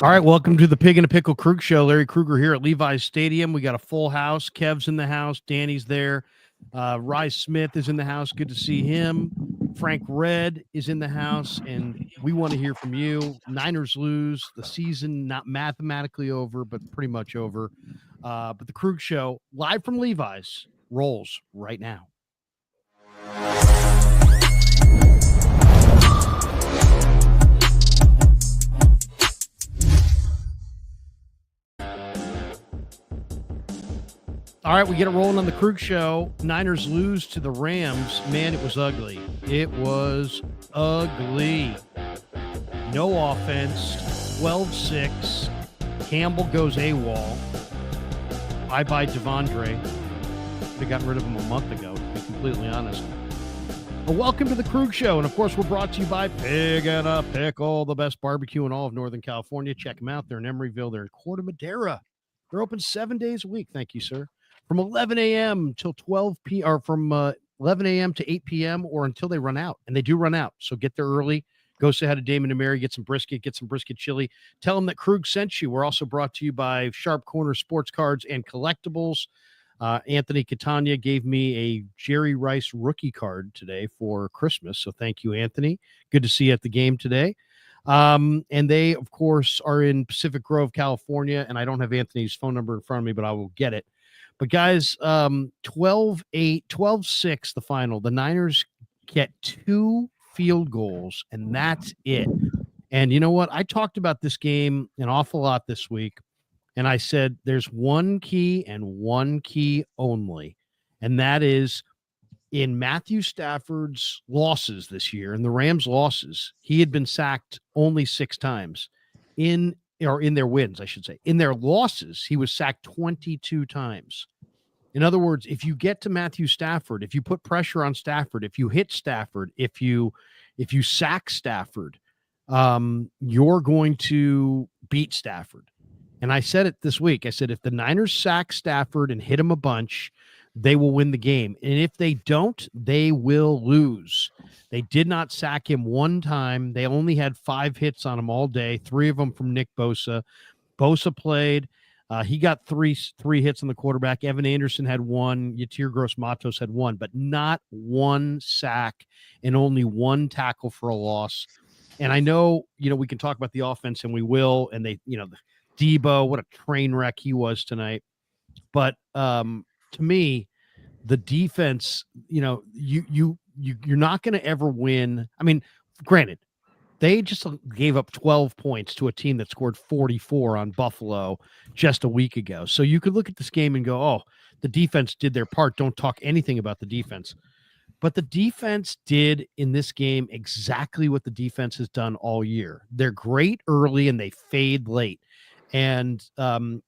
All right, welcome to the Pig and a Pickle Krug Show. Larry Krueger here at Levi's Stadium. We got a full house. Kev's in the house. Danny's there. Rye Smith is in the house. Good to see him. Frank Red is in the house, and we want to hear from you. Niners lose. The season not mathematically over, but pretty much over. But the Krug Show, live from Levi's, rolls right now. All right, we get it rolling on the Krug Show. Niners lose to the Rams. Man, it was ugly. It was ugly. No offense. 12-6. Campbell goes AWOL. Bye-bye Devondre. They got rid of him a month ago, to be completely honest. But welcome to the Krug Show. And, of course, we're brought to you by Pig and a Pickle, the best barbecue in all of Northern California. Check them out. They're in Emeryville. They're in Corte Madera. They're open 7 days a week. Thank you, sir. From 11 a.m. till 12 p.m. or from 11 a.m. to 8 p.m. or until they run out. And they do run out. So get there early. Go say hi to Damon and Mary. Get some brisket chili. Tell them that Krug sent you. We're also brought to you by Sharp Corner Sports Cards and Collectibles. Anthony Catania gave me a Jerry Rice rookie card today for Christmas. So thank you, Anthony. Good to see you at the game today. And they, of course, are in Pacific Grove, California. And I don't have Anthony's phone number in front of me, but I will get it. But, guys, 12-8, 12-6, the final. The Niners get 2 field goals, and that's it. And you know what? I talked about this game an awful lot this week, and I said there's one key and one key only, and that is in Matthew Stafford's losses this year, and the Rams' losses, he had been sacked only 6 times. In their wins, I should say. In their losses, he was sacked 22 times. In other words, if you get to Matthew Stafford, if you put pressure on Stafford, if you hit Stafford, if you sack Stafford, you're going to beat Stafford. And I said it this week. I said, if the Niners sack Stafford and hit him a bunch, they will win the game. And if they don't, they will lose. They did not sack him one time. They only had 5 hits on him all day, 3 of them from Nick Bosa. Bosa played. He got three hits on the quarterback. Evan Anderson had 1. Yatir Gross-Matos had 1, but not 1 sack and only 1 tackle for a loss. And I know, we can talk about the offense, and we will. And they, Debo, what a train wreck he was tonight. But to me, the defense, you're not going to ever win. I mean, granted, they just gave up 12 points to a team that scored 44 on Buffalo just a week ago. So you could look at this game and go, oh, the defense did their part. Don't talk anything about the defense. But the defense did in this game exactly what the defense has done all year. They're great early and they fade late. And, in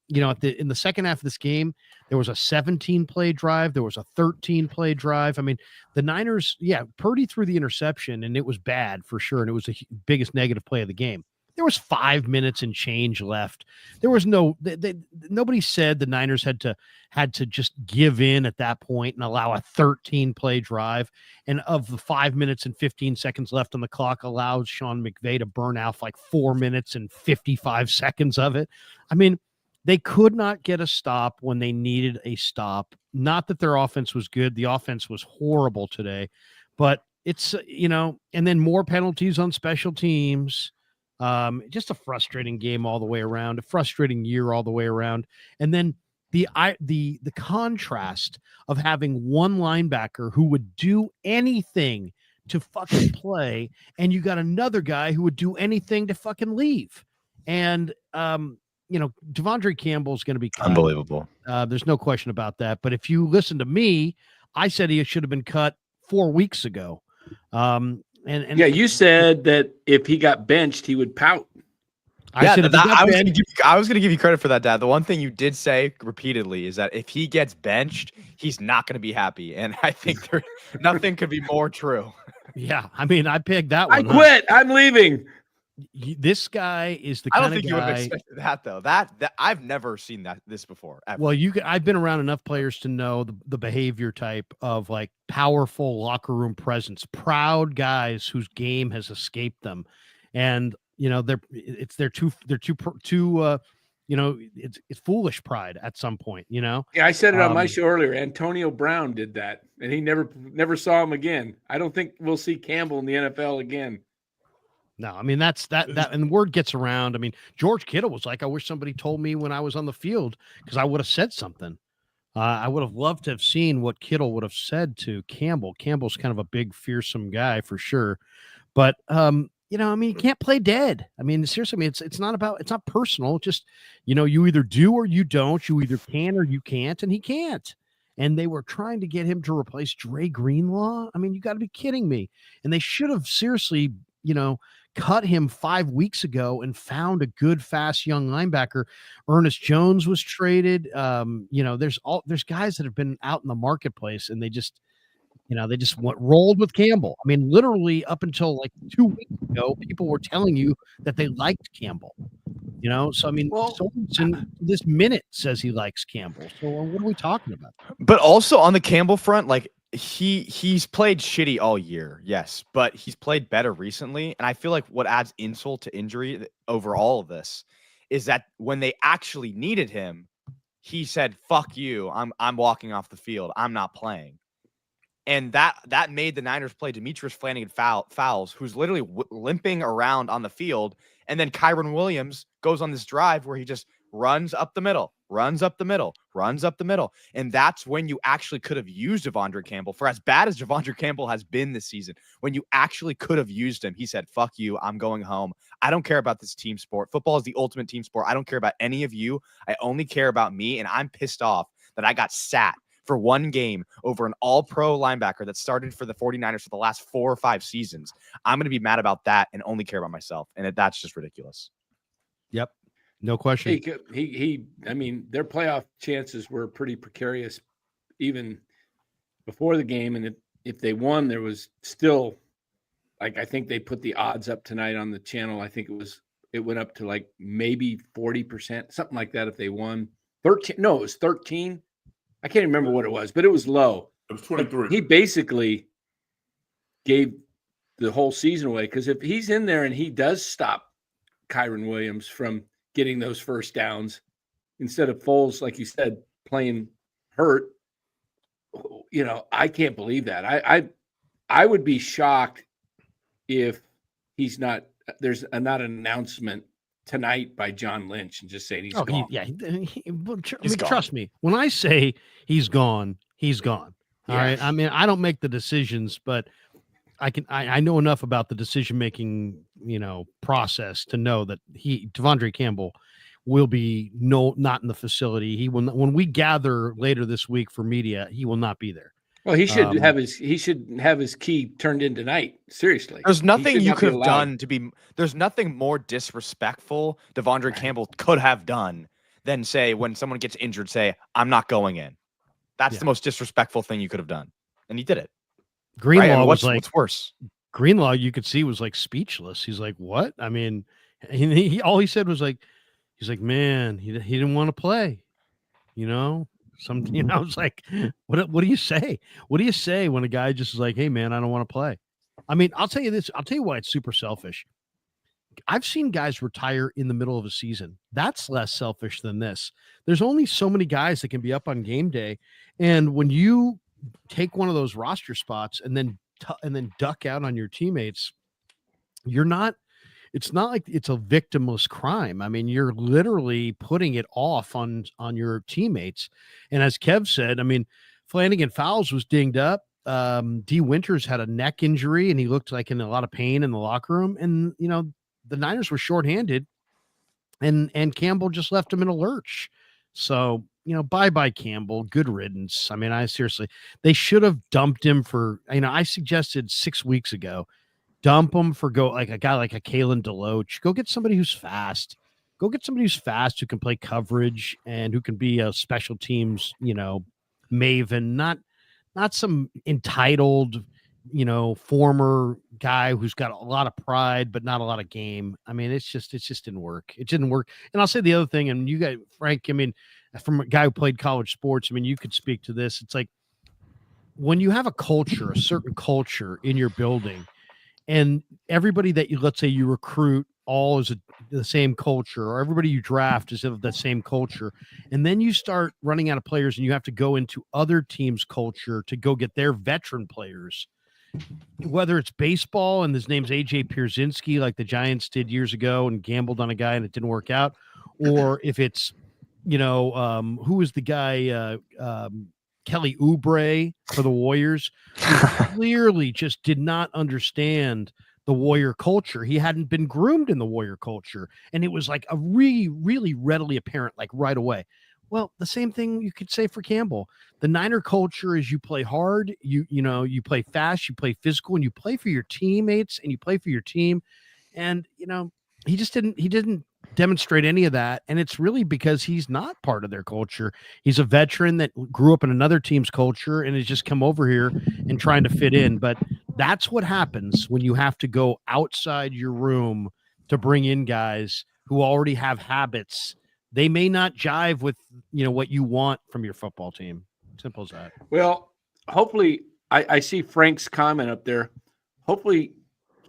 the second half of this game, there was a 17-play drive. There was a 13-play drive. I mean, the Niners, Perdy threw the interception, and it was bad for sure, and it was the biggest negative play of the game. There was 5 minutes and change left. There was nobody said the Niners had to just give in at that point and allow a 13-play drive. And of the 5 minutes and 15 seconds left on the clock, allows Sean McVay to burn out like 4 minutes and 55 seconds of it. I mean, they could not get a stop when they needed a stop. Not that their offense was good. The offense was horrible today, but it's, and then more penalties on special teams. Just a frustrating game all the way around, a frustrating year all the way around. And then the contrast of having one linebacker who would do anything to fucking play, and you got another guy who would do anything to fucking leave. And, Devondre Campbell is going to be cut. Unbelievable. There's no question about that. But if you listen to me, I said he should have been cut 4 weeks ago. And you said that if he got benched, he would pout. I was going to give you credit for that, Dad. The one thing you did say repeatedly is that if he gets benched, he's not going to be happy. And I think nothing could be more true. Yeah, I mean, I picked that one. I quit. I'm leaving. This guy is the kind of guy. I don't think you would have expected that, though. That I've never seen this before. Ever. Well, I've been around enough players to know the behavior type of like powerful locker room presence, proud guys whose game has escaped them. And they're too it's foolish pride at some point. Yeah, I said it on my show earlier. Antonio Brown did that, and he never saw him again. I don't think we'll see Campbell in the NFL again. No, I mean that and word gets around. I mean, George Kittle was like, I wish somebody told me when I was on the field because I would have said something. I would have loved to have seen what Kittle would have said to Campbell. Campbell's kind of a big, fearsome guy for sure, but you can't play dead. I mean, seriously, I mean, it's not personal. Just you either do or you don't. You either can or you can't, and he can't. And they were trying to get him to replace Dre Greenlaw. I mean, you got to be kidding me. And they should have seriously, cut him 5 weeks ago and found a good, fast young linebacker. Ernest Jones was traded. There's guys that have been out in the marketplace, and they just rolled with Campbell. I mean, literally up until like 2 weeks ago, people were telling you that they liked Campbell. So I mean, Sorensen this minute says he likes Campbell. So what are we talking about? But also on the Campbell front, like he's played shitty all year, yes, but he's played better recently. And I feel like what adds insult to injury over all of this is that when they actually needed him, he said, "Fuck you, I'm walking off the field. I'm not playing." And that made the Niners play Demetrius Flanagan fouls, who's literally limping around on the field. And then Kyron Williams goes on this drive where he just runs up the middle. And that's when you actually could have used Devondre Campbell. For as bad as Devondre Campbell has been this season, when you actually could have used him, he said, "Fuck you, I'm going home. I don't care about this team sport. Football is the ultimate team sport. I don't care about any of you. I only care about me. And I'm pissed off that I got sat for one game over an all-pro linebacker that started for the 49ers for the last 4 or 5 seasons. I'm going to be mad about that and only care about myself." And that's just ridiculous. Yep. No question. I mean, their playoff chances were pretty precarious even before the game. And if they won, there was still, like, I think they put the odds up tonight on the channel. I think it went up to like maybe 40%, something like that. If they won 13, no, it was 13. I can't remember what it was, but it was low. It was 23. But he basically gave the whole season away, because if he's in there and he does stop Kyron Williams from getting those first downs, instead of Foles, like you said, playing hurt, I can't believe that. I would be shocked if there's not an announcement tonight by John Lynch and just saying he's gone. Trust me. When I say he's gone, he's gone. All right. I mean, I don't make the decisions, but I know enough about the decision-making, process to know that Devondre Campbell will be not in the facility. He will not, when we gather later this week for media, he will not be there. Well, he should have his key turned in tonight. Seriously. There's nothing you could have done there's nothing more disrespectful Devondre Campbell could have done than say, when someone gets injured, say, "I'm not going in." That's the most disrespectful thing you could have done. And he did it. Greenlaw was what's worse? Greenlaw, you could see, was like speechless. He's like, "What?" I mean, all he said was like, he's like, "Man, he didn't want to play." I was like, what do you say? What do you say when a guy just is like, "Hey man, I don't want to play"? I mean, I'll tell you this. I'll tell you why it's super selfish. I've seen guys retire in the middle of a season. That's less selfish than this. There's only so many guys that can be up on game day. And when you take one of those roster spots and then duck out on your teammates, it's not like it's a victimless crime. I mean, you're literally putting it off on your teammates. And as Kev said, I mean, Flanagan Fowles was dinged up. D Winters had a neck injury and he looked like in a lot of pain in the locker room. And, the Niners were shorthanded and Campbell just left him in a lurch. So, bye-bye Campbell, good riddance. I mean, they should have dumped him for, I suggested 6 weeks ago, dump him for a guy like a Kalen DeLoach. Go get somebody who's fast. Go get somebody who's fast who can play coverage and who can be a special teams, maven, not some entitled, former guy who's got a lot of pride but not a lot of game. I mean, it just didn't work. It didn't work. And I'll say the other thing, and you guys, Frank, I mean, from a guy who played college sports, I mean, you could speak to this. It's like when you have a certain culture in your building, and everybody that let's say you recruit all is the same culture, or everybody you draft is of the same culture, and then you start running out of players and you have to go into other teams' culture to go get their veteran players, whether it's baseball and his name's AJ Pierzynski, like the Giants did years ago and gambled on a guy and it didn't work out, or if it's, who was the guy, Kelly Oubre for the Warriors, who clearly just did not understand the Warrior culture. He hadn't been groomed in the Warrior culture, and it was like a really, really readily apparent, like right away. Well, the same thing you could say for Campbell. The Niner culture is you play hard, you play fast, you play physical, and you play for your teammates and you play for your team. And he didn't demonstrate any of that, and it's really because he's not part of their culture. He's a veteran that grew up in another team's culture and has just come over here and trying to fit in. But that's what happens when you have to go outside your room to bring in guys who already have habits. They may not jive with what you want from your football team. Simple as that. Well, hopefully, I see Frank's comment up there. Hopefully,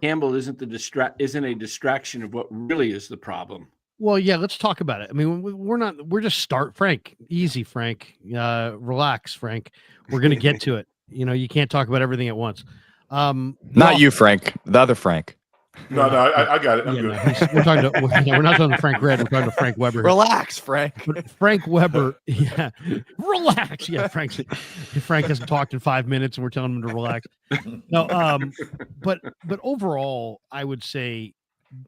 Campbell isn't a distraction of what really is the problem. Well, yeah, let's talk about it. I mean, we're just Frank. Easy, Frank. Relax, Frank. We're going to get to it. You can't talk about everything at once. Not you, Frank. The other Frank. No, I got it. I'm good. We're not talking to Frank Red. We're talking to Frank Weber. Relax, Frank. But Frank Weber, yeah, relax. Yeah, Frank hasn't talked in 5 minutes, and we're telling him to relax. No, but overall, I would say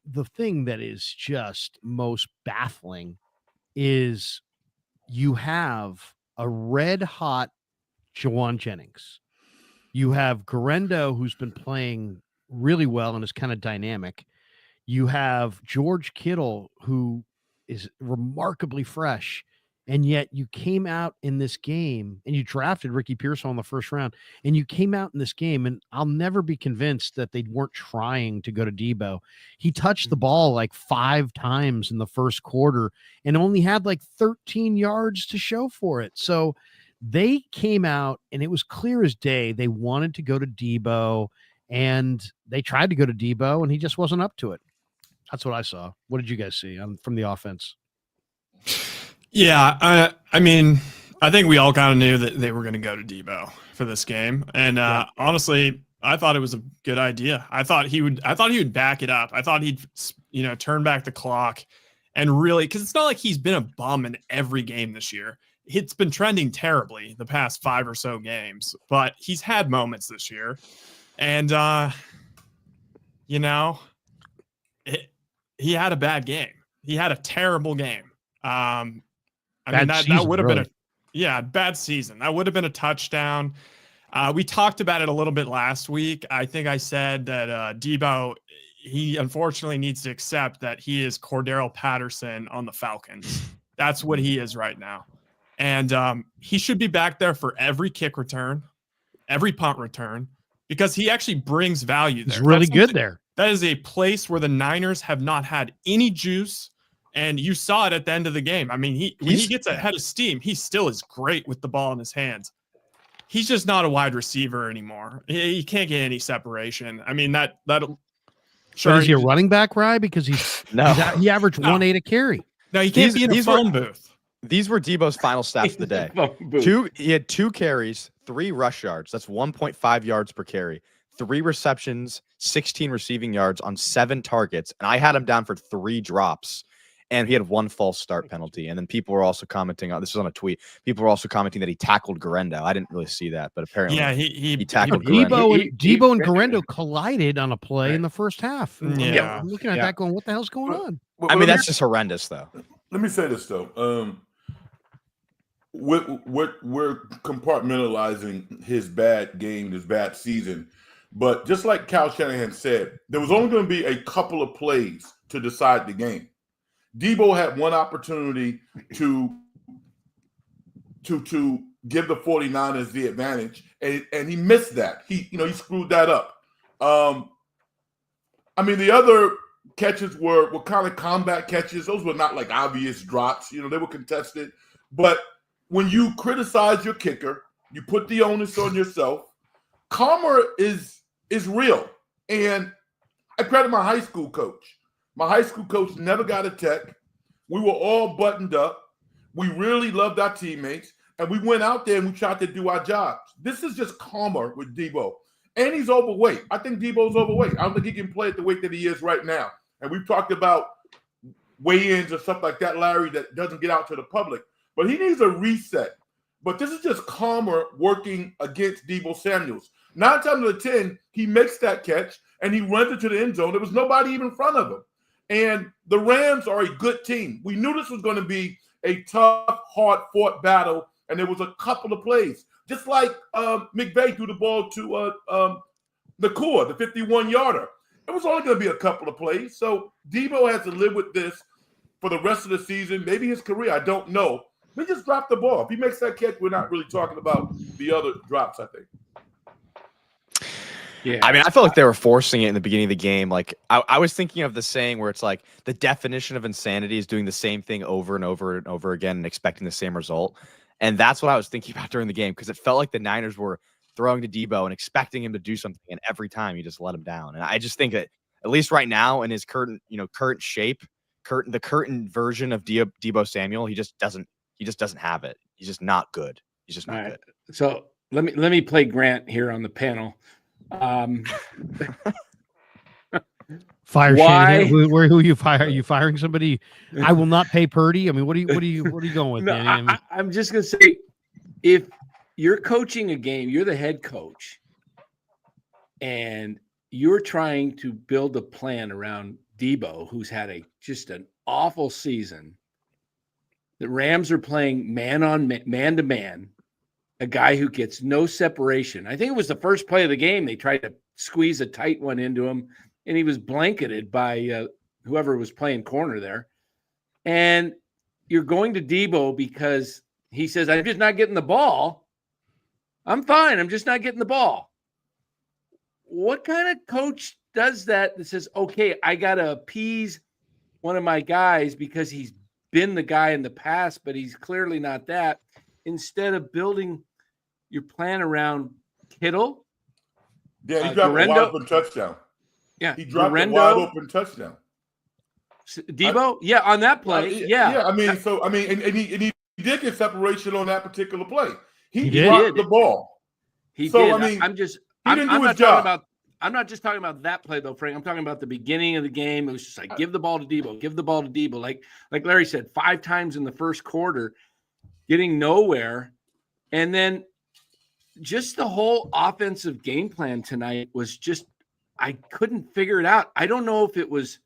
the thing that is just most baffling is you have a red hot Jawan Jennings. You have Garendo, who's been playing really well and is kind of dynamic. You have George Kittle, who is remarkably fresh, and yet you came out in this game and you drafted Ricky Pearsall in the first round, and you came out in this game, and I'll never be convinced that they weren't trying to go to Debo. He touched the ball like 5 times in the first quarter and only had like 13 yards to show for it. So they came out and it was clear as day they wanted to go to Debo, and they tried to go to Debo and he just wasn't up to it. That's what I saw. What did you guys see from the offense? Yeah, I mean, I think we all kind of knew that they were going to go to Debo for this game, and honestly, I thought it was a good idea. I thought he would back it up. I thought he'd turn back the clock and really, because it's not like he's been a bum in every game this year. It's been trending terribly the past 5 or so games, but he's had moments this year, and he had a bad game. He had a terrible game. That would have been bad season. That would have been a touchdown. We talked about it a little bit last week. I think I said that Debo, he unfortunately needs to accept that he is Cordero Patterson on the Falcons. That's what he is right now. And he should be back there for every kick return, every punt return, because he actually brings value there. He's really good there. That is a place where the Niners have not had any juice. And you saw it at the end of the game. I mean, when he gets ahead of steam, he still is great with the ball in his hands. He's just not a wide receiver anymore. He can't get any separation. I mean, Sure, is he a running back, Rye? Because he averaged 1.8 a carry. No, he can't be in the phone booth. These were Debo's final stats of the day. He had 2 carries, 3 rush yards. That's 1.5 yards per carry. 3 receptions, 16 receiving yards on 7 targets. And I had him down for 3 drops. And he had 1 false start penalty. And then people were also commenting on this was on a tweet. People were also commenting that he tackled Garendo. I didn't really see that, but apparently he tackled Garendo. Debo and Garendo collided on a play in the first half. Yeah. I'm looking at that going, what the hell's going on? I mean, that's just horrendous, though. Let me say this, though. We're compartmentalizing his bad game, his bad season. But just like Kyle Shanahan said, there was only going to be a couple of plays to decide the game. Debo had one opportunity to give the 49ers the advantage, and he missed that. He screwed that up. I mean, the other catches were kind of combat catches. Those were not like obvious drops. They were contested. But when you criticize your kicker, you put the onus on yourself. Karma is real, and I credit my high school coach. My high school coach never got a tech. We were all buttoned up. We really loved our teammates, and we went out there and we tried to do our jobs. This is just calmer with Debo. And he's overweight. I think Debo's overweight. I don't think he can play at the weight that he is right now. And we've talked about weigh-ins or stuff like that, Larry, that doesn't get out to the public. But he needs a reset. But this is just calmer working against Debo Samuels. 9 times out of 10, he makes that catch, and he runs into the end zone. There was nobody even in front of him. And the Rams are a good team. We knew this was going to be a tough, hard-fought battle, and there was a couple of plays. Just like McVay threw the ball to Nakua, the 51-yarder. It was only going to be a couple of plays. So Debo has to live with this for the rest of the season, maybe his career. I don't know. He just dropped the ball. If he makes that catch, we're not really talking about the other drops, I think. Yeah, I mean, I felt like they were forcing it in the beginning of the game. Like, I was thinking of the saying where it's like the definition of insanity is doing the same thing over and over and over again and expecting the same result. And that's what I was thinking about during the game, because it felt like the Niners were throwing to Debo and expecting him to do something, and every time he just let him down. And I just think that at least right now in his current shape, the current version of Debo Samuel, he just doesn't have it. He's just not good. He's just not good. So let me play Grant here on the panel. Fire Shanahan. Who are you firing? Are you firing somebody? I will not pay Perdy. I mean, what are you going with? No, I'm just gonna say, if you're coaching a game, you're the head coach, and you're trying to build a plan around Debo, who's had just an awful season. The Rams are playing man to man, a guy who gets no separation. I think it was the first play of the game. They tried to squeeze a tight one into him, and he was blanketed by whoever was playing corner there. And you're going to Debo because he says, I'm just not getting the ball. I'm fine. I'm just not getting the ball. What kind of coach does that says, okay, I got to appease one of my guys because he's been the guy in the past, but he's clearly not that, instead of building your plan around Kittle? Yeah, he dropped a wide open touchdown. Yeah, he dropped a wide open touchdown. Debo, on that play, yeah. I mean, and he did get separation on that particular play. He dropped the ball. He did. I mean, I'm not just talking about that play though, Frank. I'm talking about the beginning of the game. It was just like, give the ball to Debo. Like Larry said, 5 times in the first quarter, getting nowhere. And then just the whole offensive game plan tonight was just, I couldn't figure it out. I don't know if it was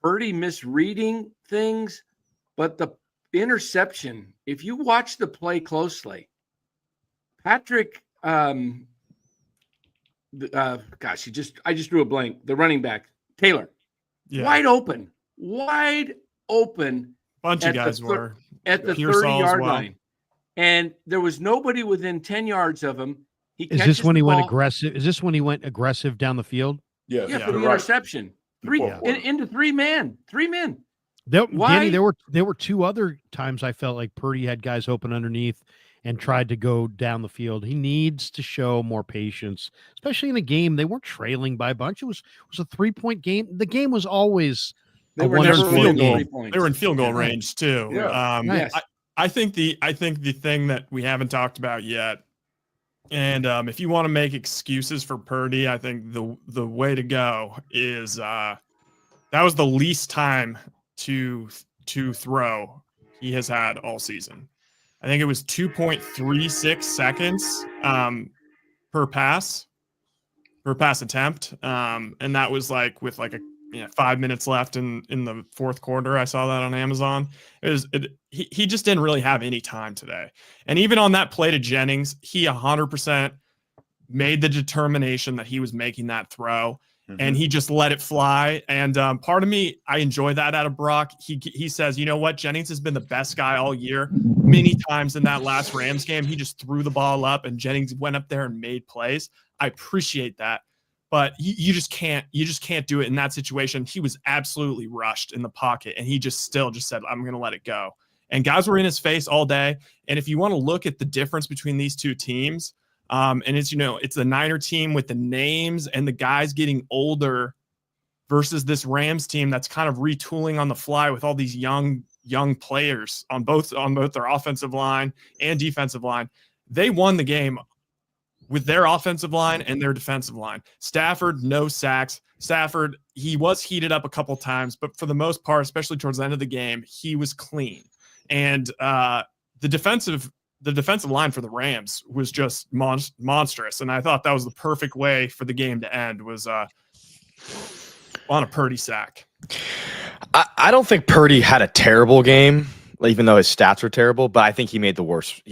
Perdy misreading things, but the interception, if you watch the play closely, Patrick, I just drew a blank. The running back, Taylor, wide open. Bunch of guys were at the 30-yard line, and there was nobody within 10 yards of him. Is this when he went aggressive? Is this when he went aggressive down the field? Yeah, for the interception. Into three men. Danny, there were 2 other times I felt like Perdy had guys open underneath and tried to go down the field. He needs to show more patience, especially in a game. They weren't trailing by a bunch. It was a 3-point game. The game was always they were in field goal range too. Yeah. Yes. I think the thing that we haven't talked about yet, and if you want to make excuses for Perdy, I think the way to go is that was the least time to throw he has had all season. I think it was 2.36 seconds per pass attempt, and that was like with like 5 minutes left in the fourth quarter. I saw that on Amazon. He just didn't really have any time today. And even on that play to Jennings, he 100% made the determination that he was making that throw, and he just let it fly. And part of me, I enjoy that out of Brock. He says, you know what, Jennings has been the best guy all year. Many times in that last Rams game, he just threw the ball up, and Jennings went up there and made plays. I appreciate that. But you just can't do it in that situation. He was absolutely rushed in the pocket, and he just said, I'm going to let it go. And guys were in his face all day. And if you want to look at the difference between these two teams, and it's the Niner team with the names and the guys getting older versus this Rams team that's kind of retooling on the fly with all these young players on both their offensive line and defensive line. They won the game with their offensive line and their defensive line. Stafford, no sacks. Stafford, he was heated up a couple times, but for the most part, especially towards the end of the game, he was clean. And the defensive line for the Rams was just monstrous. And I thought that was the perfect way for the game to end, was on a Perdy sack. I don't think Perdy had a terrible game, even though his stats were terrible, but I think he made the worst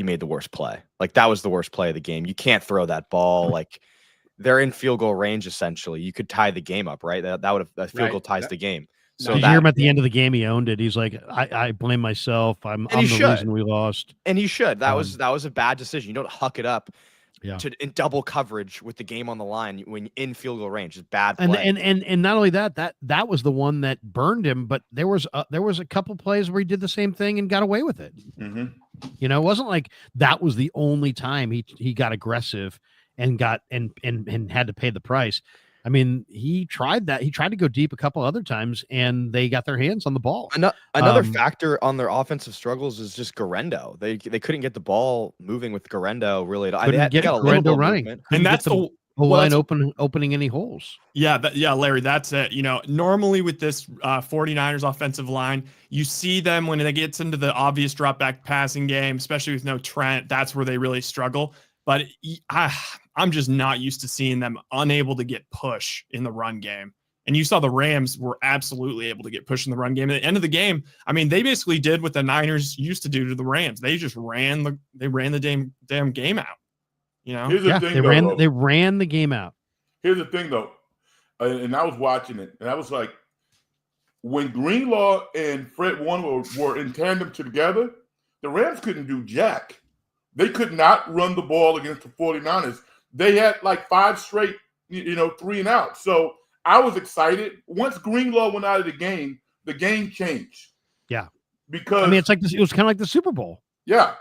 play. Like, that was the worst play of the game. You can't throw that ball. Like, they're in field goal range, essentially. You could tie the game up, right? That would have, a field goal ties the game. So did you hear him at the end of the game? He owned it. He's like, I blame myself. I'm the reason we lost. And he should. That was a bad decision. You don't huck it up in double coverage with the game on the line when in field goal range. It's bad play. And not only that was the one that burned him, but there was a couple plays where he did the same thing and got away with it. Mm-hmm. You know, it wasn't like that was the only time he got aggressive and got and had to pay the price. I mean, he tried that. He tried to go deep a couple other times, and they got their hands on the ball. Another factor on their offensive struggles is just Garendo. They couldn't get the ball moving with Garendo really. They got a little bit running, and that's the line opening any holes. Yeah, Larry, that's it. You know, normally with this 49ers offensive line, you see them when it gets into the obvious drop back passing game, especially with no Trent. That's where they really struggle. But I'm just not used to seeing them unable to get push in the run game. And you saw the Rams were absolutely able to get push in the run game. At the end of the game, I mean, they basically did what the Niners used to do to the Rams. They just ran the damn game out. You know, they ran the game out. Here's the thing, though, and I was watching it, and I was like, when Greenlaw and Fred Warner were in tandem together, the Rams couldn't do jack. They could not run the ball against the 49ers. They had like 5 straight, 3 and out. So I was excited. Once Greenlaw went out of the game changed. Yeah. Because I mean, it was kind of like the Super Bowl. Yeah.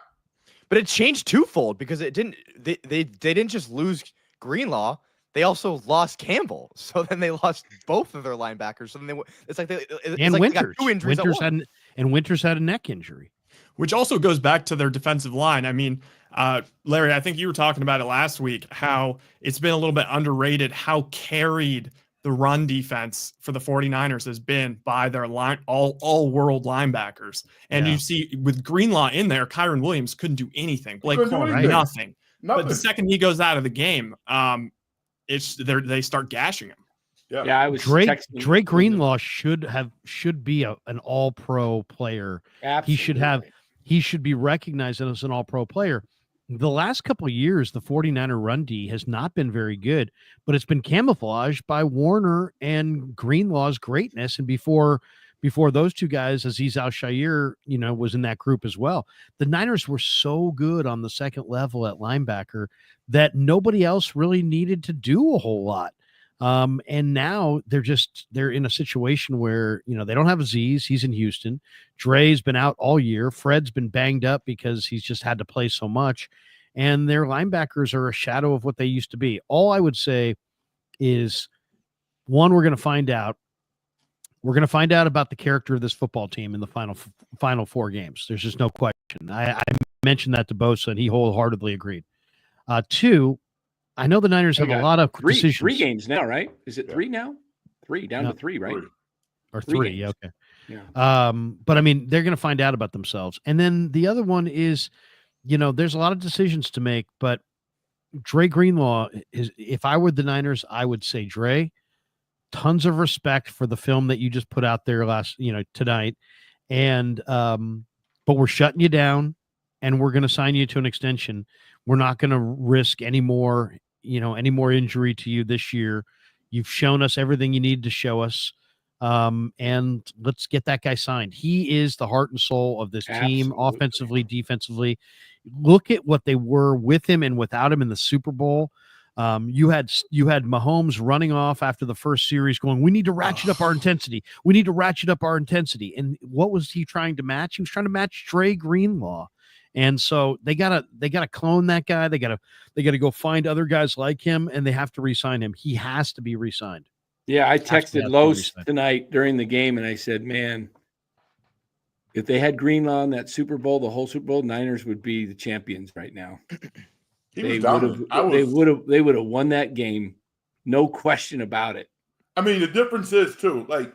But it changed twofold because it didn't. They didn't just lose Greenlaw; they also lost Campbell. So then they lost both of their linebackers. So then Winters. They got 2 injuries. Winters had a neck injury, which also goes back to their defensive line. I mean, Larry, I think you were talking about it last week, how it's been a little bit underrated how carried the run defense for the 49ers has been by their all world linebackers. And you see with Greenlaw in there, Kyron Williams couldn't do anything. Blake Corum, nothing. But the second he goes out of the game, they start gashing him. Yeah, I was Drake Greenlaw should be an all-pro player. Absolutely. He should be recognized as an all-pro player. The last couple of years, the 49er run D has not been very good, but it's been camouflaged by Warner and Greenlaw's greatness. And before those two guys, Azeez Al-Shaair, was in that group as well. The Niners were so good on the second level at linebacker that nobody else really needed to do a whole lot. And now they're in a situation where, they don't have Azeez. He's in Houston. Dre's been out all year. Fred's been banged up because he's just had to play so much. And their linebackers are a shadow of what they used to be. All I would say is, one, we're going to find out. We're going to find out about the character of this football team in the final 4 games. There's just no question. I mentioned that to Bosa, and he wholeheartedly agreed. 2, I know the Niners have a lot of decisions. 3 games now, right? Is it 3 now? 3 down to 3, right? Or 3, yeah, okay. Yeah. But I mean, they're going to find out about themselves. And then the other one is, there's a lot of decisions to make, but Dre Greenlaw is, if I were the Niners, I would say, Dre, tons of respect for the film that you just put out there tonight. And, but we're shutting you down and we're going to sign you to an extension. We're not going to risk any more injury to you this year. You've shown us everything you need to show us. And let's get that guy signed. He is the heart and soul of this team, offensively, defensively. Look at what they were with him and without him in the Super Bowl. You had Mahomes running off after the first series going, we need to ratchet up our intensity. We need to ratchet up our intensity. And what was he trying to match? He was trying to match Dre Greenlaw. And so they gotta clone that guy. They gotta go find other guys like him, and they have to re-sign him. He has to be re-signed. Yeah, I to texted add to what you Los said. tonight during the game, and I said, "Man, if they had Greenlaw in that Super Bowl, the whole Super Bowl, Niners would be the champions right now. He was They would have. dominant. They would have won that game, no question about it. I mean, the difference is too, like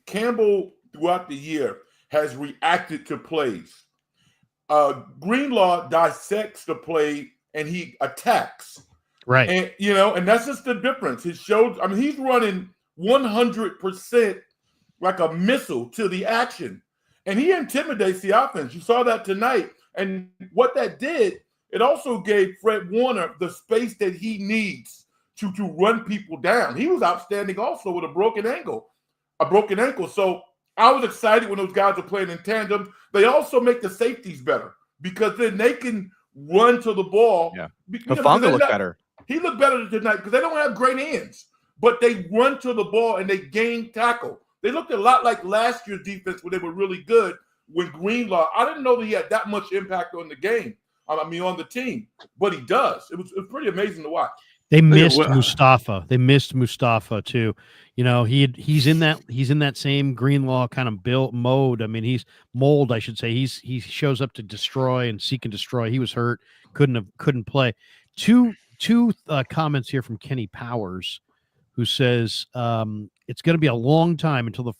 Campbell throughout the year has reacted to plays. Greenlaw dissects the play and he attacks. Right. And and that's just the difference. It shows, I mean, he's running 100% like a missile to the action. And he intimidates the offense. You saw that tonight. And what that did, it also gave Fred Warner the space that he needs to run people down. He was outstanding also with a broken ankle. So I was excited when those guys were playing in tandem. They also make the safeties better because then they can run to the ball. Yeah. Because Hufanga looked better. He looked better tonight because they don't have great hands, but they run to the ball and they gain tackle. They looked a lot like last year's defense when they were really good when Greenlaw. I didn't know that he had that much impact on the game. I mean, on the team, but he does. It was pretty amazing to watch. They missed Mustafa. They missed Mustafa too. He's in that same Greenlaw kind of built mode. I mean, he's mold, I should say. He shows up to destroy and seek and destroy. He was hurt, couldn't play. Two comments here from Kenny Powers, who says it's going to be a long time until this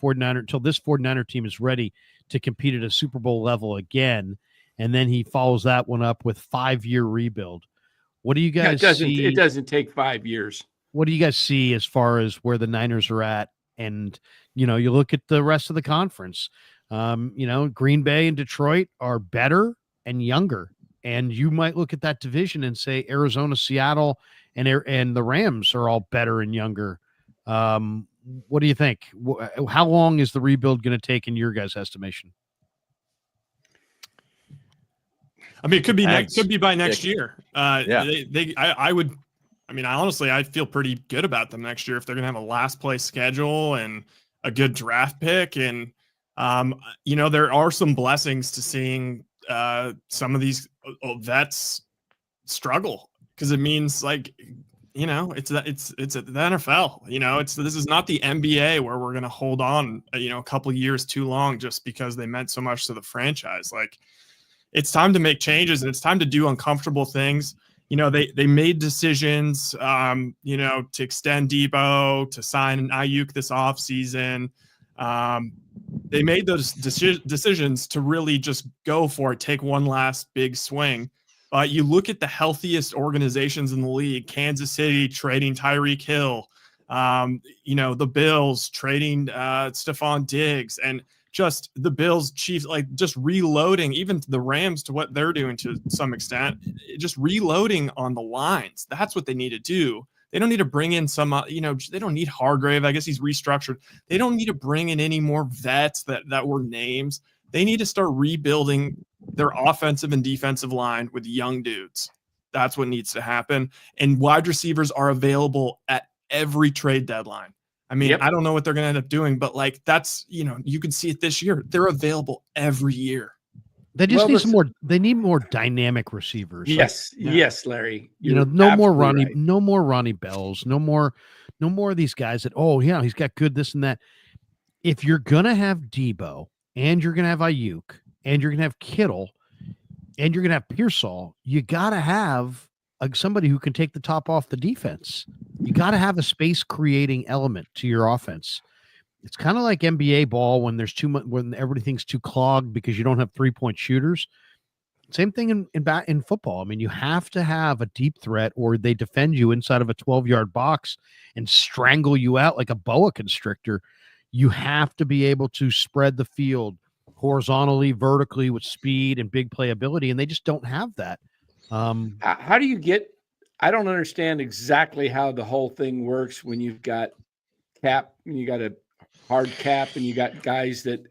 49er team is ready to compete at a Super Bowl level again. And then he follows that one up with 5-year rebuild. What do you guys see? It doesn't take 5 years. What do you guys see as far as where the Niners are at? And, you look at the rest of the conference. Green Bay and Detroit are better and younger. And you might look at that division and say Arizona, Seattle, and the Rams are all better and younger. What do you think? How long is the rebuild going to take in your guys' estimation? I mean, it could be by next year. Yeah. I feel pretty good about them next year if they're going to have a last place schedule and a good draft pick. And, there are some blessings to seeing some of these vets struggle because it means it's the NFL, this is not the NBA where we're going to hold on, a couple of years too long just because they meant so much to the franchise. It's time to make changes and it's time to do uncomfortable things. They made decisions, to extend Debo, to sign an Ayuk this offseason. They made those decisions to really just go for it, take one last big swing. You look at the healthiest organizations in the league, Kansas City trading Tyreek Hill, the Bills trading Stephon Diggs, and just the Bills, Chiefs, just reloading, even the Rams to what they're doing to some extent, just reloading on the lines. That's what they need to do. They don't need to bring in some, they don't need Hargrave. I guess he's restructured. They don't need to bring in any more vets that were names. They need to start rebuilding their offensive and defensive line with young dudes. That's what needs to happen. And wide receivers are available at every trade deadline. I mean, Yep. I don't know what they're going to end up doing, but that's, you can see it this year. They're available every year. They just need they need more dynamic receivers. Yes. Yes, Larry. No more Ronnie Bells, no more of these guys that, he's got good this and that. If you're going to have Debo and you're going to have Ayuk and you're going to have Kittle and you're going to have Pearsall, you got to have somebody who can take the top off the defense. You got to have a space creating element to your offense. It's kind of like NBA ball when there's too much, when everything's too clogged because you don't have 3-point shooters. Same thing in football. I mean, you have to have a deep threat or they defend you inside of a 12-yard box and strangle you out like a boa constrictor. You have to be able to spread the field horizontally, vertically with speed and big playability, and they just don't have that. How do you get? I don't understand exactly how the whole thing works when you've got cap, and you got a hard cap, and you got guys that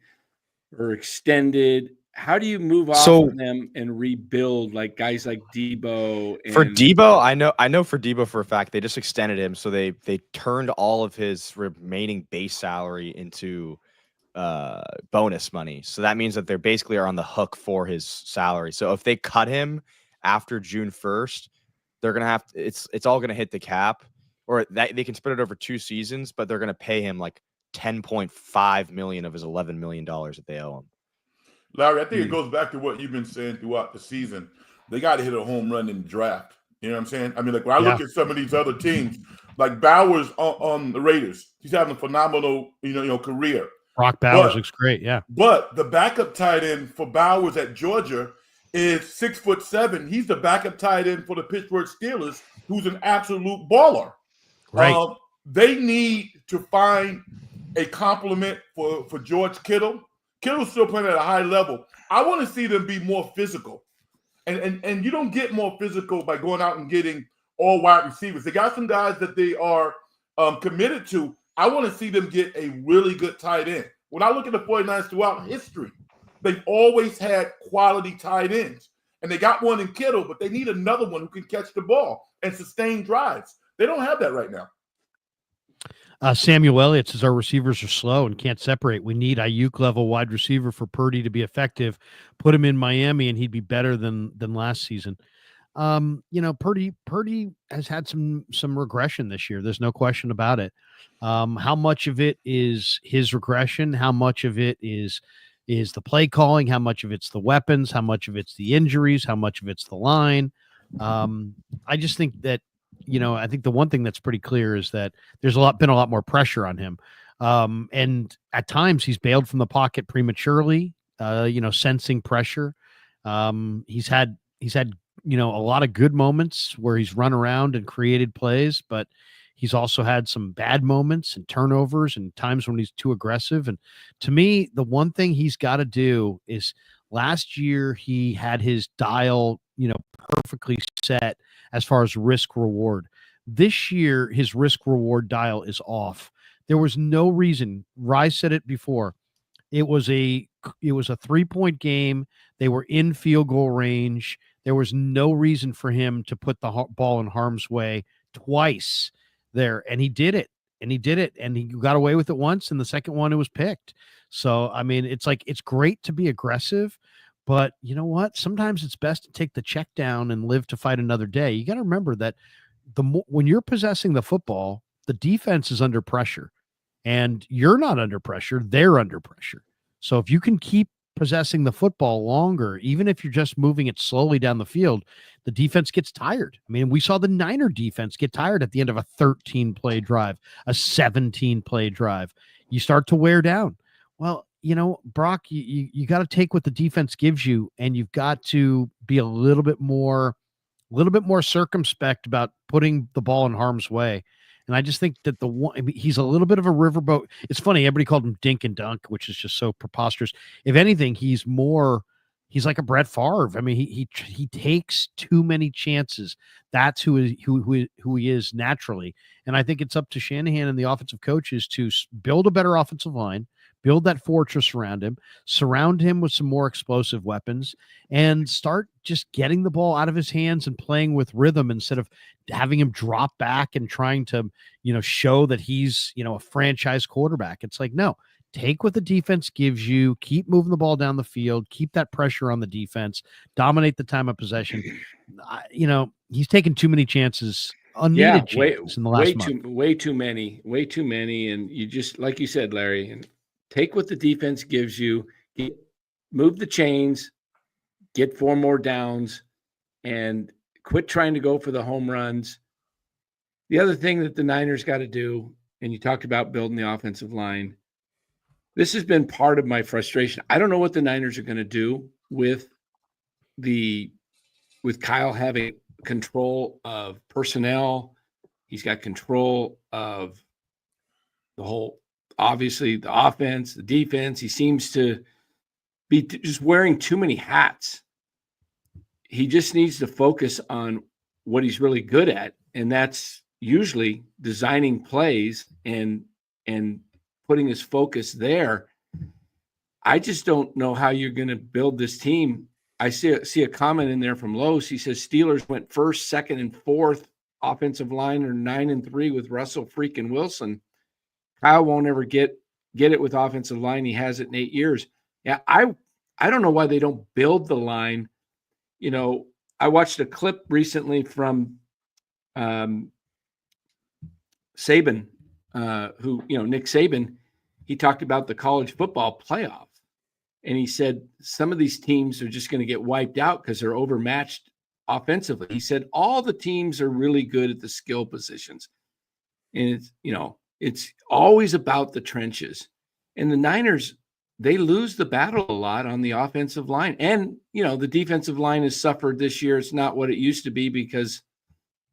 are extended. How do you move off of them and rebuild like guys like Debo? For Debo, I know for Debo for a fact they just extended him, so they turned all of his remaining base salary into bonus money. So that means that they basically are on the hook for his salary. So if they cut him after June 1st, they're gonna have to, it's all gonna hit the cap. or that they can spread it over 2 seasons, but they're going to pay him like $10.5 million of his $11 million that they owe him. Larry, I think it goes back to what you've been saying throughout the season. They got to hit a home run in the draft. You know what I'm saying? I mean, like when I look at some of these other teams, like Bowers on the Raiders, he's having a phenomenal, career. Brock Bowers looks great, yeah. But the backup tight end for Bowers at Georgia is 6'7". He's the backup tight end for the Pittsburgh Steelers, who's an absolute baller. Right. They need to find a complement for George Kittle. Kittle's still playing at a high level. I want to see them be more physical. And you don't get more physical by going out and getting all wide receivers. They got some guys that they are committed to. I want to see them get a really good tight end. When I look at the 49ers throughout history, they've always had quality tight ends. And they got one in Kittle, but they need another one who can catch the ball and sustain drives. They don't have that right now. Samuel Elliott says our receivers are slow and can't separate. We need Ayuk level wide receiver for Perdy to be effective. Put him in Miami and he'd be better than last season. Perdy has had some regression this year. There's no question about it. How much of it is his regression? How much of it is the play calling? How much of it's the weapons? How much of it's the injuries? How much of it's the line? I just think that, I think the one thing that's pretty clear is that there's been a lot more pressure on him. And at times he's bailed from the pocket prematurely, sensing pressure. He's had, a lot of good moments where he's run around and created plays, but he's also had some bad moments and turnovers and times when he's too aggressive. And to me, the one thing he's got to do is last year he had his dial, perfectly set as far as risk reward. This year, his risk reward dial is off. There was no reason. Rye said it before. It was a 3-point game. They were in field goal range. There was no reason for him to put the ball in harm's way twice there. And he did it. And he got away with it once. And the second one, it was picked. So, I mean, it's great to be aggressive. But you know what? Sometimes it's best to take the check down and live to fight another day. You got to remember that when you're possessing the football, the defense is under pressure. And you're not under pressure. They're under pressure. So if you can keep possessing the football longer, even if you're just moving it slowly down the field, the defense gets tired. I mean, we saw the Niner defense get tired at the end of a 13-play drive, a 17-play drive. You start to wear down. Well, Brock, you got to take what the defense gives you, and you've got to be a little bit more circumspect about putting the ball in harm's way. And I just think that he's a little bit of a riverboat. It's funny. Everybody called him Dink and Dunk, which is just so preposterous. If anything, he's like a Brett Favre. I mean, he takes too many chances. That's who he is naturally. And I think it's up to Shanahan and the offensive coaches to build a better offensive line, build that fortress around him, surround him with some more explosive weapons, and start just getting the ball out of his hands and playing with rhythm instead of having him drop back and trying to, show that he's, a franchise quarterback. It's like, no, take what the defense gives you, keep moving the ball down the field, keep that pressure on the defense, dominate the time of possession. He's taken too many chances. Unneeded chances in the last month. Way too many. And you just, like you said, Larry, and take what the defense gives you, move the chains, get 4 more downs, and quit trying to go for the home runs. The other thing that the Niners got to do, and you talked about building the offensive line, this has been part of my frustration. I don't know what the Niners are going to do with Kyle having control of personnel. He's got control of the whole, obviously, the offense, the defense. He seems to be just wearing too many hats. He just needs to focus on what he's really good at, and that's usually designing plays and putting his focus there. I just don't know how you're going to build this team. I see a comment in there from Lowe's. He says Steelers went first, second, and fourth offensive line, or 9-3 with Russell freaking Wilson. Kyle won't ever get it with offensive line. He has it in 8 years. Yeah, I don't know why they don't build the line. I watched a clip recently from Saban, Nick Saban, he talked about the college football playoff. And he said some of these teams are just going to get wiped out because they're overmatched offensively. He said all the teams are really good at the skill positions. And it's always about the trenches. And the Niners, they lose the battle a lot on the offensive line. And, the defensive line has suffered this year. It's not what it used to be because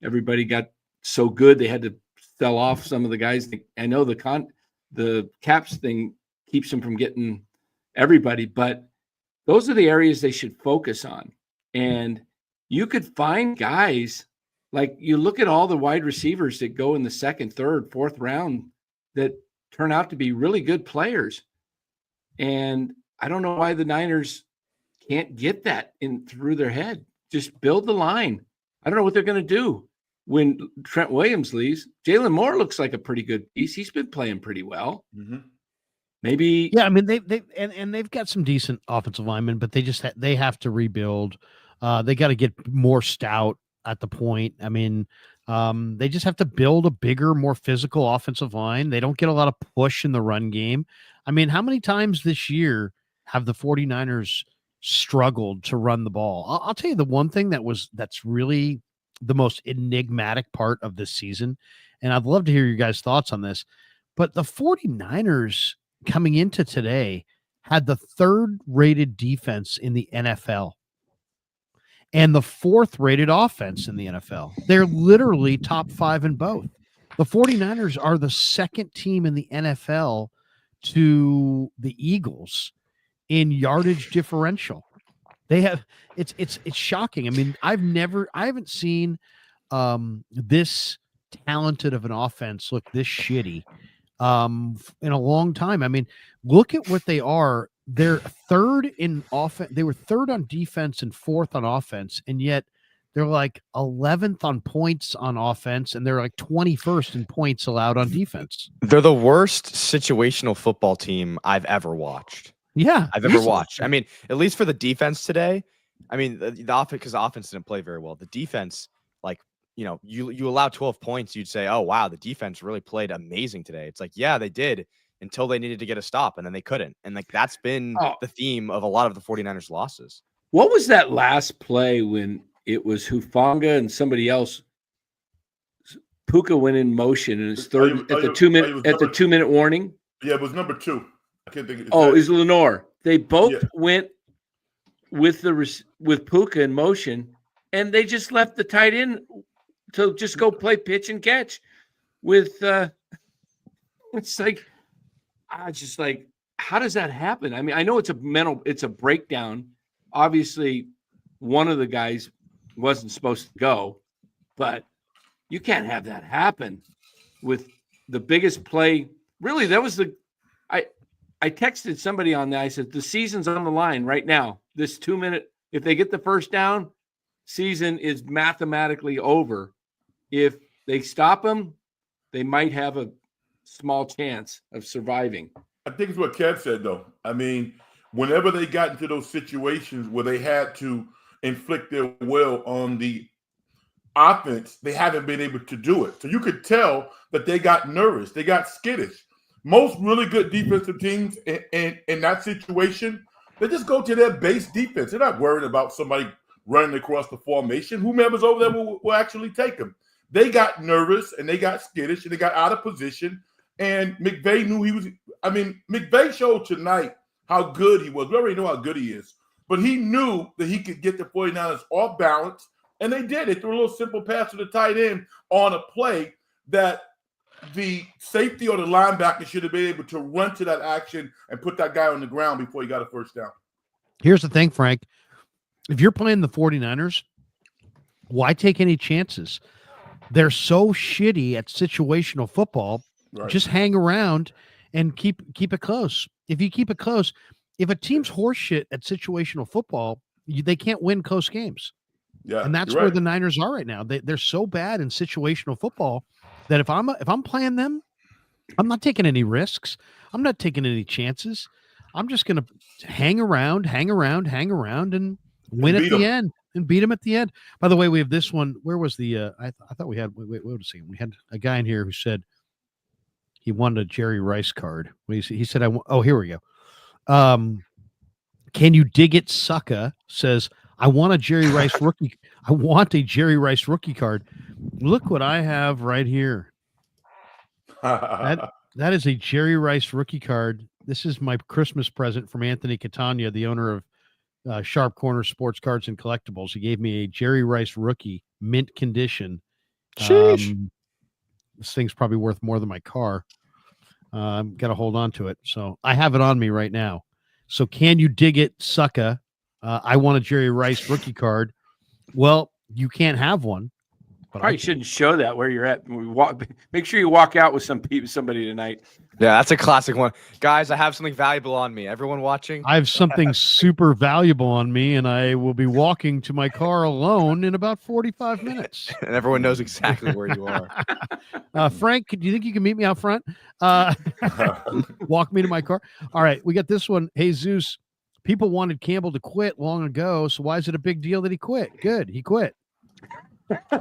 everybody got so good they had to sell off some of the guys. I know the caps thing keeps them from getting everybody, but those are the areas they should focus on. And you could find guys, like you look at all the wide receivers that go in the second, third, fourth round that turn out to be really good players. And I don't know why the Niners can't get that in through their head. Just build the line. I don't know what they're going to do when Trent Williams leaves. Jalen Moore looks like a pretty good piece. He's been playing pretty well. Mm-hmm. Maybe. Yeah, I mean they've got some decent offensive linemen, but they have to rebuild. They got to get more stout at the point. I mean, they just have to build a bigger, more physical offensive line. They don't get a lot of push in the run game. I mean, how many times this year have the 49ers struggled to run the ball? I'll tell you the one thing that's really the most enigmatic part of this season, and I'd love to hear your guys' thoughts on this, but the 49ers coming into today had the third rated defense in the NFL and the fourth rated offense in the NFL. They're literally top 5 in both. The 49ers are the second team in the NFL to the Eagles in yardage differential. They have it's shocking. I mean, I haven't seen this talented of an offense look this shitty in a long time. I mean, look at what they are. They're third in offense. They were third on defense and fourth on offense, and yet they're like 11th on points on offense, and they're like 21st in points allowed on defense. They're the worst situational football team I've ever watched. Yeah, I've ever watched. I mean, at least for the defense today. I mean, the offense, because the offense didn't play very well. The defense, like, you allow 12 points, you'd say, oh, wow, the defense really played amazing today. It's like, yeah, they did until they needed to get a stop, and then they couldn't. And, like, that's been the theme of a lot of the 49ers losses. What was that last play when it was Hufanga and somebody else? Puka went in motion and it's third at the 2-minute warning. Yeah, it was number 2. I can't think. Is Lenore. They both went with Puka in motion, and they just left the tight end to just go play pitch and catch. With it's like, just like, how does that happen? I mean, I know it's a breakdown. Obviously, one of the guys wasn't supposed to go, but you can't have that happen with the biggest play. Really, that was I texted somebody on that. I said, the season's on the line right now. This 2-minute, if they get the first down, season is mathematically over. If they stop them, they might have a small chance of surviving. I think it's what Kev said, though. I mean, whenever they got into those situations where they had to inflict their will on the offense, they haven't been able to do it. So you could tell that they got nervous. They got skittish. Most really good defensive teams in that situation, they just go to their base defense. They're not worried about somebody running across the formation. Whomever's over there will actually take them. They got nervous and they got skittish and they got out of position. And McVay knew he was – I mean, McVay showed tonight how good he was. We already know how good he is. But he knew that he could get the 49ers off balance, and they did. They threw a little simple pass to the tight end on a play that the safety or the linebacker should have been able to run to that action and put that guy on the ground before he got a first down. Here's the thing, Frank. If you're playing the 49ers, why take any chances? They're so shitty at situational football. Right. Just hang around and keep it close. If you keep it close, if a team's horseshit at situational football, they can't win close games. Yeah, and that's where the Niners are right now. They're so bad in situational football that if I'm playing them, I'm not taking any risks. I'm not taking any chances. I'm just going to hang around, and win at the end and beat them at the end. By the way, we have this one. Where was the? I thought we had. Wait a second. We had a guy in here who said He wanted a Jerry Rice card. He said, oh, here we go. Can you dig it, sucka? Says, I want a Jerry Rice rookie. I want a Jerry Rice rookie card. Look what I have right here. That is a Jerry Rice rookie card. This is my Christmas present from Anthony Catania, the owner of Sharp Corner Sports Cards and Collectibles. He gave me a Jerry Rice rookie, mint condition. This thing's probably worth more than my car. Got to hold on to it. So I have it on me right now. So can you dig it, sucka? I want a Jerry Rice rookie card. Well, you can't have one. But Probably shouldn't show that where you're at. Make sure you walk out with somebody tonight. Yeah, that's a classic one. Guys, I have something valuable on me. Everyone watching? I have something super valuable on me, and I will be walking to my car alone in about 45 minutes. And everyone knows exactly where you are. Frank, do you think you can meet me out front? Walk me to my car. All right, we got this one. Hey, Zeus, people wanted Campbell to quit long ago, so why is it a big deal that he quit? Good, he quit.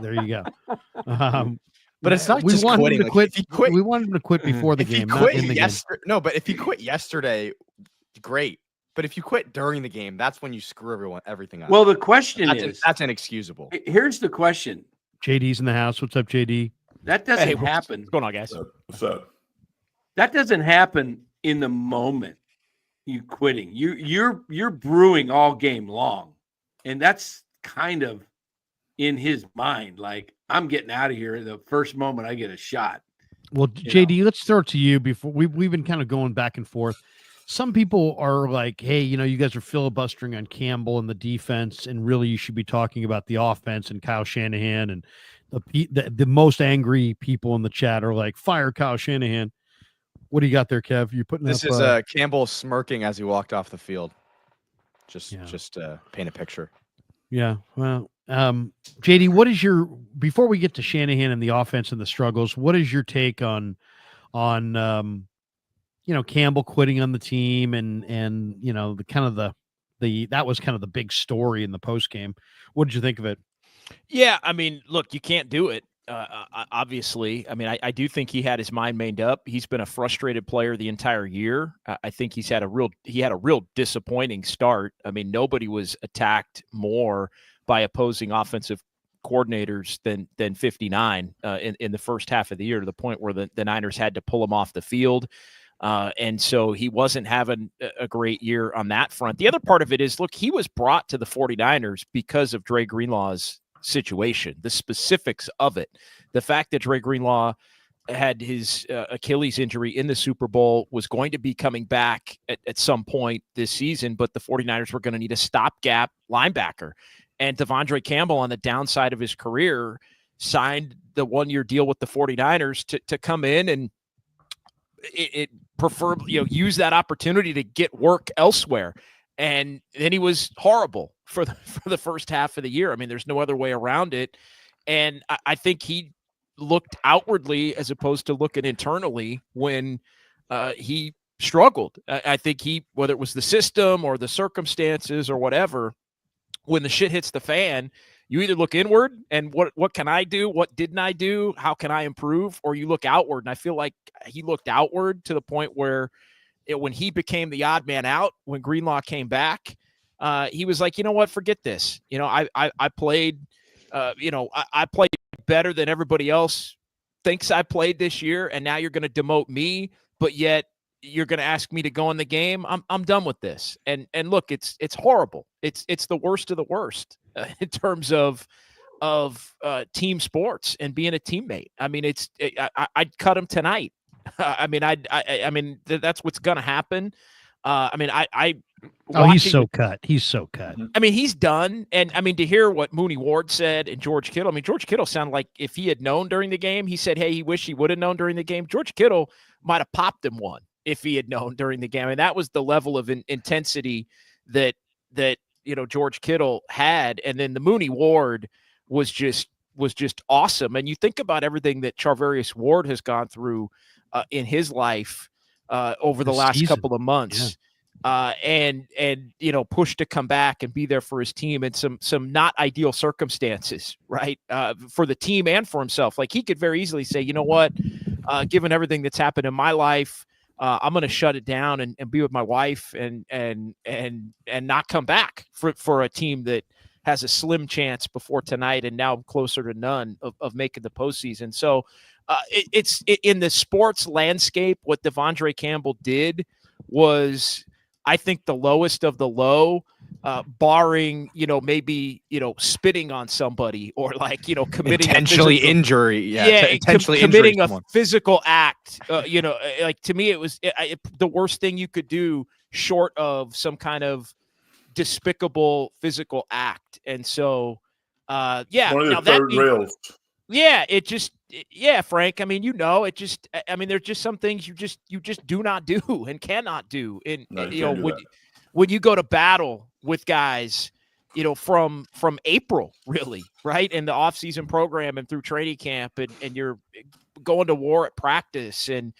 There you go. But it's not just quitting. Him to quit. We wanted him to quit before the game, not in the game. No, but if he quit yesterday, great. But if you quit during the game, that's when you screw everything up. Well, the question is that's inexcusable. Here's the question. JD's in the house. What's up, JD? That doesn't happen. What's going on, guys? What's up? That doesn't happen in the moment. You quitting. You're brewing all game long, and that's kind of in his mind, like, I'm getting out of here the first moment I get a shot. Well, JD, let's throw it to you. Before we've been kind of going back and forth. Some people are like, hey, you guys are filibustering on Campbell and the defense, and really you should be talking about the offense and Kyle Shanahan. And the most angry people in the chat are like, fire Kyle Shanahan. What do you got there, Kev? You putting this up, is Campbell smirking as he walked off the field. Just paint a picture. Yeah, well, JD, what is before we get to Shanahan and the offense and the struggles, what is your take on Campbell quitting on the team and that was kind of the big story in the post game. What did you think of it? Yeah, I mean, look, you can't do it. Obviously, I mean, I do think he had his mind made up. He's been a frustrated player the entire year. I think he had a real disappointing start. I mean, nobody was attacked more by opposing offensive coordinators than 59 in the first half of the year, to the point where the Niners had to pull him off the field. And so he wasn't having a great year on that front. The other part of it is, look, he was brought to the 49ers because of Dre Greenlaw's situation, the specifics of it. The fact that Dre Greenlaw had his Achilles injury in the Super Bowl, was going to be coming back at some point this season, but the 49ers were going to need a stopgap linebacker. And Devondre Campbell, on the downside of his career, signed the one-year deal with the 49ers to come in and it preferably, use that opportunity to get work elsewhere. And then he was horrible for the first half of the year. I mean, there's no other way around it. And I think he looked outwardly as opposed to looking internally when he struggled. I think whether it was the system or the circumstances or whatever, when the shit hits the fan, you either look inward and what can I do? What didn't I do? How can I improve? Or you look outward. And I feel like he looked outward to the point where when he became the odd man out, when Greenlaw came back, he was like, you know what, forget this. I played, I played better than everybody else thinks I played this year. And now you're going to demote me, but yet you're going to ask me to go in the game. I'm done with this. And look, it's horrible. It's the worst of the worst in terms of team sports and being a teammate. I mean, I'd cut him tonight. I mean, that's what's going to happen. He's so cut. He's so cut. I mean, he's done. And I mean, to hear what Mooney Ward said and George Kittle, I mean, George Kittle sounded like if he had known during the game, he said, hey, he wished he would have known during the game. George Kittle might have popped him one if he had known during the game. And that was the level of intensity that George Kittle had. And then the Mooney Ward was just awesome. And you think about everything that Charvarius Ward has gone through in his life over the last couple of months. Yeah. And push to come back and be there for his team in some not ideal circumstances, right? For the team and for himself. Like, he could very easily say, you know what, given everything that's happened in my life, I'm going to shut it down and be with my wife and not come back for a team that has a slim chance before tonight and now closer to none of making the postseason. So it's in the sports landscape. What Devondre Campbell did was, I think, the lowest of the low, barring, maybe, spitting on somebody or committing intentionally injury. Yeah, intentionally committing a someone. physical act. To me, it was the worst thing you could do short of some kind of despicable physical act. And so, One of now the that third being, rails. yeah, Frank. I mean, there's just some things you just do not do and cannot do. And No, you can't do that. when you go to battle with guys, from April, really, right, in the offseason program and through training camp, and you're going to war at practice, and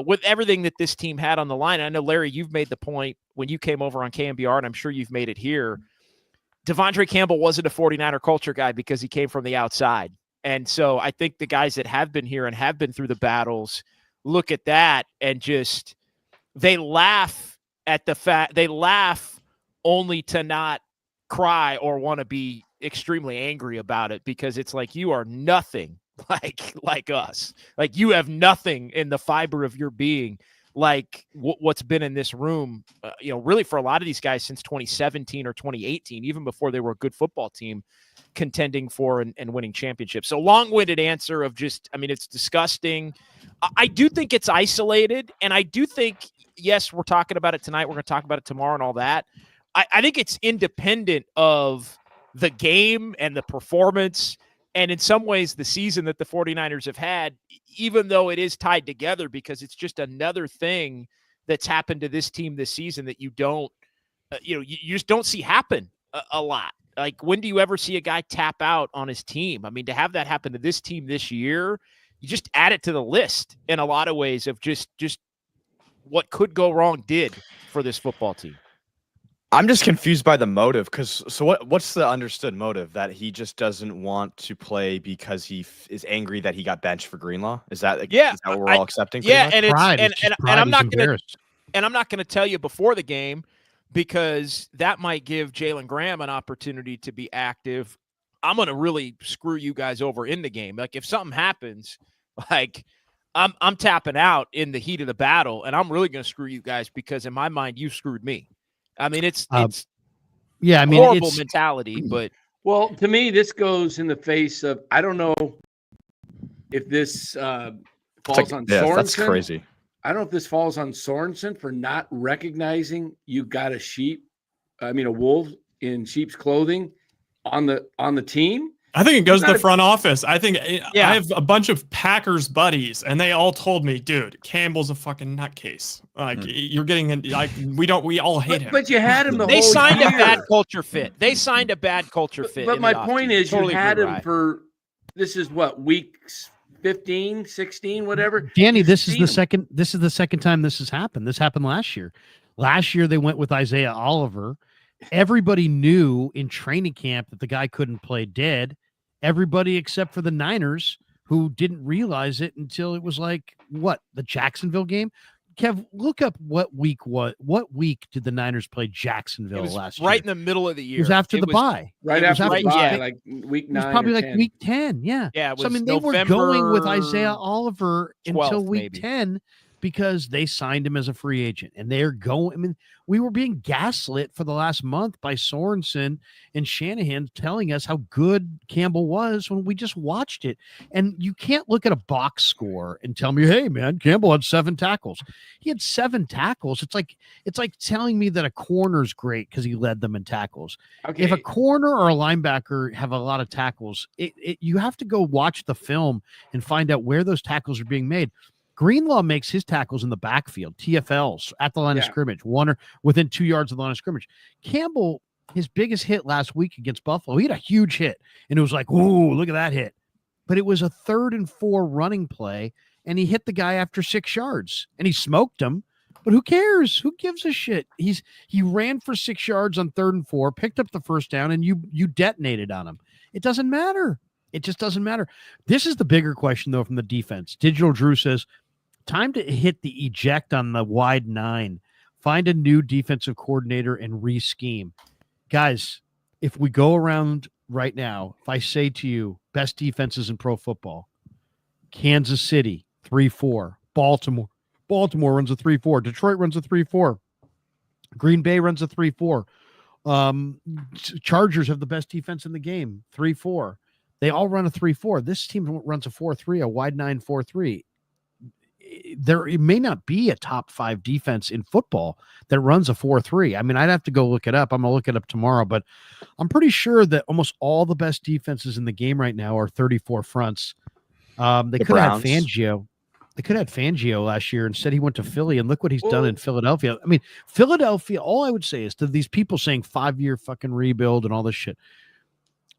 with everything that this team had on the line. I know, Larry, you've made the point when you came over on KMBR, and I'm sure you've made it here. Devondre Campbell wasn't a 49er culture guy because he came from the outside. And so I think the guys that have been here and have been through the battles look at that and just, they laugh at the fact, they laugh only to not cry or want to be extremely angry about it, because it's like, you are nothing like us. Like, you have nothing in the fiber of your being like what's been in this room, really for a lot of these guys since 2017 or 2018, even before they were a good football team contending for and winning championships. So long-winded answer of just, it's disgusting. I do think it's isolated, and I do think, yes, we're talking about it tonight, we're going to talk about it tomorrow and all that. I think it's independent of the game and the performance, and in some ways the season that the 49ers have had, even though it is tied together, because it's just another thing that's happened to this team this season that you don't, you just don't see happen a lot. Like, when do you ever see a guy tap out on his team? I mean, to have that happen to this team this year, you just add it to the list in a lot of ways of just what could go wrong did for this football team. I'm just confused by the motive, because what's the understood motive? That he just doesn't want to play because he is angry that he got benched for Greenlaw? Is that is that what we're all accepting? Yeah, much? and it's Pride. and I'm not going to tell you before the game, because that might give Jalen Graham an opportunity to be active. I'm going to really screw you guys over in the game. Like, if something happens, like, I'm tapping out in the heat of the battle, and I'm really going to screw you guys, because in my mind, you screwed me. I mean, it's horrible mentality, but well, to me, this goes in the face of, I don't know if this falls on Sorensen. That's crazy. I don't know if this falls on Sorensen for not recognizing you got a wolf in sheep's clothing on the team. I think it goes to the front office. I think I have a bunch of Packers buddies, and they all told me, dude, Campbell's a fucking nutcase. Like, you're getting we all hate him. But you had him they signed a bad culture fit. But my point is, you had him for, this is what, weeks 15, 16, whatever. Danny, this is the second time this has happened. This happened last year. Last year they went with Isaiah Oliver. Everybody knew in training camp that the guy couldn't play dead. Everybody except for the Niners, who didn't realize it until it was like, what, the Jacksonville game? Kev, look up what week did the Niners play Jacksonville last year? Right in the middle of the year. It was after the bye. Right after the bye, like week 9. It was probably like 10. week 10. Yeah. Yeah. It was So, they were going with Isaiah Oliver 12th, until week maybe. 10 because they signed him as a free agent, and they're going. We were being gaslit for the last month by Sorensen and Shanahan telling us how good Campbell was when we just watched it. And you can't look at a box score and tell me, hey man, Campbell had 7 tackles. He had 7 tackles. It's like telling me that a corner's great because he led them in tackles. Okay. If a corner or a linebacker have a lot of tackles, you have to go watch the film and find out where those tackles are being made. Greenlaw makes his tackles in the backfield, TFLs at the line of scrimmage, one or within 2 yards of the line of scrimmage. Campbell, his biggest hit last week against Buffalo, he had a huge hit, and it was like, ooh, look at that hit. But it was a 3rd and 4 running play, and he hit the guy after 6 yards, and he smoked him. But who cares? Who gives a shit? He ran for 6 yards on 3rd and 4, picked up the first down, and you detonated on him. It doesn't matter. It just doesn't matter. This is the bigger question, though, from the defense. Digital Drew says, time to hit the eject on the wide 9. Find a new defensive coordinator and re-scheme. Guys, if we go around right now, if I say to you, best defenses in pro football, Kansas City, 3-4. Baltimore runs a 3-4. Detroit runs a 3-4. Green Bay runs a 3-4. Chargers have the best defense in the game, 3-4. They all run a 3-4. This team runs a 4-3, a wide 9 4-3. It may not be a top 5 defense in football that runs a 4-3. I mean, I'd have to go look it up. I'm going to look it up tomorrow, but I'm pretty sure that almost all the best defenses in the game right now are 34 fronts. They could have had Fangio. They could have had Fangio last year. Instead, he went to Philly, and look what he's done in Philadelphia. I mean, Philadelphia, all I would say is to these people saying 5-year fucking rebuild and all this shit.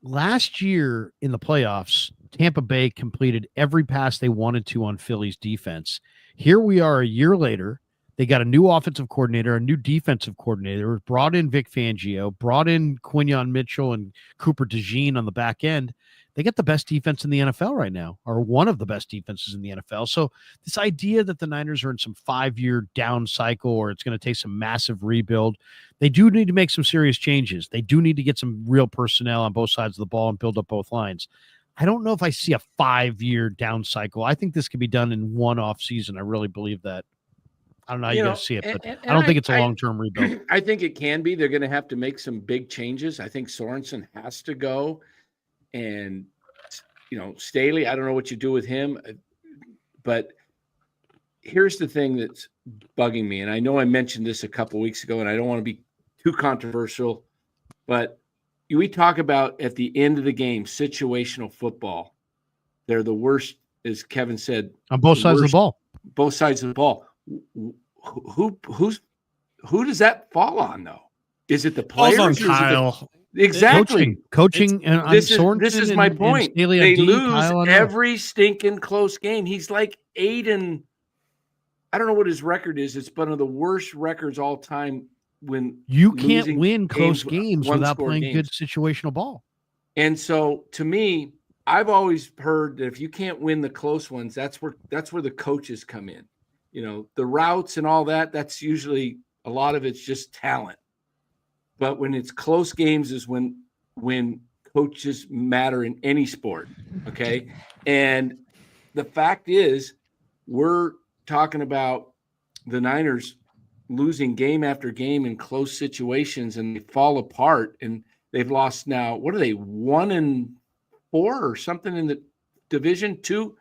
Last year in the playoffs, Tampa Bay completed every pass they wanted to on Philly's defense. Here we are a year later. They got a new offensive coordinator, a new defensive coordinator, brought in Vic Fangio, brought in Quinyon Mitchell and Cooper DeJean on the back end. They get the best defense in the NFL right now, or one of the best defenses in the NFL. So this idea that the Niners are in some 5-year down cycle or it's going to take some massive rebuild, they do need to make some serious changes. They do need to get some real personnel on both sides of the ball and build up both lines. I don't know if I see a 5-year down cycle. I think this could be done in one off season. I really believe that. I don't know how you guys see it, but I don't think it's a long-term rebuild. I think it can be. They're going to have to make some big changes. I think Sorensen has to go. And, Staley, I don't know what you do with him, but here's the thing that's bugging me. And I know I mentioned this a couple weeks ago, and I don't want to be too controversial, but we talk about at the end of the game, situational football. They're the worst, as Kevin said, on both sides of the ball. Both sides of the ball. Who does that fall on, though? Is it the players? On Kyle. Exactly. Coaching and this is my point. They lose every stinking close game. He's like 8 I don't know what his record is. It's one of the worst records all time when you can't win close games without playing good situational ball. And so to me, I've always heard that if you can't win the close ones, that's where the coaches come in. The routes and all that, that's usually a lot of it's just talent. But when it's close games is when coaches matter in any sport, okay? And the fact is, we're talking about the Niners losing game after game in close situations, and they fall apart, and they've lost now. What are they, 1-4 or something in the division? 2?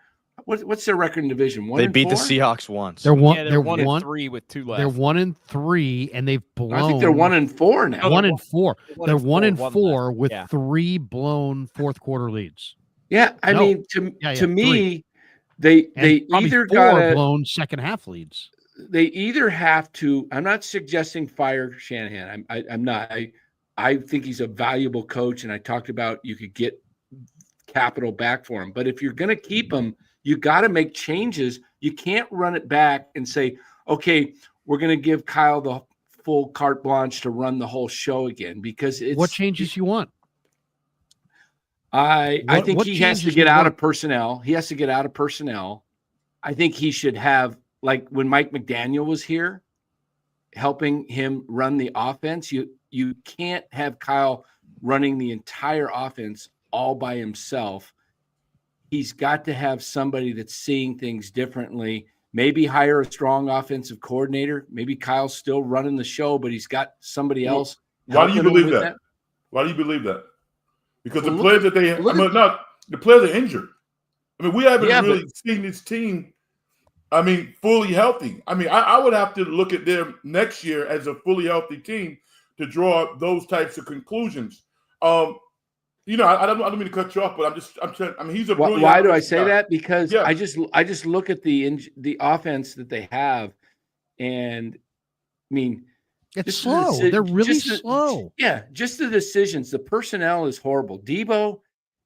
What's their record in division? 1-4? They beat the Seahawks once. They're 1-3 with 2 left. They're 1-3, and they've blown. I think they're 1-4 now. 1-4. They're 1-4 with 3 blown fourth quarter leads. Yeah, I mean, to me, they either got blown second half leads. They either have to. I'm not suggesting fire Shanahan. I'm not. I think he's a valuable coach, and I talked about you could get capital back for him. But if you're going to keep him, you got to make changes. You can't run it back and say, okay, we're going to give Kyle the full carte blanche to run the whole show again, because it's what changes you want. I think he has to get out of personnel. He has to get out of personnel. I think he should have, like when Mike McDaniel was here, helping him run the offense. You can't have Kyle running the entire offense all by himself. He's got to have somebody that's seeing things differently. Maybe hire a strong offensive coordinator. Maybe Kyle's still running the show, but he's got somebody else. Why do you believe that? Why do you believe that? Because the players that the players are injured. I mean, we haven't really seen this team, fully healthy. I would have to look at them next year as a fully healthy team to draw those types of conclusions. I don't mean to cut you off, but I'm trying. He's a brilliant. Why do I say that? Because I just look at the offense that they have, and it's slow. They're really slow. Just the decisions. The personnel is horrible. Debo,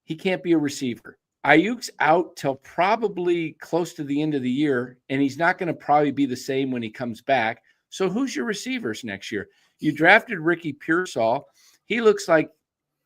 he can't be a receiver. Ayuk's out till probably close to the end of the year, and he's not going to probably be the same when he comes back. So who's your receivers next year? You drafted Ricky Pearsall. He looks like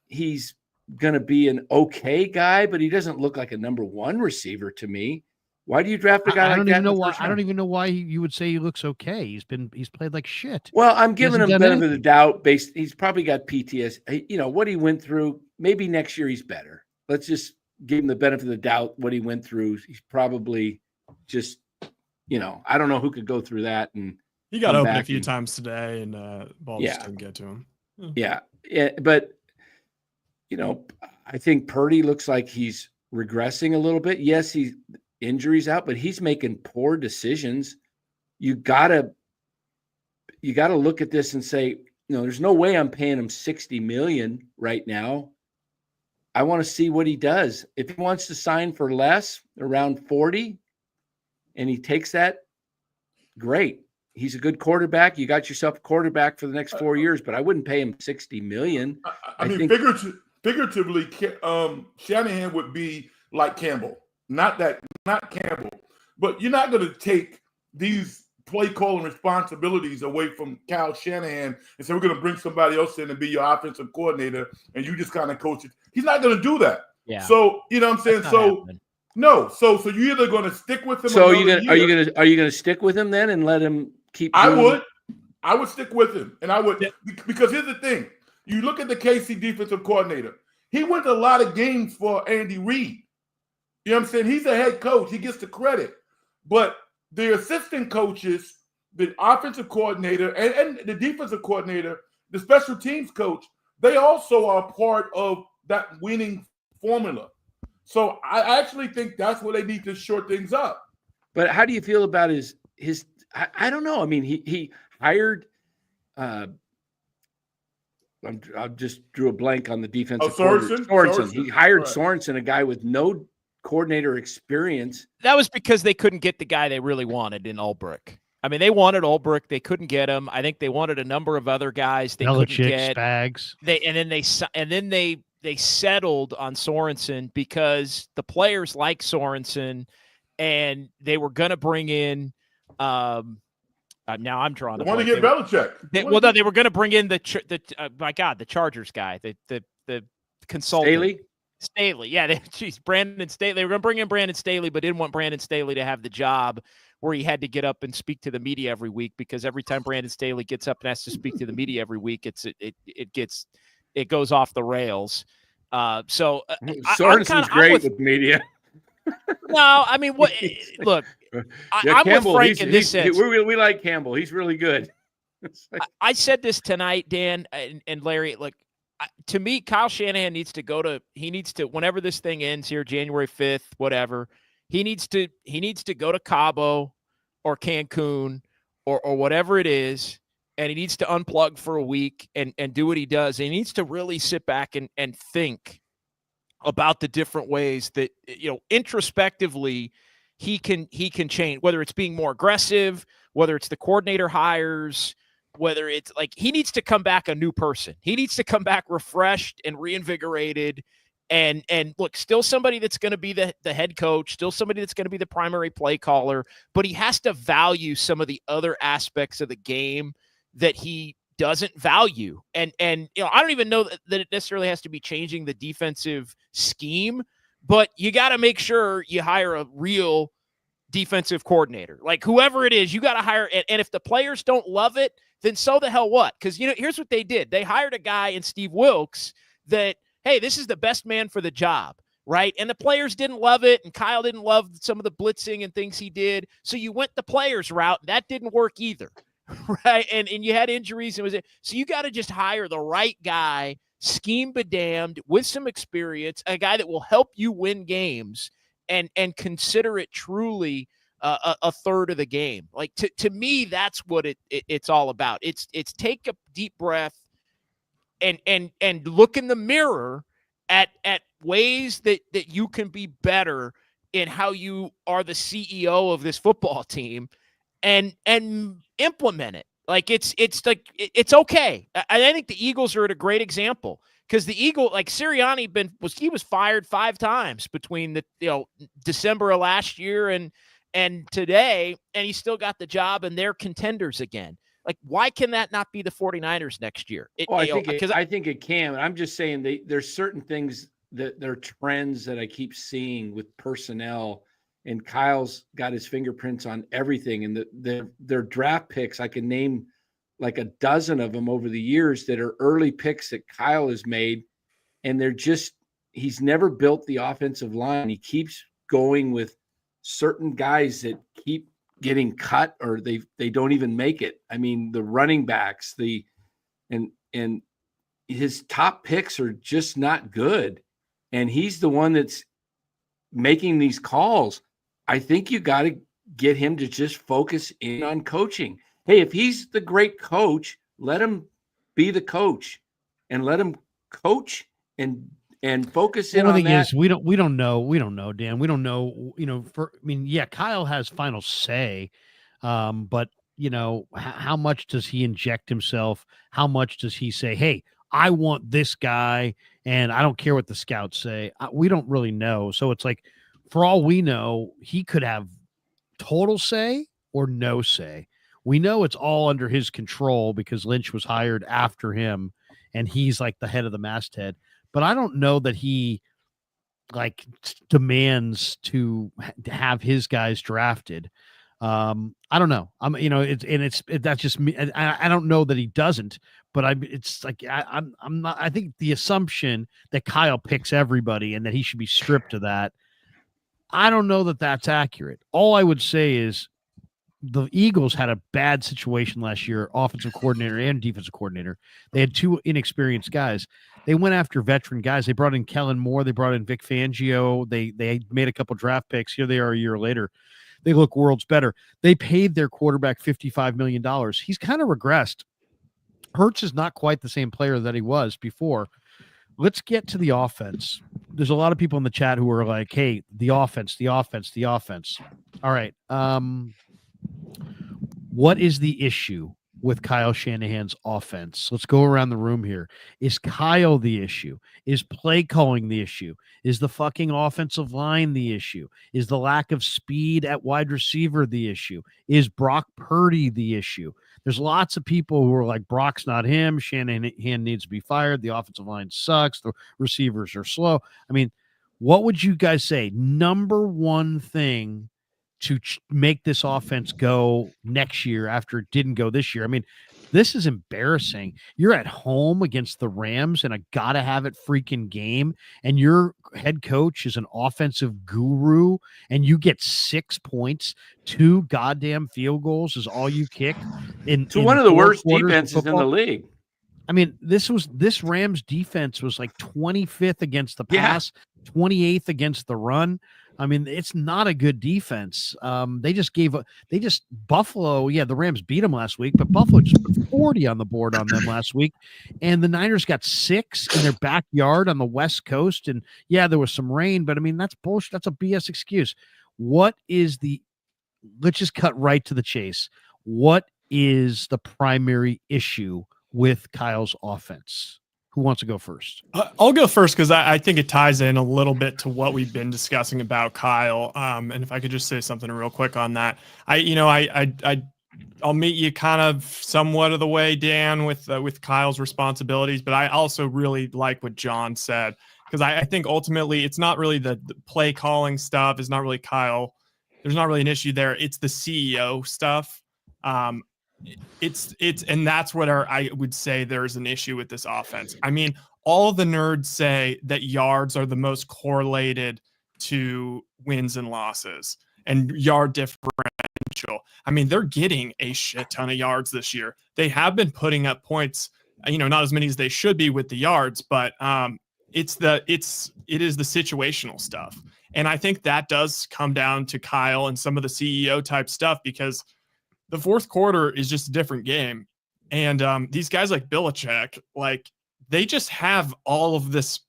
he's going to be an okay guy, but he doesn't look like a number one receiver to me. Why do you draft a guy I like don't that? even know why. I don't even know why you would say he looks okay. He's played like shit. Well, I'm giving him hasn't benefit done of the doubt. He's probably got PTSD. You know what he went through. Maybe next year he's better. Let's just give him the benefit of the doubt. What he went through, he's probably just, I don't know who could go through that. And He got come open a back few and- times today, and ball just didn't get to him. Yeah, but I think Perdy looks like he's regressing a little bit. Yes, he's injuries out, but he's making poor decisions. You gotta look at this and say, there's no way I'm paying him $60 million right now. I want to see what he does. If he wants to sign for less, around 40, and he takes that, great. He's a good quarterback. You got yourself a quarterback for the next 4 years, but I wouldn't pay him $60 million. I mean, figuratively, Shanahan would be like Campbell. Not Campbell, but you're not going to take these play calling responsibilities away from Kyle Shanahan and say we're going to bring somebody else in and be your offensive coordinator, and you just kind of coach it. He's not going to do that. Yeah. So you know what I'm saying. So happening. no. So you're either going to stick with him. So are you gonna stick with him then and let him keep? I would stick with him, and I would because here's the thing: you look at the KC defensive coordinator. He went to a lot of games for Andy Reid. You know what I'm saying? He's a head coach. He gets the credit. But the assistant coaches, the offensive coordinator, and the defensive coordinator, the special teams coach, they also are part of that winning formula. So I actually think that's where they need to short things up. But how do you feel about his I don't know. I mean, he hired I just drew a blank on the defensive Sorensen? Sorensen. He hired Right. Sorensen, a guy with no coordinator experience. That was because they couldn't get the guy they really wanted in Ulbrich. I mean, they wanted Ulbrich. They couldn't get him. I think they wanted a number of other guys they couldn't get. Spags. They settled on Sorensen because the players like Sorensen, and they were going to bring in. Now I'm drawing. Want to get Belichick? They were going to bring in the Chargers guy, the consultant. Staley. Yeah, Brandon Staley. They were going to bring in Brandon Staley, but didn't want Brandon Staley to have the job where he had to get up and speak to the media every week, because every time Brandon Staley gets up and has to speak to the media every week, it goes off the rails. Sorensen's great with media. No, I mean, what? Look, I'm Campbell, with Frank in this sense. We like Campbell. He's really good. I said this tonight, Dan and Larry. Look, to me, Kyle Shanahan needs to whenever this thing ends here, January 5th, whatever. He needs to go to Cabo or Cancun or whatever it is, and he needs to unplug for a week and do what he does. And he needs to really sit back and think about the different ways that, introspectively he can change, whether it's being more aggressive, whether it's the coordinator hires, whether it's like he needs to come back a new person. He needs to come back refreshed and reinvigorated and look, still somebody that's going to be the head coach, still somebody that's going to be the primary play caller, but he has to value some of the other aspects of the game that he doesn't value. And I don't even know that it necessarily has to be changing the defensive scheme, but you got to make sure you hire a real defensive coordinator. Like whoever it is, you got to hire. And if the players don't love it, then so the hell what? Because, here's what they did. They hired a guy in Steve Wilkes that, hey, this is the best man for the job, right? And the players didn't love it, and Kyle didn't love some of the blitzing and things he did. So you went the players route, and that didn't work either, right? And you had injuries. So you got to just hire the right guy, scheme bedamned, with some experience, a guy that will help you win games, and consider it truly a third of the game. Like to me, that's what it's all about. It's take a deep breath and look in the mirror at ways that you can be better in how you are the CEO of this football team, and implement it. Like it's it's okay. I think the Eagles are at a great example, because the Eagle, like Sirianni he was fired 5 times between the December of last year and today, and he still got the job, and they're contenders again. Like, why can that not be the 49ers next year? Well, I think it can. I'm just saying there's certain things that there are trends that I keep seeing with personnel, and Kyle's got his fingerprints on everything. And their draft picks, I can name like a dozen of them over the years that are early picks that Kyle has made, and he's never built the offensive line. He keeps going with certain guys that keep getting cut or they don't even make it. I mean, the running backs, and his top picks are just not good. And he's the one that's making these calls. I think you got to get him to just focus in on coaching. Hey, if he's the great coach, let him be the coach and let him coach and focus in on that. The thing is, we don't know, Dan. We don't know, Kyle has final say, but how much does he inject himself? How much does he say, hey, I want this guy, and I don't care what the scouts say? We don't really know. So it's like, for all we know, he could have total say or no say. We know it's all under his control because Lynch was hired after him, and he's like the head of the masthead. But I don't know that he demands to have his guys drafted. I don't know. That's just me. I don't know that he doesn't, but I'm not. I think the assumption that Kyle picks everybody and that he should be stripped of that, I don't know that that's accurate. All I would say is the Eagles had a bad situation last year, offensive coordinator and defensive coordinator. They had two inexperienced guys. They went after veteran guys. They brought in Kellen Moore. They brought in Vic Fangio. They made a couple draft picks. Here they are a year later. They look worlds better. They paid their quarterback $55 million. He's kind of regressed. Hurts is not quite the same player that he was before. Let's get to the offense. There's a lot of people in the chat who are like, hey, the offense. All right. What is the issue with Kyle Shanahan's offense? Let's go around the room here. Is Kyle the issue? Is play calling the issue? Is the fucking offensive line the issue? Is the lack of speed at wide receiver the issue? Is Brock Perdy the issue? There's lots of people who are like, Brock's not him. Shanahan needs to be fired. The offensive line sucks. The receivers are slow. I mean, what would you guys say? Number one thing to make this offense go next year after it didn't go this year. I mean, this is embarrassing. You're at home against the Rams in a gotta have it freaking game, and your head coach is an offensive guru, and you get 6 points, 2 goddamn field goals is all you kick in one of the worst defenses defenses in the league. I mean, this Rams defense was like 25th against the pass, 28th against the run. I mean, it's not a good defense. Buffalo, the Rams beat them last week, but Buffalo just put 40 on the board on them last week. And the Niners got 6 in their backyard on the West Coast. And there was some rain, but I mean, that's bullshit. That's a BS excuse. Let's just cut right to the chase. What is the primary issue with Kyle's offense? Who wants to go first? I'll go first because I think it ties in a little bit to what we've been discussing about Kyle. And if I could just say something real quick on that, I'll meet you kind of somewhat of the way, Dan, with Kyle's responsibilities. But I also really like what John said, because I think ultimately it's not really the play calling stuff. It's not really Kyle. There's not really an issue there. It's the CEO stuff. And that's what I would say there's an issue with this offense. I mean, all the nerds say that yards are the most correlated to wins and losses and yard differential. I mean, they're getting a shit ton of yards this year. They have been putting up points, not as many as they should be with the yards, but it is the situational stuff. And I think that does come down to Kyle and some of the CEO type stuff, because the fourth quarter is just a different game. And these guys like Belichick, they just have all of this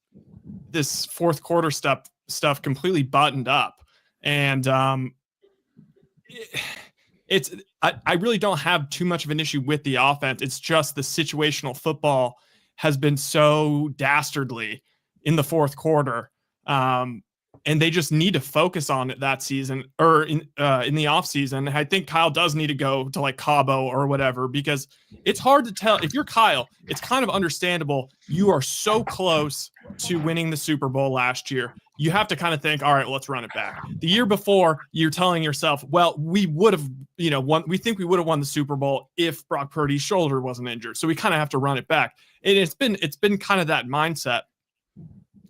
fourth quarter stuff completely buttoned up. And I really don't have too much of an issue with the offense. It's just the situational football has been so dastardly in the fourth quarter. and they just need to focus on it that season or in the off season. I think Kyle does need to go to like Cabo or whatever, because it's hard to tell. If you're Kyle, it's kind of understandable. You are so close to winning the Super Bowl last year. You have to kind of think, all right, well, let's run it back. The year before, you're telling yourself, well, we would have, won. We think we would have won the Super Bowl if Brock Purdy's shoulder wasn't injured. So we kind of have to run it back. And it's been kind of that mindset.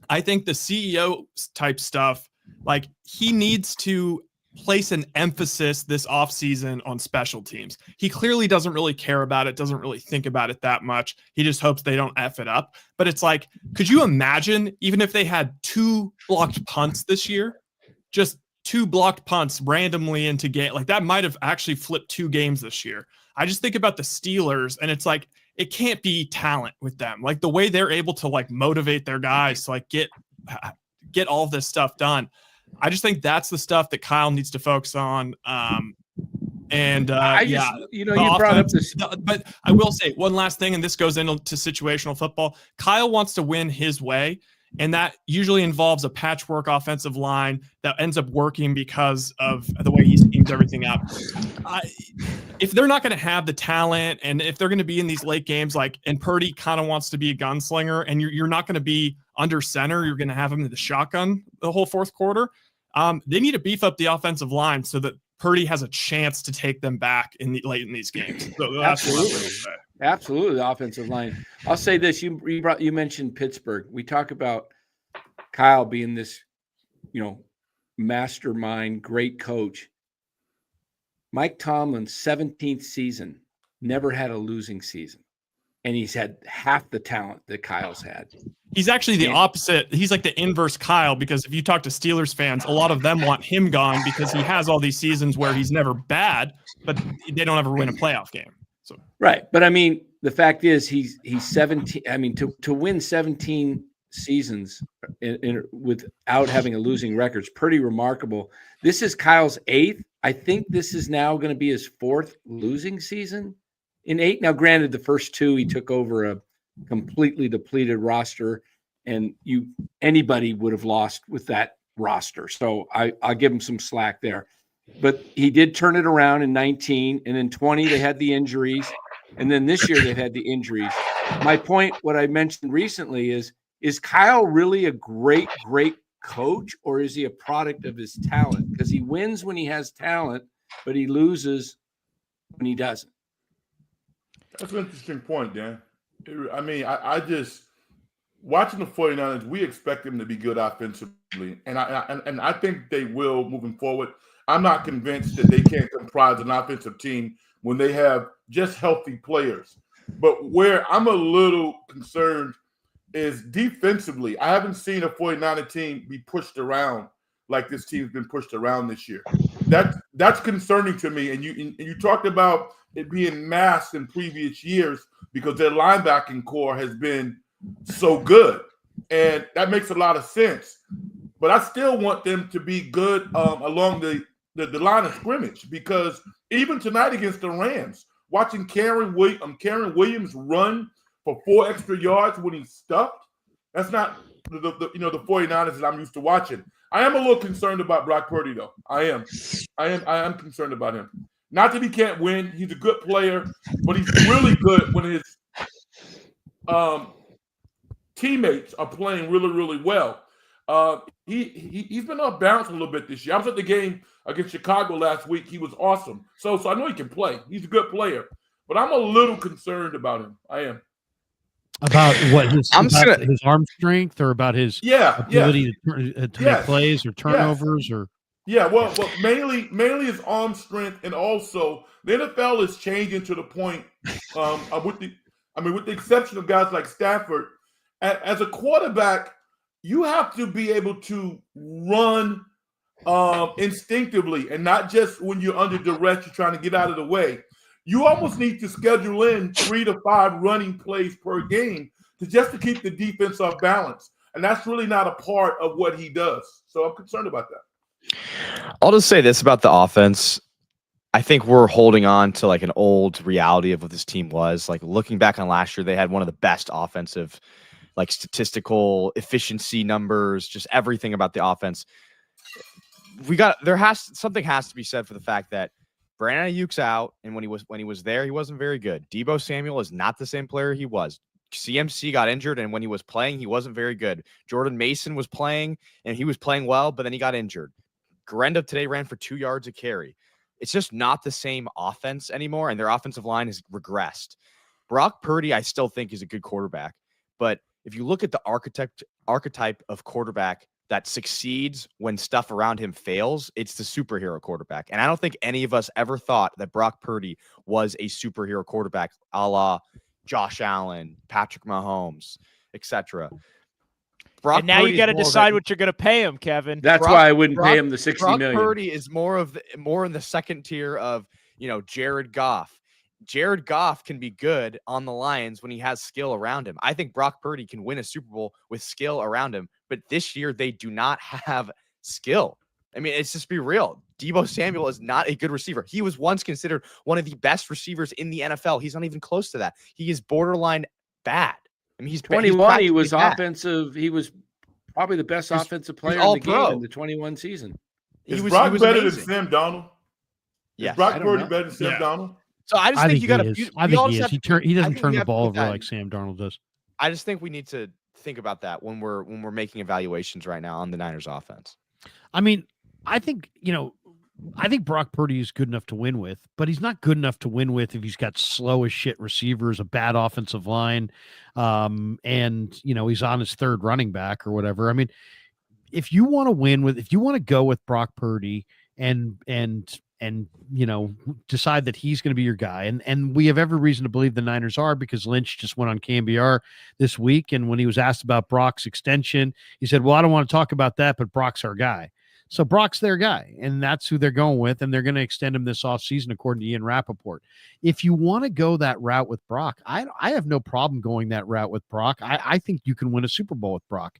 I think the CEO type stuff, like he needs to place an emphasis this offseason on special teams. He clearly doesn't really care about it, doesn't really think about it that much. He just hopes they don't F it up. But it's like, could you imagine even if they had 2 blocked punts this year, just 2 blocked punts randomly into game, like that might have actually flipped 2 games this year. I just think about the Steelers, and it's like, it can't be talent with them. Like the way they're able to like motivate their guys to like get all this stuff done. I just think that's the stuff that Kyle needs to focus on. You brought up this, but I will say one last thing, and this goes into situational football. Kyle wants to win his way, and that usually involves a patchwork offensive line that ends up working because of the way he schemes everything up. If they're not going to have the talent, and if they're going to be in these late games, and Perdy kind of wants to be a gunslinger, and you're not going to be under center, you're going to have him in the shotgun the whole fourth quarter. They need to beef up the offensive line so that Perdy has a chance to take them back late in these games. So Absolutely, the offensive line. I'll say this: you mentioned Pittsburgh. We talk about Kyle being this, mastermind, great coach. Mike Tomlin's 17th season never had a losing season, and he's had half the talent that Kyle's had. He's actually the opposite. He's like the inverse Kyle, because if you talk to Steelers fans, a lot of them want him gone because he has all these seasons where he's never bad, but they don't ever win a playoff game. So right, but I mean, the fact is he's 17. I mean, to win 17 seasons without having a losing record is pretty remarkable. This is Kyle's 8th. I think this is now going to be his 4th losing season in 8. Now, granted, the first 2 he took over a completely depleted roster, and anybody would have lost with that roster. So I'll give him some slack there. But he did turn it around in 19, and in 20 they had the injuries, and then this year they've had the injuries. My point, what I mentioned recently is Kyle really a great coach, or is he a product of his talent? Because he wins when he has talent, but he loses when he doesn't. That's an interesting point, Dan. I mean, I just watching the 49ers, we expect them to be good offensively, and I think they will moving forward. I'm not convinced that they can't comprise an offensive team when they have just healthy players. But where I'm a little concerned is defensively. I haven't seen a 49er team be pushed around like this team's been pushed around this year. That's concerning to me. And you talked about it being masked in previous years because their linebacking core has been so good. And that makes a lot of sense. But I still want them to be good along the line of scrimmage, because even tonight against the Rams, watching Karen Williams run for 4 extra yards when he's stuffed, that's not the 49ers that I'm used to watching. I am a little concerned about Brock Purdy, though. I am concerned about him. Not that he can't win. He's a good player, but he's really good when his teammates are playing really, really well. He's been off balance a little bit this year. I was at the game against Chicago last week. He was awesome. So I know he can play. He's a good player. But I'm a little concerned about him. I am. About what his arm strength, or about his ability to make plays or turnovers or well, mainly his arm strength, and also the NFL is changing to the point with the exception of guys like Stafford, as a quarterback, you have to be able to run instinctively, and not just when you're under duress, you're trying to get out of the way. You almost need to schedule in 3 to 5 running plays per game to keep the defense off balance. And that's really not a part of what he does. So I'm concerned about that. I'll just say this about the offense. I think we're holding on to like an old reality of what this team was. Like looking back on last year, they had one of the best offensive, like statistical efficiency numbers, just everything about the offense. something has to be said for the fact that Brandon Ayuk's out, and when he was there, he wasn't very good. Debo Samuel is not the same player he was. CMC got injured, and when he was playing, he wasn't very good. Jordan Mason was playing, and he was playing well, but then he got injured. Garenda today ran for 2 yards a carry. It's just not the same offense anymore, and their offensive line has regressed. Brock Purdy, I still think, is a good quarterback, but if you look at the archetype of quarterback that succeeds when stuff around him fails, it's the superhero quarterback. And I don't think any of us ever thought that Brock Purdy was a superhero quarterback, a la Josh Allen, Patrick Mahomes, etc. And now you got to decide what you're going to pay him, Kevin. That's why I wouldn't pay him the $60 million. Brock Purdy is more in the second tier of, Jared Goff. Jared Goff can be good on the Lions when he has skill around him. I think Brock Purdy can win a Super Bowl with skill around him, but this year they do not have skill. I mean, it's just be real. Debo Samuel is not a good receiver. He was once considered one of the best receivers in the NFL. He's not even close to that. He is borderline bad. I mean, he's 21. He was bad. offensive. He was probably the best offensive player in the game in the 21 season. Is Brock better than Sam Darnold? Yes. Is Brock Purdy better than Sam Darnold? So I just think you got to. I think he is. He doesn't turn the ball over like Sam Darnold does. I just think we need to think about that when we're making evaluations right now on the Niners offense. I mean, I think Brock Purdy is good enough to win with, but he's not good enough to win with if he's got slow as shit receivers, a bad offensive line, and he's on his third running back or whatever. I mean, if you want to go with Brock Purdy and decide that he's going to be your guy. And we have every reason to believe the Niners are, because Lynch just went on KMBR this week. And when he was asked about Brock's extension, he said, well, I don't want to talk about that, but Brock's our guy. So Brock's their guy, and that's who they're going with. And they're going to extend him this offseason, according to Ian Rappaport. If you want to go that route with Brock, I have no problem going that route with Brock. I think you can win a Super Bowl with Brock.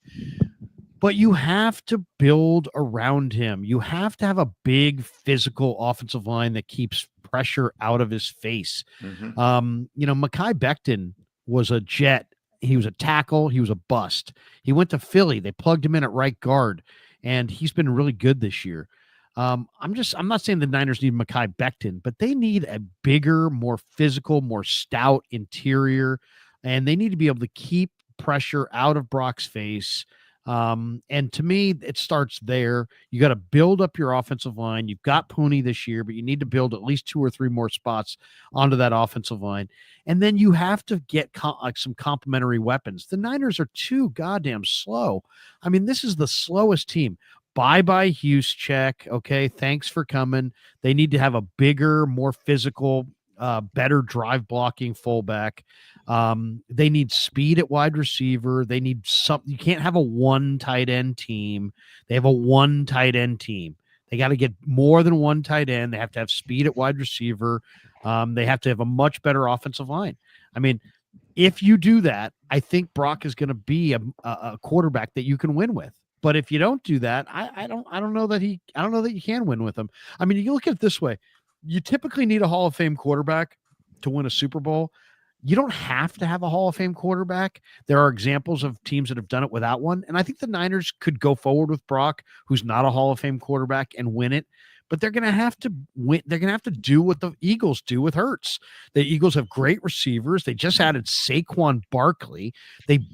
But you have to build around him. You have to have a big physical offensive line that keeps pressure out of his face. Mm-hmm. Mekhi Becton was a jet. He was a tackle. He was a bust. He went to Philly. They plugged him in at right guard, and he's been really good this year. I'm not saying the Niners need Mekhi Becton, but they need a bigger, more physical, more stout interior, and they need to be able to keep pressure out of Brock's face. And to me, it starts there. You got to build up your offensive line. You've got Pooney this year, but you need to build at least 2 or 3 more spots onto that offensive line. And then you have to get some complementary weapons. The Niners are too goddamn slow. I mean, this is the slowest team. Bye-bye Juszczyk. Okay, thanks for coming. They need to have a bigger, more physical, better drive blocking fullback. They need speed at wide receiver. They need something. You can't have a 1 tight end team. They have a 1 tight end team. They got to get more than 1 tight end. They have to have speed at wide receiver. They have to have a much better offensive line. I mean, if you do that, I think Brock is going to be a quarterback that you can win with. But if you don't do that, I don't know that you can win with him. I mean, you look at it this way. You typically need a Hall of Fame quarterback to win a Super Bowl. You don't have to have a Hall of Fame quarterback. There are examples of teams that have done it without one. And I think the Niners could go forward with Brock, who's not a Hall of Fame quarterback, and win it. But they're going to have to win. They're going to have to do what the Eagles do with Hurts. The Eagles have great receivers. They just added Saquon Barkley. They've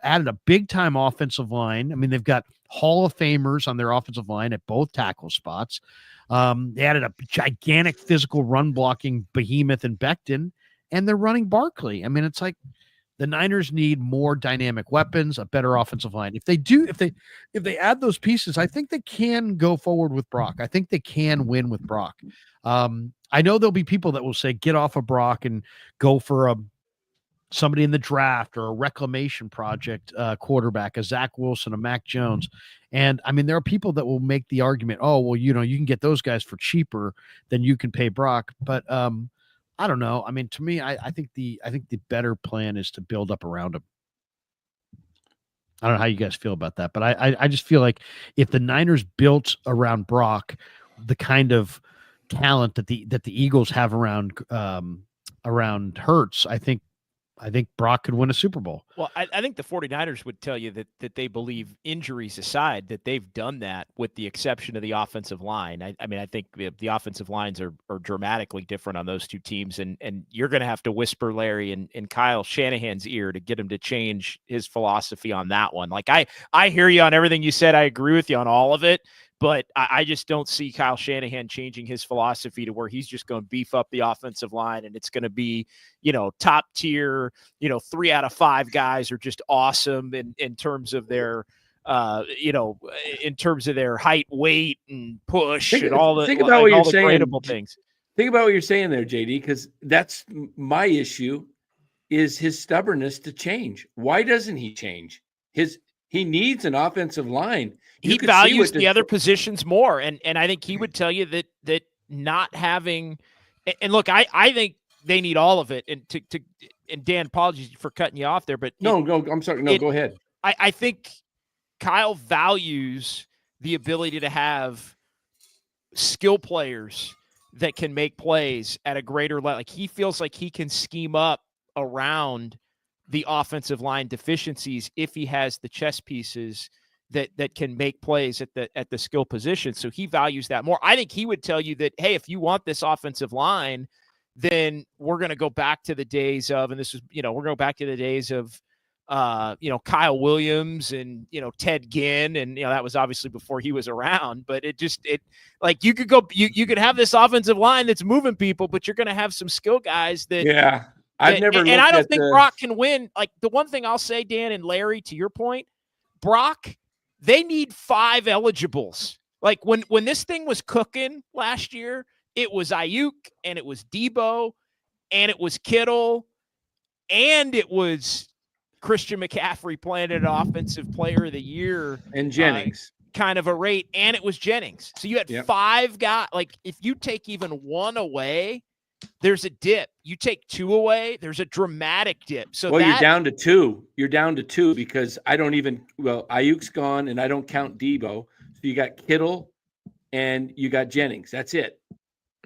added a big-time offensive line. I mean, they've got Hall of Famers on their offensive line at both tackle spots. They added a gigantic physical run-blocking behemoth in Becton, and they're running Barkley. I mean, it's like the Niners need more dynamic weapons, a better offensive line. If they add those pieces, I think they can go forward with Brock. I think they can win with Brock. I know there'll be people that will say, get off of Brock and go for somebody in the draft or a reclamation project quarterback, a Zach Wilson, a Mac Jones. And I mean, there are people that will make the argument, oh, well, you can get those guys for cheaper than you can pay Brock. But I don't know. I mean, to me, I think the better plan is to build up around him. I don't know how you guys feel about that, but I just feel like if the Niners built around Brock the kind of talent that the Eagles have around Hurts, I think I think Brock could win a Super Bowl. Well, I think the 49ers would tell you that they believe, injuries aside, that they've done that with the exception of the offensive line. I mean, I think the offensive lines are dramatically different on those two teams, and you're going to have to whisper Larry and Kyle Shanahan's ear to get him to change his philosophy on that one. Like, I hear you on everything you said. I agree with you on all of it. But I just don't see Kyle Shanahan changing his philosophy to where he's just going to beef up the offensive line and it's going to be, top tier, 3 out of 5 guys are just awesome in terms of their, in terms of their height, weight, and push and all the, think about what you're saying. gradable things. Think about what you're saying there, JD, because that's my issue is his stubbornness to change. Why doesn't he change? He needs an offensive line. He values the other positions more. And I think he would tell you that not having – and look, I think they need all of it. And Dan, apologies for cutting you off there. But No, I'm sorry. No, go ahead. I think Kyle values the ability to have skill players that can make plays at a greater level. Like, he feels like he can scheme up around the offensive line deficiencies if he has the chess pieces that can make plays at the skill position. So he values that more. I think he would tell you that, hey, if you want this offensive line, then we're going to go back to the days of, and this is, we're going back to the days of, Kyle Williams and, Ted Ginn. And, that was obviously before he was around, but you could have this offensive line that's moving people, but you're going to have some skill guys that, yeah. I've never and I don't think Brock can win. Like, the one thing I'll say, Dan and Larry, to your point, Brock, they need 5 eligibles. Like, when this thing was cooking last year, it was Ayuk and it was Debo and it was Kittle and it was Christian McCaffrey playing at an offensive player of the year. And Jennings. Kind of a rate. And it was Jennings. So you had 5 guys. Like, if you take even 1 away, there's a dip. You take 2 away, there's a dramatic dip. So you're down to 2. You're down to 2 because Ayuk's gone and I don't count Debo. So you got Kittle and you got Jennings. That's it.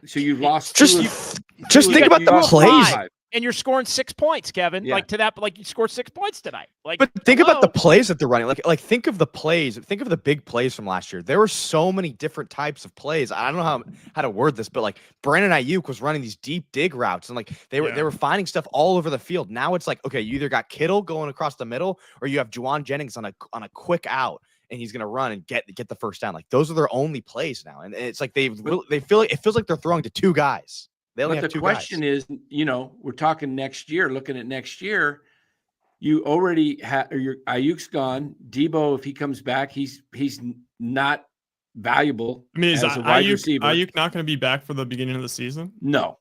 So you've lost. Just think about the plays. 5. And you're scoring 6 points, Kevin. Yeah. Like you scored 6 points tonight. But think about the plays that they're running. Like think of the plays. Think of the big plays from last year. There were so many different types of plays. I don't know how to word this, but like Brandon Ayuk was running these deep dig routes, and like they were finding stuff all over the field. Now it's like, okay, you either got Kittle going across the middle, or you have Juwan Jennings on a quick out, and he's gonna run and get the first down. Like, those are their only plays now, and it's like they feel like it feels like they're throwing to 2 guys. But the question is, we're talking next year, looking at next year, you already have your Ayuk's gone. Debo, if he comes back, he's not valuable. I mean, is as a wide receiver. Ayuk not going to be back for the beginning of the season? No,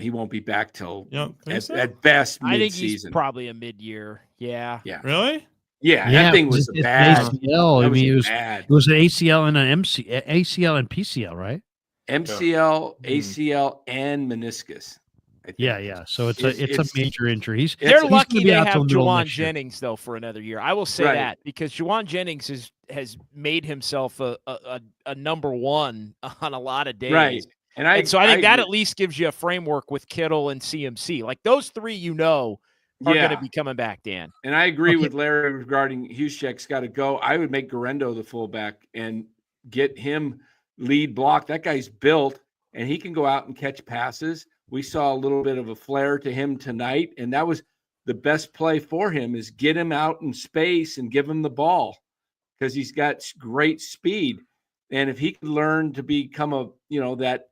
he won't be back till at best mid-season. I think he's probably a mid-year. Yeah. Really? Yeah, that thing was bad. ACL. Bad. It was an ACL and an ACL and PCL, right? MCL, ACL, and meniscus. Yeah. So it's a major injury. They're lucky they have Juwan Jennings though for another year. I will say that because Juwan Jennings has made himself a number 1 on a lot of days. Right. And so I think that at least gives you a framework with Kittle and CMC. Like, those 3, are going to be coming back, Dan. And I agree with Larry regarding Juszczyk's got to go. I would make Garendo the fullback and get him lead block. That guy's built, and he can go out and catch passes. We saw a little bit of a flare to him tonight, and that was the best play for him, is get him out in space and give him the ball, because he's got great speed. And if he could learn to become that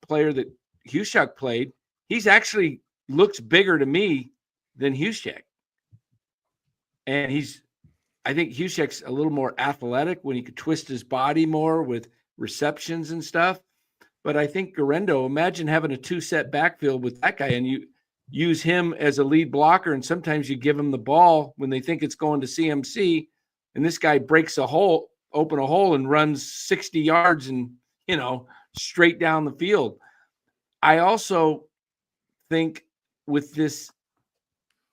player that Juszczyk played, he's actually looks bigger to me than Juszczyk. And I think Juszczyk's a little more athletic when he could twist his body more with receptions and stuff. But I think Garendo, imagine having a 2-set backfield with that guy, and you use him as a lead blocker, and sometimes you give him the ball when they think it's going to CMC, and this guy breaks open a hole and runs 60 yards and, straight down the field. I also think with this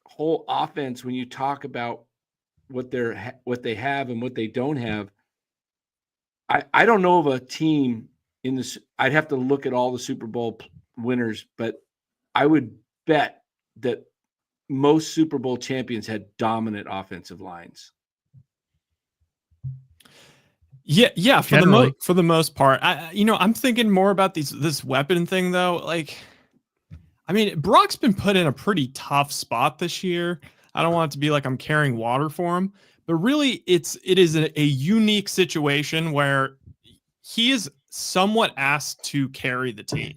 whole offense, when you talk about what they have and what they don't have, I don't know of a team in this. I'd have to look at all the Super Bowl winners, but I would bet that most Super Bowl champions had dominant offensive lines. Yeah. Generally. For the most part, I'm thinking more about this weapon thing though. Like, I mean, Brock's been put in a pretty tough spot this year. I don't want it to be like I'm carrying water for him, but really, it is a unique situation where he is somewhat asked to carry the team.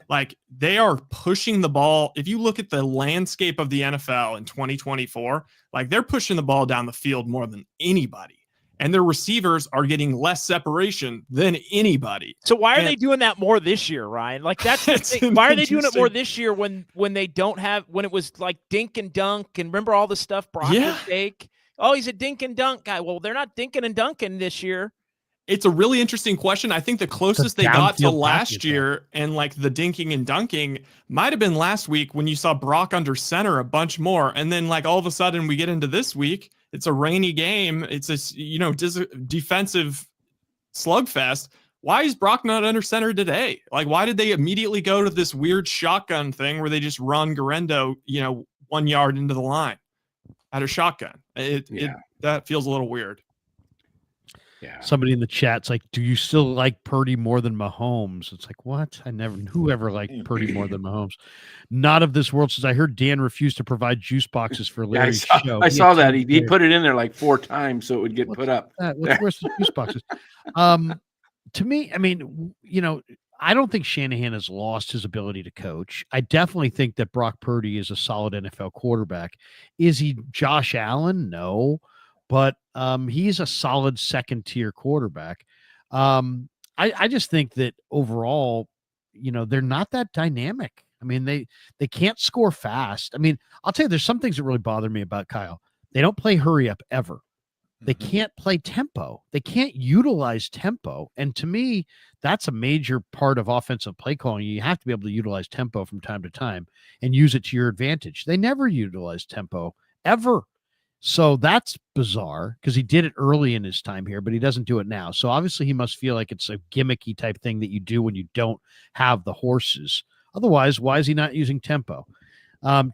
Like, they are pushing the ball. If you look at the landscape of the NFL in 2024, like, they're pushing the ball down the field more than anybody. And their receivers are getting less separation than anybody. So why are they doing that more this year, Ryan? Like, that's the thing. Why are they doing it more this year when they don't have, when it was like dink and dunk, and remember all the stuff Brock would take? Oh, he's a dink and dunk guy. Well, they're not dinking and dunking this year. It's a really interesting question. I think the closest they got to last year and like the dinking and dunking might have been last week when you saw Brock under center a bunch more. And then like all of a sudden we get into this week, it's a rainy game. It's a defensive slugfest. Why is Brock not under center today? Like, why did they immediately go to this weird shotgun thing where they just run Garendo, 1 yard into the line at a shotgun? That feels a little weird. Yeah. Somebody in the chat's like, do you still like Perdy more than Mahomes? It's like, what? Whoever liked Perdy more than Mahomes? Not of this world. Since I heard Dan refused to provide juice boxes for Larry's show. I saw that. He put it in there like 4 times so it would get put up. Where's the juice boxes? To me, I mean, I don't think Shanahan has lost his ability to coach. I definitely think that Brock Perdy is a solid NFL quarterback. Is he Josh Allen? No. But he's a solid second-tier quarterback. I just think that overall, they're not that dynamic. I mean, they can't score fast. I mean, I'll tell you, there's some things that really bother me about Kyle. They don't play hurry up ever. They can't play tempo. They can't utilize tempo. And to me, that's a major part of offensive play calling. You have to be able to utilize tempo from time to time and use it to your advantage. They never utilize tempo ever. So that's bizarre because he did it early in his time here, but he doesn't do it now. So obviously he must feel like it's a gimmicky type thing that you do when you don't have the horses. Otherwise, why is he not using tempo?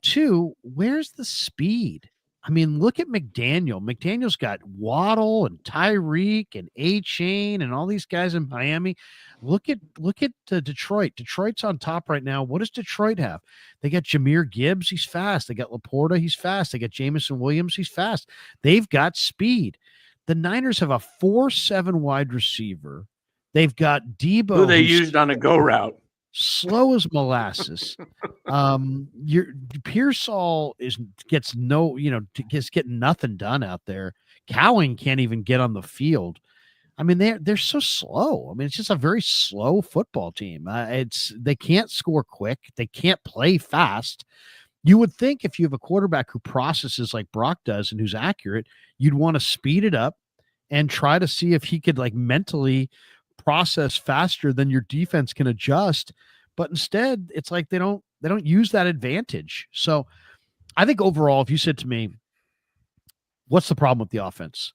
2, where's the speed? I mean, look at McDaniel. McDaniel's got Waddle and Tyreek and A-Chain and all these guys in Miami. Look at Detroit. Detroit's on top right now. What does Detroit have? They got Jahmyr Gibbs. He's fast. They got Laporta. He's fast. They got Jameson Williams. He's fast. They've got speed. The Niners have a 4-7 wide receiver. They've got Debo. Who they used on a go route. Slow as molasses. Your Pearsall gets getting nothing done out there. Cowing can't even get on the field. I mean, they're so slow. I mean, it's just a very slow football team. They can't score quick. They can't play fast. You would think if you have a quarterback who processes like Brock does and who's accurate, you'd want to speed it up and try to see if he could like mentally process faster than your defense can adjust. But instead, it's like they don't use that advantage. So I think overall, if you said to me, what's the problem with the offense?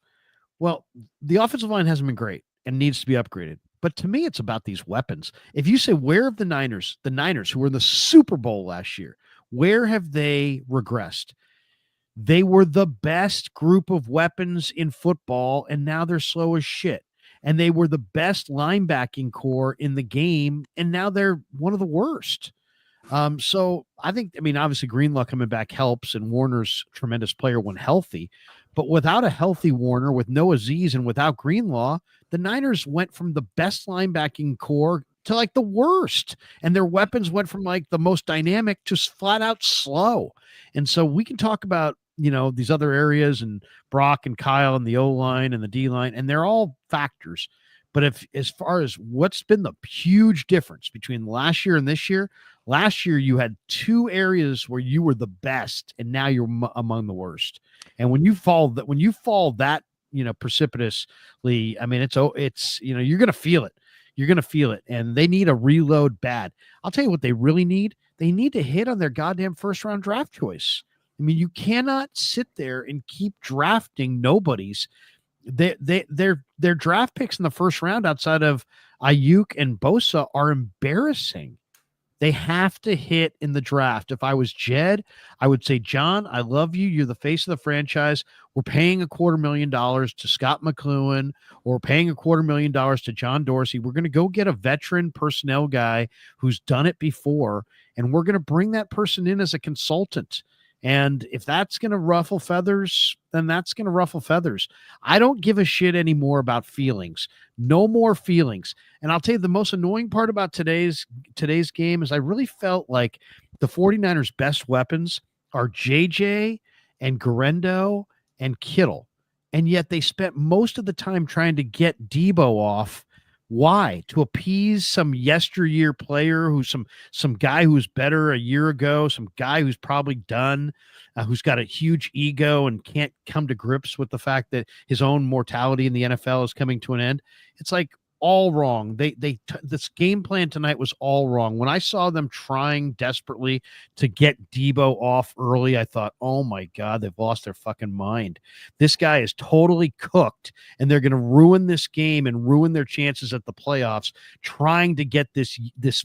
Well, the offensive line hasn't been great and needs to be upgraded. But to me, it's about these weapons. If you say, where have the Niners who were in the Super Bowl last year, where have they regressed? They were the best group of weapons in football, and now they're slow as shit. And they were the best linebacking core in the game, and now they're one of the worst. So I think, obviously Greenlaw coming back helps, and Warner's a tremendous player when healthy. But without a healthy Warner, with no Aziz, and without Greenlaw, the Niners went from the best linebacking core to like the worst. And their weapons went from like the most dynamic to flat out slow. And so we can talk about, these other areas and Brock and Kyle and the O-line and the D-line, and they're all factors. But as far as what's been the huge difference between last year and this year, last year you had 2 areas where you were the best, and now you're among the worst. And when you fall that, precipitously, it's you're going to feel it. You're going to feel it. And they need a reload bad. I'll tell you what they really need. They need to hit on their goddamn first-round draft choice. You cannot sit there and keep drafting nobodies. Their draft picks in the first round outside of Ayuk and Bosa are embarrassing. They have to hit in the draft. If I was Jed, I would say, John, I love you. You're the face of the franchise. We're paying $250,000 to Scott McLuhan, or paying $250,000 to John Dorsey. We're going to go get a veteran personnel guy who's done it before, and we're going to bring that person in as a consultant. And if that's going to ruffle feathers, then that's going to ruffle feathers. I don't give a shit anymore about feelings. No more feelings. And I'll tell you, the most annoying part about today's game is I really felt like the 49ers' best weapons are JJ and Garendo and Kittle. And yet they spent most of the time trying to get Debo off. Why? To appease some yesteryear player who's some guy who was better a year ago, some guy who's probably done, who's got a huge ego and can't come to grips with the fact that his own mortality in the NFL is coming to an end. It's like all wrong. This game plan tonight was all wrong. When I saw them trying desperately to get Debo off early, I thought, oh my God, they've lost their fucking mind. This guy is totally cooked, and they're going to ruin this game and ruin their chances at the playoffs trying to get this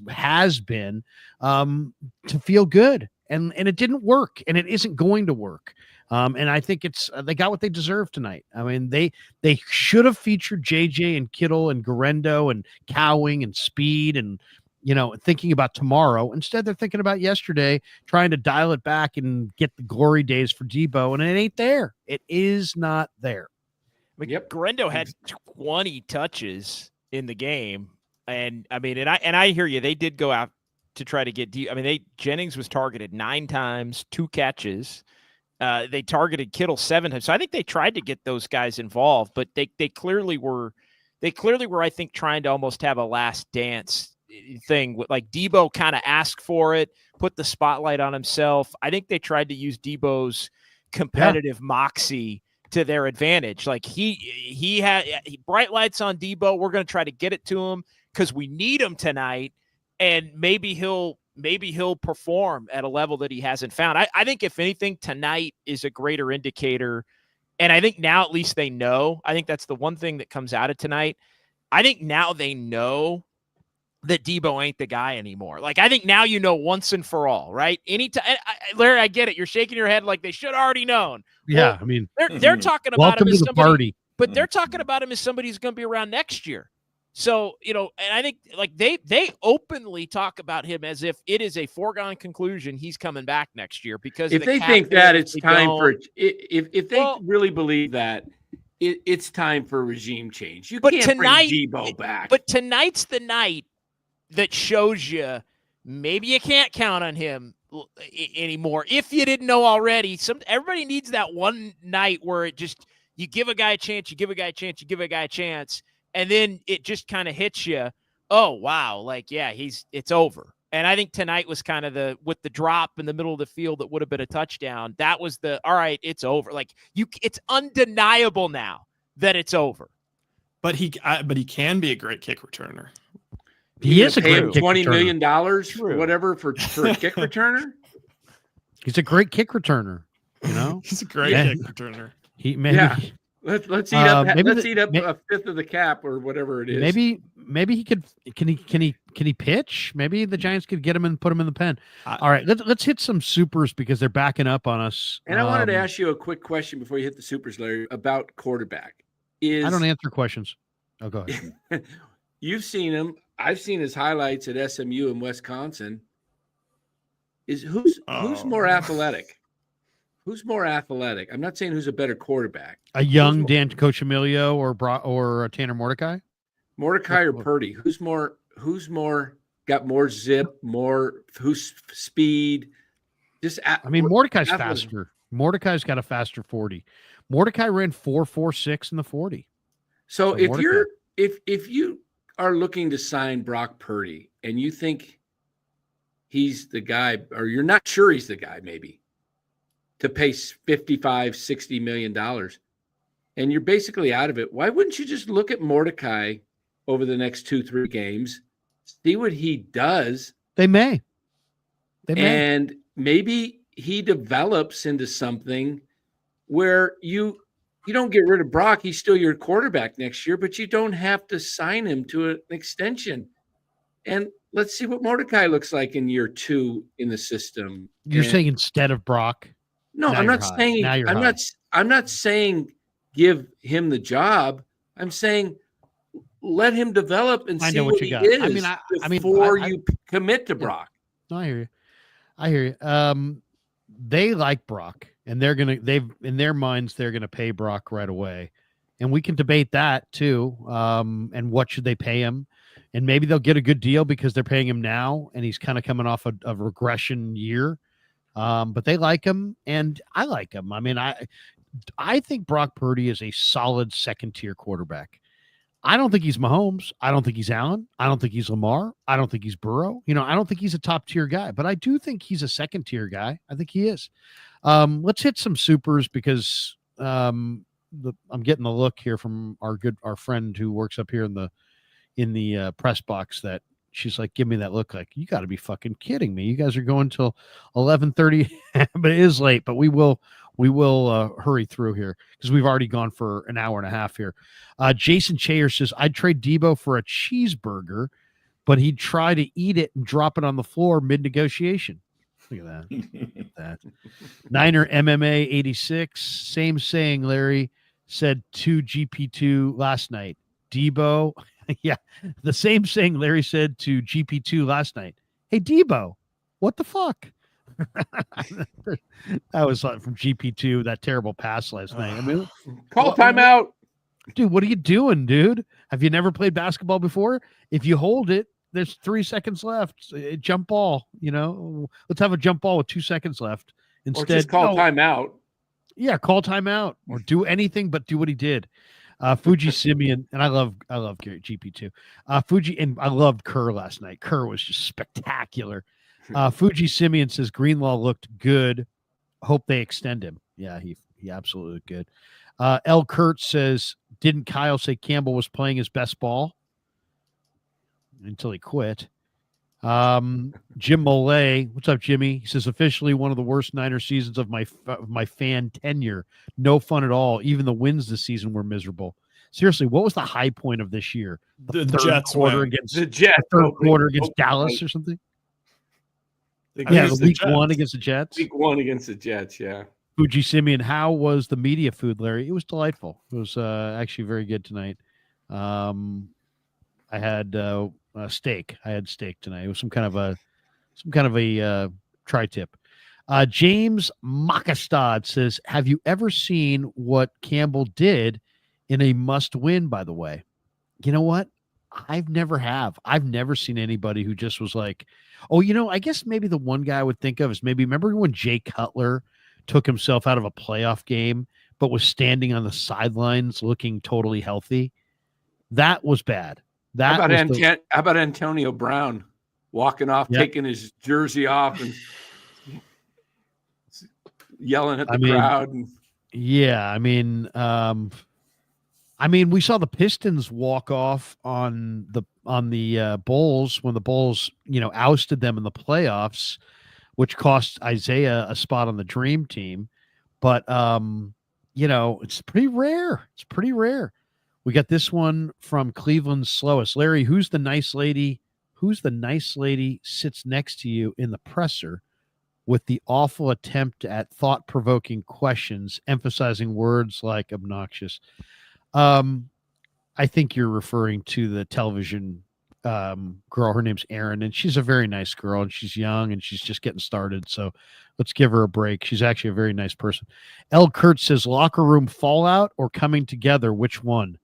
has-been to feel good. And it didn't work, and it isn't going to work. And I think they got what they deserve tonight. I mean, they should have featured JJ and Kittle and Garendo and Cowing and Speed and, thinking about tomorrow. Instead, they're thinking about yesterday, trying to dial it back and get the glory days for Debo, and it ain't there. It is not there. Yep. Garendo had 20 touches in the game, and I mean, and I hear you. They did go out to try to get Jennings was targeted 9 times, 2 catches. They targeted Kittle 7 times. So I think they tried to get those guys involved, but they clearly were, I think, trying to almost have a last dance thing. Like Debo kind of asked for it, put the spotlight on himself. I think they tried to use Debo's competitive moxie to their advantage. Like he had bright lights on Debo. We're going to try to get it to him because we need him tonight. And maybe he'll perform at a level that he hasn't found. I think if anything, tonight is a greater indicator. And I think now at least they know. I think that's the one thing that comes out of tonight. I think now they know that Debo ain't the guy anymore. Like, I think now once and for all, right? Anytime, Larry, I get it. You're shaking your head like they should already known. Yeah, well, I mean, they're talking about him as somebody, party. But they're talking about him as somebody who's going to be around next year. So, and I think like they openly talk about him as if it is a foregone conclusion he's coming back next year because if they think that it's time if they really believe that it's time for regime change. You can't bring Debo back. But tonight's the night that shows you maybe you can't count on him anymore. If you didn't know already, everybody needs that one night where it just you give a guy a chance, you give a guy a chance, you give a guy a chance. And then it just kind of hits you. Oh, wow. Like, yeah, it's over. And I think tonight was kind of with the drop in the middle of the field that would have been a touchdown. That was all right, it's over. Like it's undeniable now that it's over. But he can be a great kick returner. He is a great kick $20 returner. million or whatever for a kick returner. He's a great kick returner. He's a great kick returner. Let's eat up. Let's eat up a fifth of the cap or whatever it is. Maybe he could. Can he pitch? Maybe the Giants could get him and put him in the pen. All right, let's hit some supers because they're backing up on us. And I wanted to ask you a quick question before you hit the supers, Larry, about quarterback. I don't answer questions. Oh, go ahead. You've seen him. I've seen his highlights at SMU in Wisconsin. Who's more athletic? Who's more athletic? I'm not saying who's a better quarterback. A young Dan Cochimilio or Tanner Mordecai? Mordecai or Perdy? Who's more got more zip, who's speed? Mordecai's faster. Mordecai's got a faster 40. Mordecai ran 4.46 in the 40. So if you are looking to sign Brock Perdy and you think he's the guy, or you're not sure he's the guy, maybe to pay $55-60 million, and you're basically out of it, why wouldn't you just look at Mordecai over the next 2-3 games, see what he does? They may. And maybe he develops into something where you don't get rid of Brock. He's still your quarterback next year, but you don't have to sign him to an extension. And let's see what Mordecai looks like in year 2 in the system. You're And saying instead of Brock? no, Now I'm you're not high. saying Now you're I'm high. not I'm not saying give him the job. I'm saying let him develop and I see know what what you he got. is I mean, before you commit to Brock. No, I hear you. I hear you. They like Brock, and they've in their minds they're gonna pay Brock right away, and we can debate that too. And what should they pay him? And maybe they'll get a good deal because they're paying him now, and he's kind of coming off a regression year. But they like him, and I like him. I mean, I think Brock Purdy is a solid second-tier quarterback. I don't think he's Mahomes. I don't think he's Allen. I don't think he's Lamar. I don't think he's Burrow. I don't think he's a top-tier guy, but I do think he's a second-tier guy. I think he is. Let's hit some supers because I'm getting the look here from our friend who works up here in the press box that she's like, give me that look, like, you got to be fucking kidding me. You guys are going till 11:30, but it is late, but we will hurry through here because we've already gone for an hour and a half here. Jason Chayer says, I'd trade Debo for a cheeseburger, but he'd try to eat it and drop it on the floor mid-negotiation. Look at that. Look at that. Niner MMA 86, same saying, Larry said to GP2 last night. Debo, yeah, the same saying Larry said to GP2 last night. Hey, Debo, what the fuck? That was from GP2, that terrible pass last night. I mean, Call timeout. Dude, what are you doing, dude? Have you never played basketball before? If you hold it, there's 3 seconds left. Jump ball, let's have a jump ball with 2 seconds left. Instead, Or just call timeout. Yeah, call timeout or do anything but do what he did. Fuji Simeon, and I love Gary GP2. Fuji, and I loved Kerr last night. Kerr was just spectacular. Fuji Simeon says Greenlaw looked good. Hope they extend him. Yeah, he absolutely looked good. L. Kurtz says, didn't Kyle say Campbell was playing his best ball until he quit? Jim Molay, what's up, Jimmy? He says, officially one of the worst Niner seasons of my fan tenure. No fun at all. Even the wins this season were miserable. Seriously, what was the high point of this year? The Jets quarter win. against The Jets. third quarter against Dallas or something? The week Jets. 1 against the Jets. Week 1 against the Jets, yeah. Fuji Simeon, how was the media food, Larry? It was delightful. It was actually very good tonight. I had steak. I had steak tonight. It was some kind of a tri-tip. James Makastad says, have you ever seen what Campbell did in a must-win, by the way? You know what? I've never seen anybody who just was like, oh, I guess maybe the one guy I would think of is remember when Jay Cutler took himself out of a playoff game, but was standing on the sidelines looking totally healthy? That was bad. How about Antonio Brown walking off, taking his jersey off and yelling at the crowd? Yeah, we saw the Pistons walk off on the Bulls when the Bulls, ousted them in the playoffs, which cost Isaiah a spot on the Dream Team. But it's pretty rare. It's pretty rare. We got this one from Cleveland's Slowest. Larry, who's the nice lady sits next to you in the presser with the awful attempt at thought-provoking questions, emphasizing words like obnoxious? I think you're referring to the television girl. Her name's Erin, and she's a very nice girl, and she's young, and she's just getting started. So let's give her a break. She's actually a very nice person. L. Kurt says, locker room fallout or coming together, which one?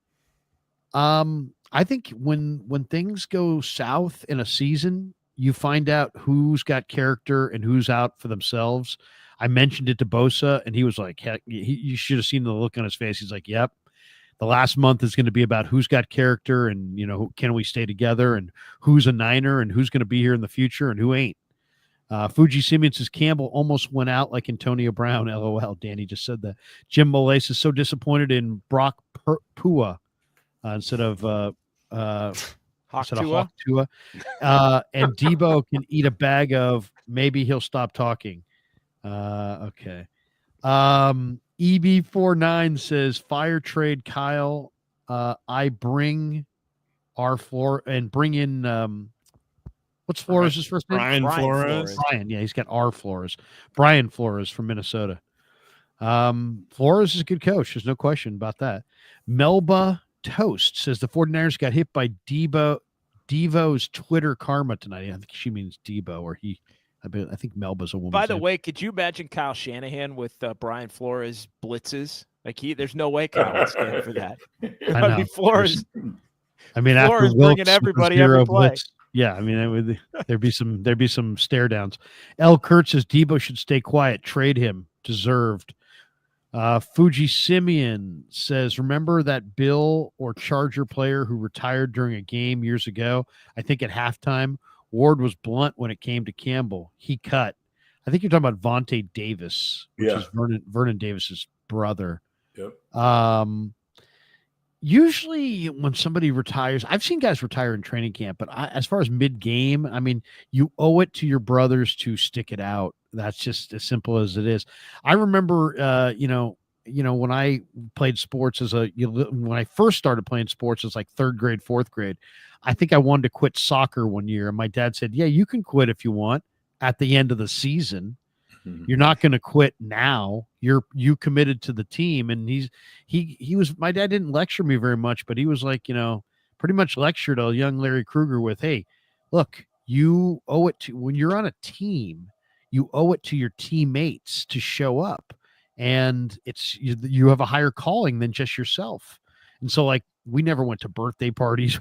I think when things go south in a season, you find out who's got character and who's out for themselves. I mentioned it to Bosa, and he was like, heck, you should have seen the look on his face. He's like, yep. The last month is going to be about who's got character and, can we stay together and who's a Niner and who's going to be here in the future and who ain't. Fuji Simeon says Campbell almost went out like Antonio Brown. LOL. Danny just said that. Jim Moles is so disappointed in Brock Pua instead of Hawk Tua. And Debo can eat a bag of maybe he'll stop talking. Okay. EB49 says fire trade Kyle. I bring our floor and bring in What's Flores' first name? Brian Flores. Flores. Brian. Yeah, he's got R Flores. Brian Flores from Minnesota. Flores is a good coach. There's no question about that. Melba Toast says the 49ers got hit by Devo's Twitter karma tonight. I think she means Debo or he. I think Melba's a woman. By the way, could you imagine Kyle Shanahan with Brian Flores blitzes? Like there's no way Kyle would stand for that. I know. mean, Flores. After Flores Wilkes bringing everybody zero every play. blitz, yeah, I mean there'd be some stare downs. L. Kurt says Debo should stay quiet. Trade him. Deserved. Fuji Simeon says, remember that Bill or Charger player who retired during a game years ago? I think at halftime, Ward was blunt when it came to Campbell. He cut. I think you're talking about Vontae Davis, which is Vernon Davis's brother. Yep. Usually when somebody retires, I've seen guys retire in training camp, but as far as mid-game, I mean, you owe it to your brothers to stick it out. That's just as simple as it is. I remember, when I played sports when I first started playing sports, it's like third grade, fourth grade. I think I wanted to quit soccer one year, and my dad said, "Yeah, you can quit if you want at the end of the season. You're not going to quit now. You committed to the team." And he was, my dad didn't lecture me very much, but he was like, pretty much lectured a young Larry Krueger with, "Hey, look, you owe it to, when you're on a team, you owe it to your teammates to show up. And you have a higher calling than just yourself." And so like, we never went to birthday parties.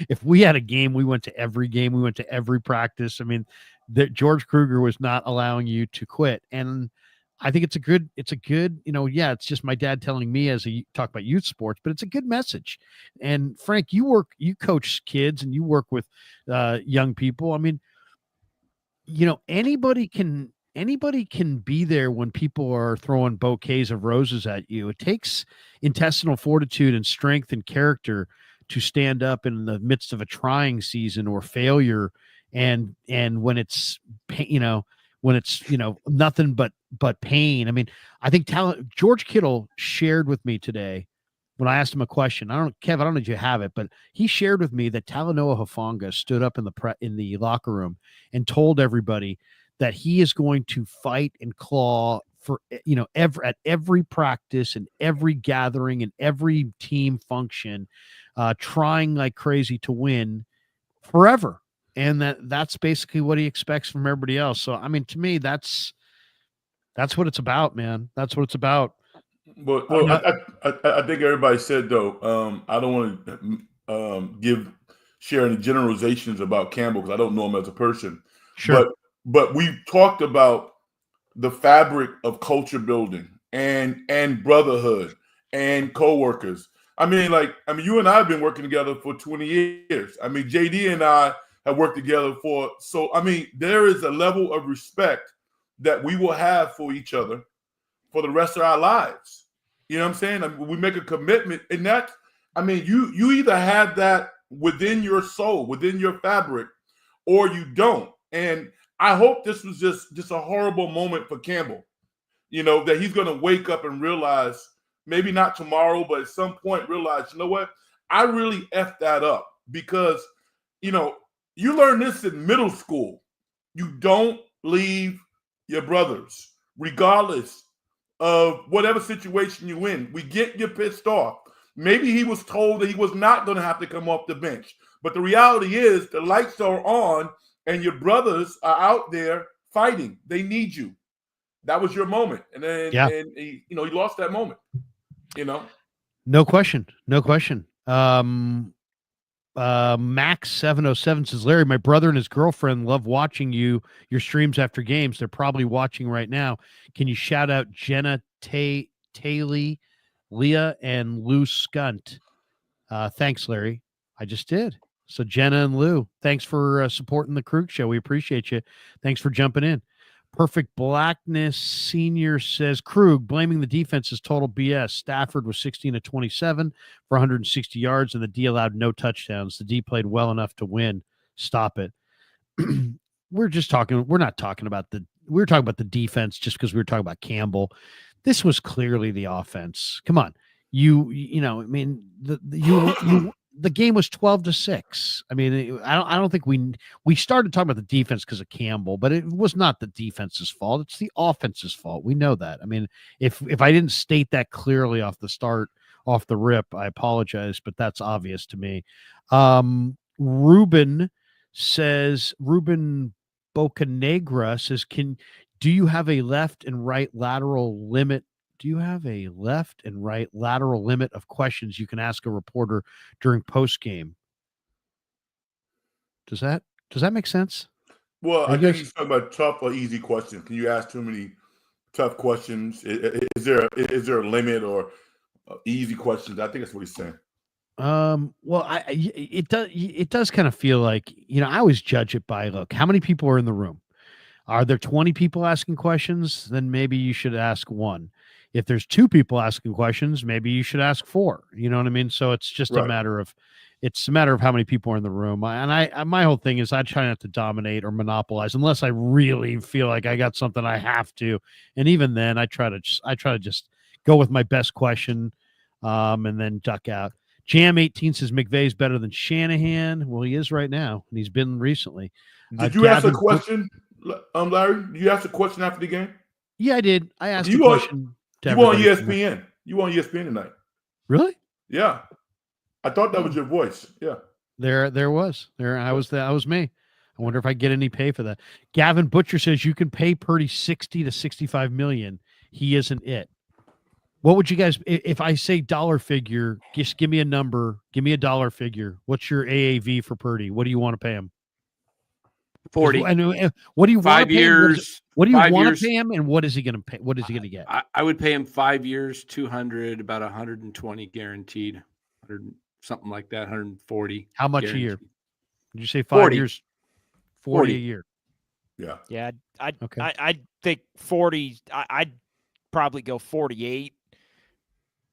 If we had a game, we went to every game. We went to every practice. I mean, George Krueger was not allowing you to quit. And I think it's a good, it's just my dad telling me as a talk about youth sports, but it's a good message. And Frank, you coach kids and you work with young people. I mean, anybody can be there when people are throwing bouquets of roses at you. It takes intestinal fortitude and strength and character to stand up in the midst of a trying season or failure. And when it's, nothing but pain. I mean, I think George Kittle shared with me today when I asked him a question. Kev, I don't know if you have it, but he shared with me that Talanoa Hufanga stood up in the locker room and told everybody that he is going to fight and claw for, at every practice and every gathering and every team function, trying like crazy to win forever. And that's basically what he expects from everybody else. So, I mean, to me, that's what it's about, man. That's what it's about. But I think everybody said though, I don't want to share any generalizations about Campbell because I don't know him as a person. Sure. But we talked about the fabric of culture building and brotherhood and coworkers. I mean, you and I have been working together for 20 years. I mean, JD and I have worked together there is a level of respect that we will have for each other for the rest of our lives. You know what I'm saying? I mean, we make a commitment, and you either have that within your soul, within your fabric, or you don't. And I hope this was just a horrible moment for Campbell, that he's going to wake up and realize, maybe not tomorrow, but at some point realize, you know what? I really effed that up because, you learn this in middle school. You don't leave your brothers, regardless of whatever situation you're in. We get you pissed off. Maybe he was told that he was not going to have to come off the bench. But the reality is the lights are on and your brothers are out there fighting. They need you. That was your moment. And then he lost that moment, No question. Max 707 says, Larry, my brother and his girlfriend love watching your streams after games. They're probably watching right now. Can you shout out Jenna Taylor, Leah, and Lou Skunt? Thanks, Larry. I just did. So Jenna and Lou, thanks for supporting the Krug Show. We appreciate you. Thanks for jumping in. Perfect Blackness Senior says, Krug, blaming the defense is total BS. Stafford was 16 of 27 for 160 yards, and the D allowed no touchdowns. The D played well enough to win. Stop it. We're talking about the defense just because we were talking about Campbell. This was clearly the offense. Come on. the game was 12-6. I mean, I don't think we started talking about the defense because of Campbell, but it was not the defense's fault. It's the offense's fault. We know that. I mean, if I didn't state that clearly off the rip, I apologize, but that's obvious to me. Ruben Bocanegra says, do you have a left and right lateral limit? Do you have a left and right lateral limit of questions you can ask a reporter during post game? Does that make sense? Well, I think he's talking about tough or easy questions. Can you ask too many tough questions? Is there a limit or easy questions? I think that's what he's saying. Well, it does kind of feel like, I always judge it by, look, how many people are in the room? Are there 20 people asking questions? Then maybe you should ask one. If there's 2 people asking questions, maybe you should ask 4. You know what I mean? So it's just Right. a matter of how many people are in the room. My whole thing is I try not to dominate or monopolize unless I really feel like I got something I have to. And even then I try to just go with my best question, and then duck out. Jam 18 says McVay's better than Shanahan. Well, he is right now, and he's been recently. Did you ask a question, Larry? Did you ask a question after the game? Yeah, I did. I asked a question. You were on ESPN. You were on ESPN tonight. Really? Yeah. I thought that was your voice. Yeah. There was. That was me. I wonder if I get any pay for that. Gavin Butcher says you can pay Perdy 60 to 65 million. He isn't it. What would you guys, if I say dollar figure, just give me a number, give me a dollar figure. What's your AAV for Perdy? What do you want to pay him? 40. And what do you want 5 to pay years? him? What do you 5 want years. to pay him? And what is he going to pay? What is he going to get? I would pay him 5 years, 200, about 120 guaranteed, 100, something like that, 140. How much guaranteed. a year? Did you say 5 40. years? 40 a year. Yeah. Yeah, Okay. I think 40. I'd probably go 48.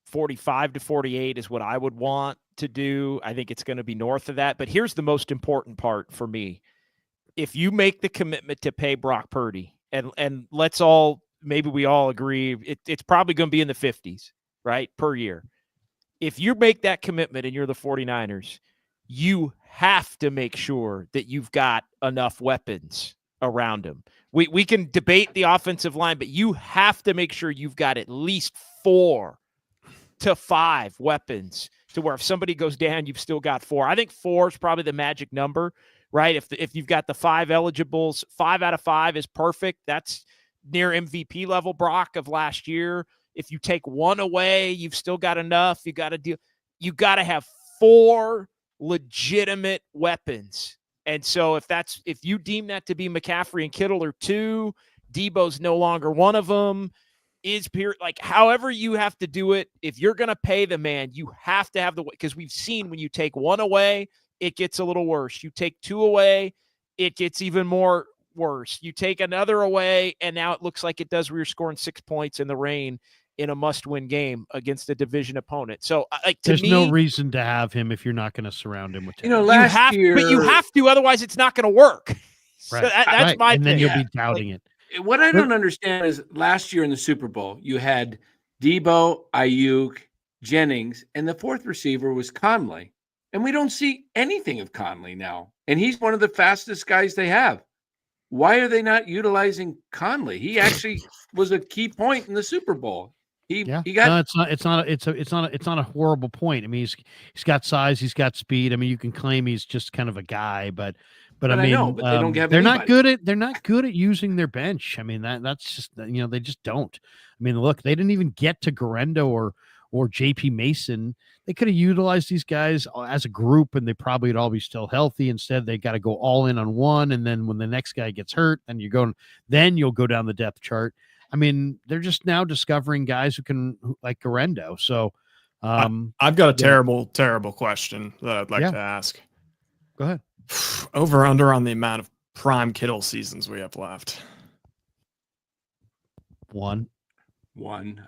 45 to 48 is what I would want to do. I think it's going to be north of that. But here's the most important part for me. If you make the commitment to pay Brock Perdy, and let's all, maybe we all agree, it's probably going to be in the 50s, right, per year. If you make that commitment and you're the 49ers, you have to make sure that you've got enough weapons around him. We can debate the offensive line, but you have to make sure you've got at least 4 to 5 weapons to where if somebody goes down, you've still got 4. I think 4 is probably the magic number, right? If you've got the 5 eligibles, 5 out of 5 is perfect. That's near MVP level Brock of last year. If you take 1 away, you've still got enough. You got to have 4 legitimate weapons. And so if you deem that to be McCaffrey and Kittle are 2, Debo's no longer one of them. Like however you have to do it, if you're going to pay the man, you have to have because we've seen when you take 1 away, it gets a little worse. You take 2 away, it gets even more worse. You take another away, and now it looks like it does where you're scoring 6 points in the rain in a must-win game against a division opponent. So there's no reason to have him if you're not going to surround him with talent. Last year, but you have to, otherwise it's not going to work. Right. So that's my and thing. then you'll be doubting it. What I don't understand is last year in the Super Bowl, you had Debo, Ayuk, Jennings, and the 4th receiver was Conley. And we don't see anything of Conley now. And he's one of the fastest guys they have. Why are they not utilizing Conley? He actually was a key point in the Super Bowl. He got no, it's not a horrible point. I mean, he's got size, he's got speed. I mean, you can claim he's just kind of a guy, but I mean, I know, but they don't have they're anybody. they're not good at using their bench. I mean, that's just, they just don't. I mean, look, they didn't even get to Garendo or JP Mason. They could have utilized these guys as a group, and they probably would all be still healthy. Instead, they got to go all in on one, and then when the next guy gets hurt, then you'll go down the depth chart. I mean, they're just now discovering guys who can, like Garendo. So, I've got a terrible question that I'd like to ask. Go ahead. Over under on the amount of prime Kittle seasons we have left. 1.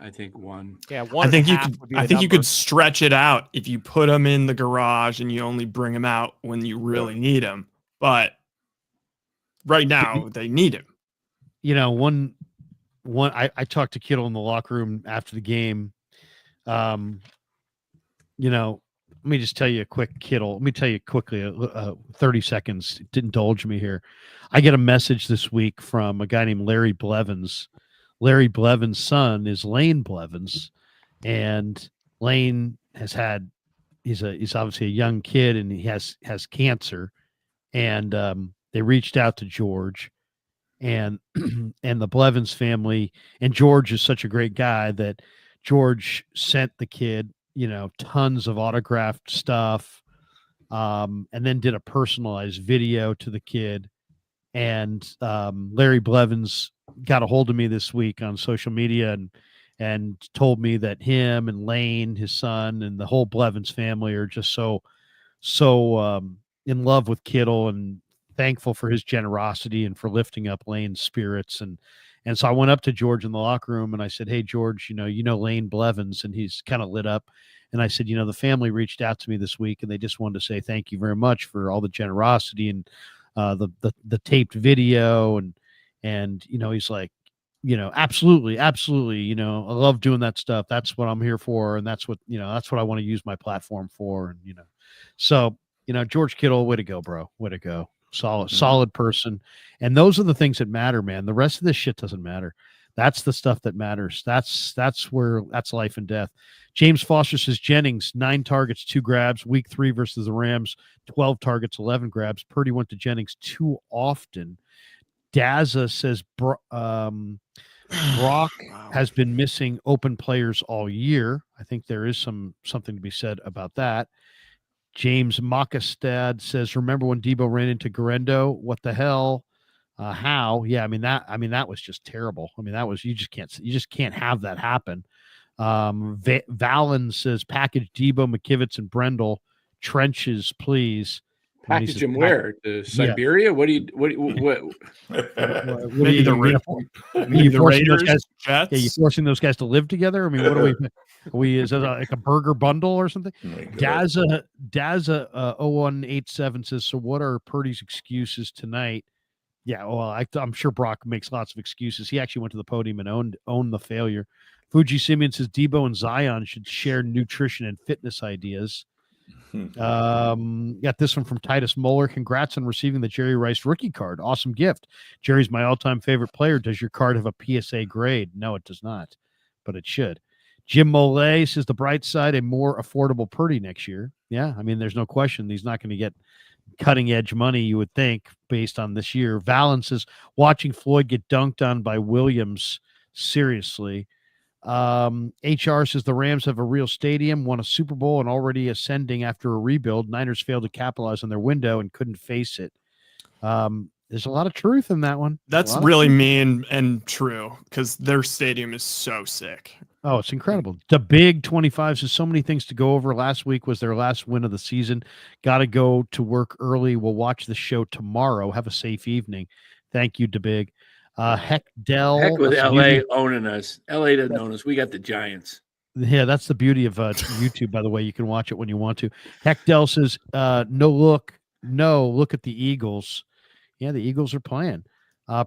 I think 1. Yeah, I think you could stretch it out if you put them in the garage and you only bring them out when you really need them. But right now they need him. I talked to Kittle in the locker room after the game. let me just tell you a quick Kittle. Let me tell you quickly, 30 seconds. Indulge me here. I get a message this week from a guy named Larry Blevins. Larry Blevins' son is Lane Blevins, and Lane has had. He's obviously a young kid, and he has cancer. And they reached out to George, and and the Blevins family. And George is such a great guy that George sent the kid, tons of autographed stuff, and then did a personalized video to the kid. And Larry Blevins got a hold of me this week on social media and told me that him and Lane, his son, and the whole Blevins family are just so in love with Kittle and thankful for his generosity and for lifting up Lane's spirits. And so I went up to George in the locker room and I said, "Hey, George, Lane Blevins," and he's kind of lit up. And I said, the family reached out to me this week and they just wanted to say thank you very much for all the generosity and the taped video. And he's like, absolutely. I love doing that stuff. That's what I'm here for. And that's what I want to use my platform for. And, so, George Kittle, way to go, bro. Way to go. Solid person. And those are the things that matter, man. The rest of this shit doesn't matter. That's the stuff that matters. That's life and death. James Foster says Jennings, 9 targets, 2 grabs. Week 3 versus the Rams, 12 targets, 11 grabs. Perdy went to Jennings too often. Daza says Brock has been missing open players all year. I think there is something to be said about that. James Mockastad says, remember when Debo ran into Garendo? What the hell? How? Yeah, that was just terrible. That was you just can't have that happen. Valen says, package Debo, McKivitz, and Brendel trenches, please. Package him where? To Siberia? Yeah. What? Maybe the Raiders, Jets. Yeah, you forcing those guys to live together? What are we? Is that like a burger bundle or something? Daza 0187 says, so what are Purdy's excuses tonight? Yeah, well, I'm sure Brock makes lots of excuses. He actually went to the podium and owned the failure. Fuji Simeon says Debo and Zion should share nutrition and fitness ideas. Got this one from Titus Moeller. Congrats on receiving the Jerry Rice rookie card. Awesome gift. Jerry's my all-time favorite player. Does your card have a PSA grade? No, it does not, but it should. Jim Molay says the bright side, a more affordable Purdy next year. Yeah, there's no question he's not going to get cutting edge money, you would think, based on this year. Valen says watching Floyd get dunked on by Williams, seriously. HR says the Rams have a real stadium, won a Super Bowl, and already ascending after a rebuild. Niners failed to capitalize on their window and couldn't face it. There's a lot of truth in that one. That's really mean and true because their stadium is so sick. Oh, it's incredible. The Big 25 says so many things to go over. Last week was their last win of the season. Got to go to work early. We'll watch the show tomorrow. Have a safe evening. Thank you, DeBig. Heck with LA owning us. LA doesn't own us. We got the Giants. Yeah, that's the beauty of YouTube, by the way. You can watch it when you want to. Heck Dell says, look at the Eagles. Yeah, the Eagles are playing.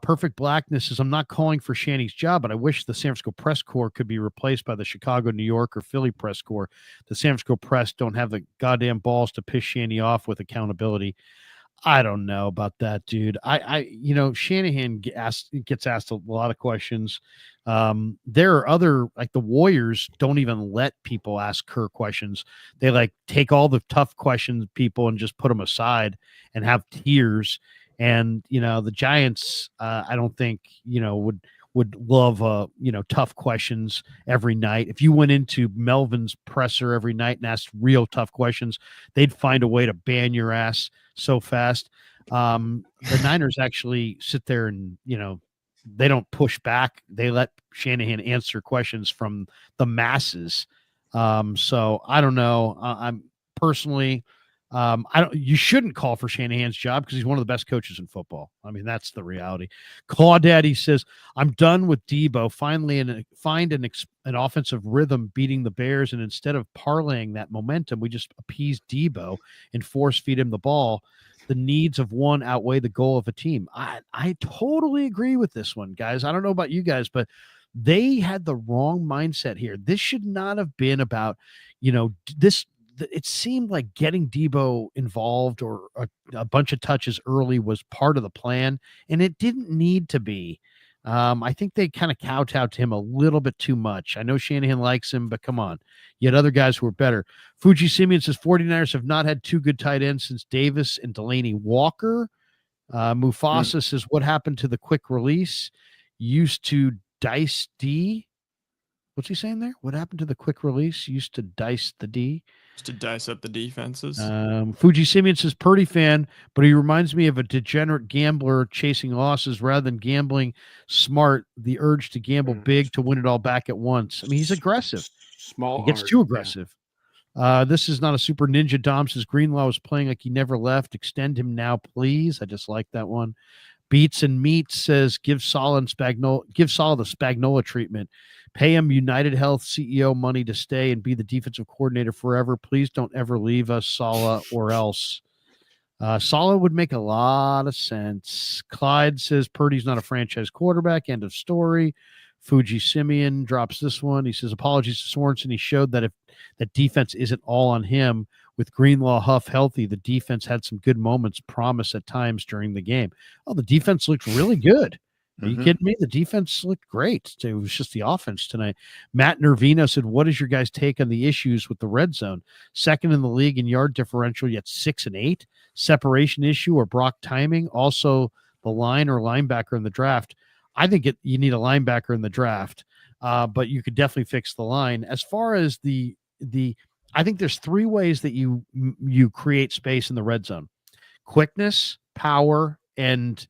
Perfect Blackness says, I'm not calling for Shanny's job, but I wish the San Francisco press corps could be replaced by the Chicago, New York, or Philly press corps. The San Francisco press don't have the goddamn balls to piss Shanny off with accountability. I don't know about that, dude. Shanahan gets asked a lot of questions. There are other, like the Warriors don't even let people ask her questions. They take all the tough questions people and just put them aside and have tiers. And, the Giants, I don't think, would love, tough questions every night. If you went into Melvin's presser every night and asked real tough questions, they'd find a way to ban your ass so fast. The Niners actually sit there and, they don't push back. They let Shanahan answer questions from the masses. So I don't know. I'm personally, you shouldn't call for Shanahan's job because he's one of the best coaches in football. That's the reality. Claudaddy says, I'm done with Debo. Finally, find an offensive rhythm beating the Bears. And instead of parlaying that momentum, we just appease Debo and force feed him the ball. The needs of one outweigh the goal of a team. I totally agree with this one, guys. I don't know about you guys, but they had the wrong mindset here. This should not have been about, it seemed like getting Debo involved or a bunch of touches early was part of the plan, and it didn't need to be. I think they kind of kowtowed to him a little bit too much. I know Shanahan likes him, but come on. You had other guys who were better. Fuji Simeon says 49ers have not had two good tight ends since Davis and Delaney Walker. Mufasa says, what happened to the quick release? Used to dice D. What's he saying there? What happened to the quick release? Used to dice the D. Just to dice up the defenses. Fuji Simeon says Perdy fan, but he reminds me of a degenerate gambler chasing losses rather than gambling smart. The urge to gamble big to win it all back at once. I mean, he's aggressive. Small. He gets too aggressive. This is not a super ninja. Dom says Greenlaw is playing like he never left. Extend him now, please. I just like that one. Beats and Meats says give Salah the Spagnola treatment. Pay him United Health CEO money to stay and be the defensive coordinator forever. Please don't ever leave us, Salah, or else. Salah would make a lot of sense. Clyde says Purdy's not a franchise quarterback. End of story. Fuji Simeon drops this one. He says apologies to Sorensen. He showed that if that defense isn't all on him. With Greenlaw, Huff healthy, the defense had some good moments, promise at times during the game. Oh, the defense looked really good. Are you kidding me? The defense looked great. It was just the offense tonight. Matt Nervino said, what is your guys' take on the issues with the red zone? Second in the league in yard differential, yet 6 and 8. Separation issue or Brock timing. Also, the line or linebacker in the draft. I think you need a linebacker in the draft, but you could definitely fix the line. As far as the I think there's 3 ways that you create space in the red zone: quickness, power, and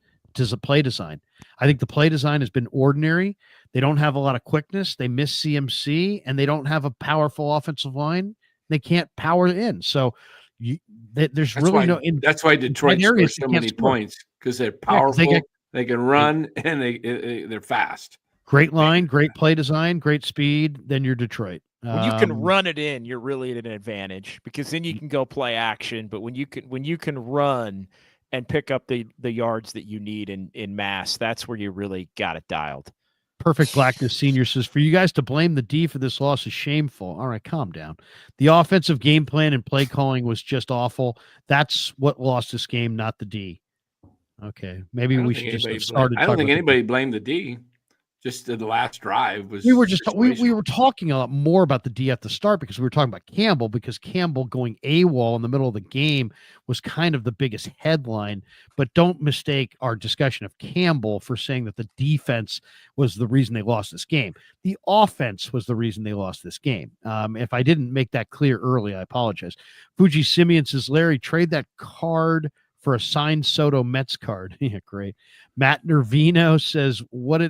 play design. I think the play design has been ordinary. They don't have a lot of quickness. They miss CMC, and they don't have a powerful offensive line. They can't power in. So there's really no. That's why Detroit scores so many points, because they're powerful. They can run, and they're fast. Great line, great play design, great speed. Then you're Detroit. When you can run it in, you're really at an advantage, because then you can go play action. But when you can run and pick up the yards that you need in mass, that's where you really got it dialed. Perfect Blackness Senior says, for you guys to blame the D for this loss is shameful. All right, calm down. The offensive game plan and play calling was just awful. That's what lost this game, not the D. Okay, maybe we should just have started. I don't think anybody blamed the D. Just the last drive was. We were just we were talking a lot more about the D at the start, because we were talking about Campbell, because Campbell going AWOL in the middle of the game was kind of the biggest headline. But don't mistake our discussion of Campbell for saying that the defense was the reason they lost this game. The offense was the reason they lost this game. If I didn't make that clear early, I apologize. Fuji Simeon says, Larry, trade that card for a signed Soto Mets card. Yeah, great. Matt Nervino says, what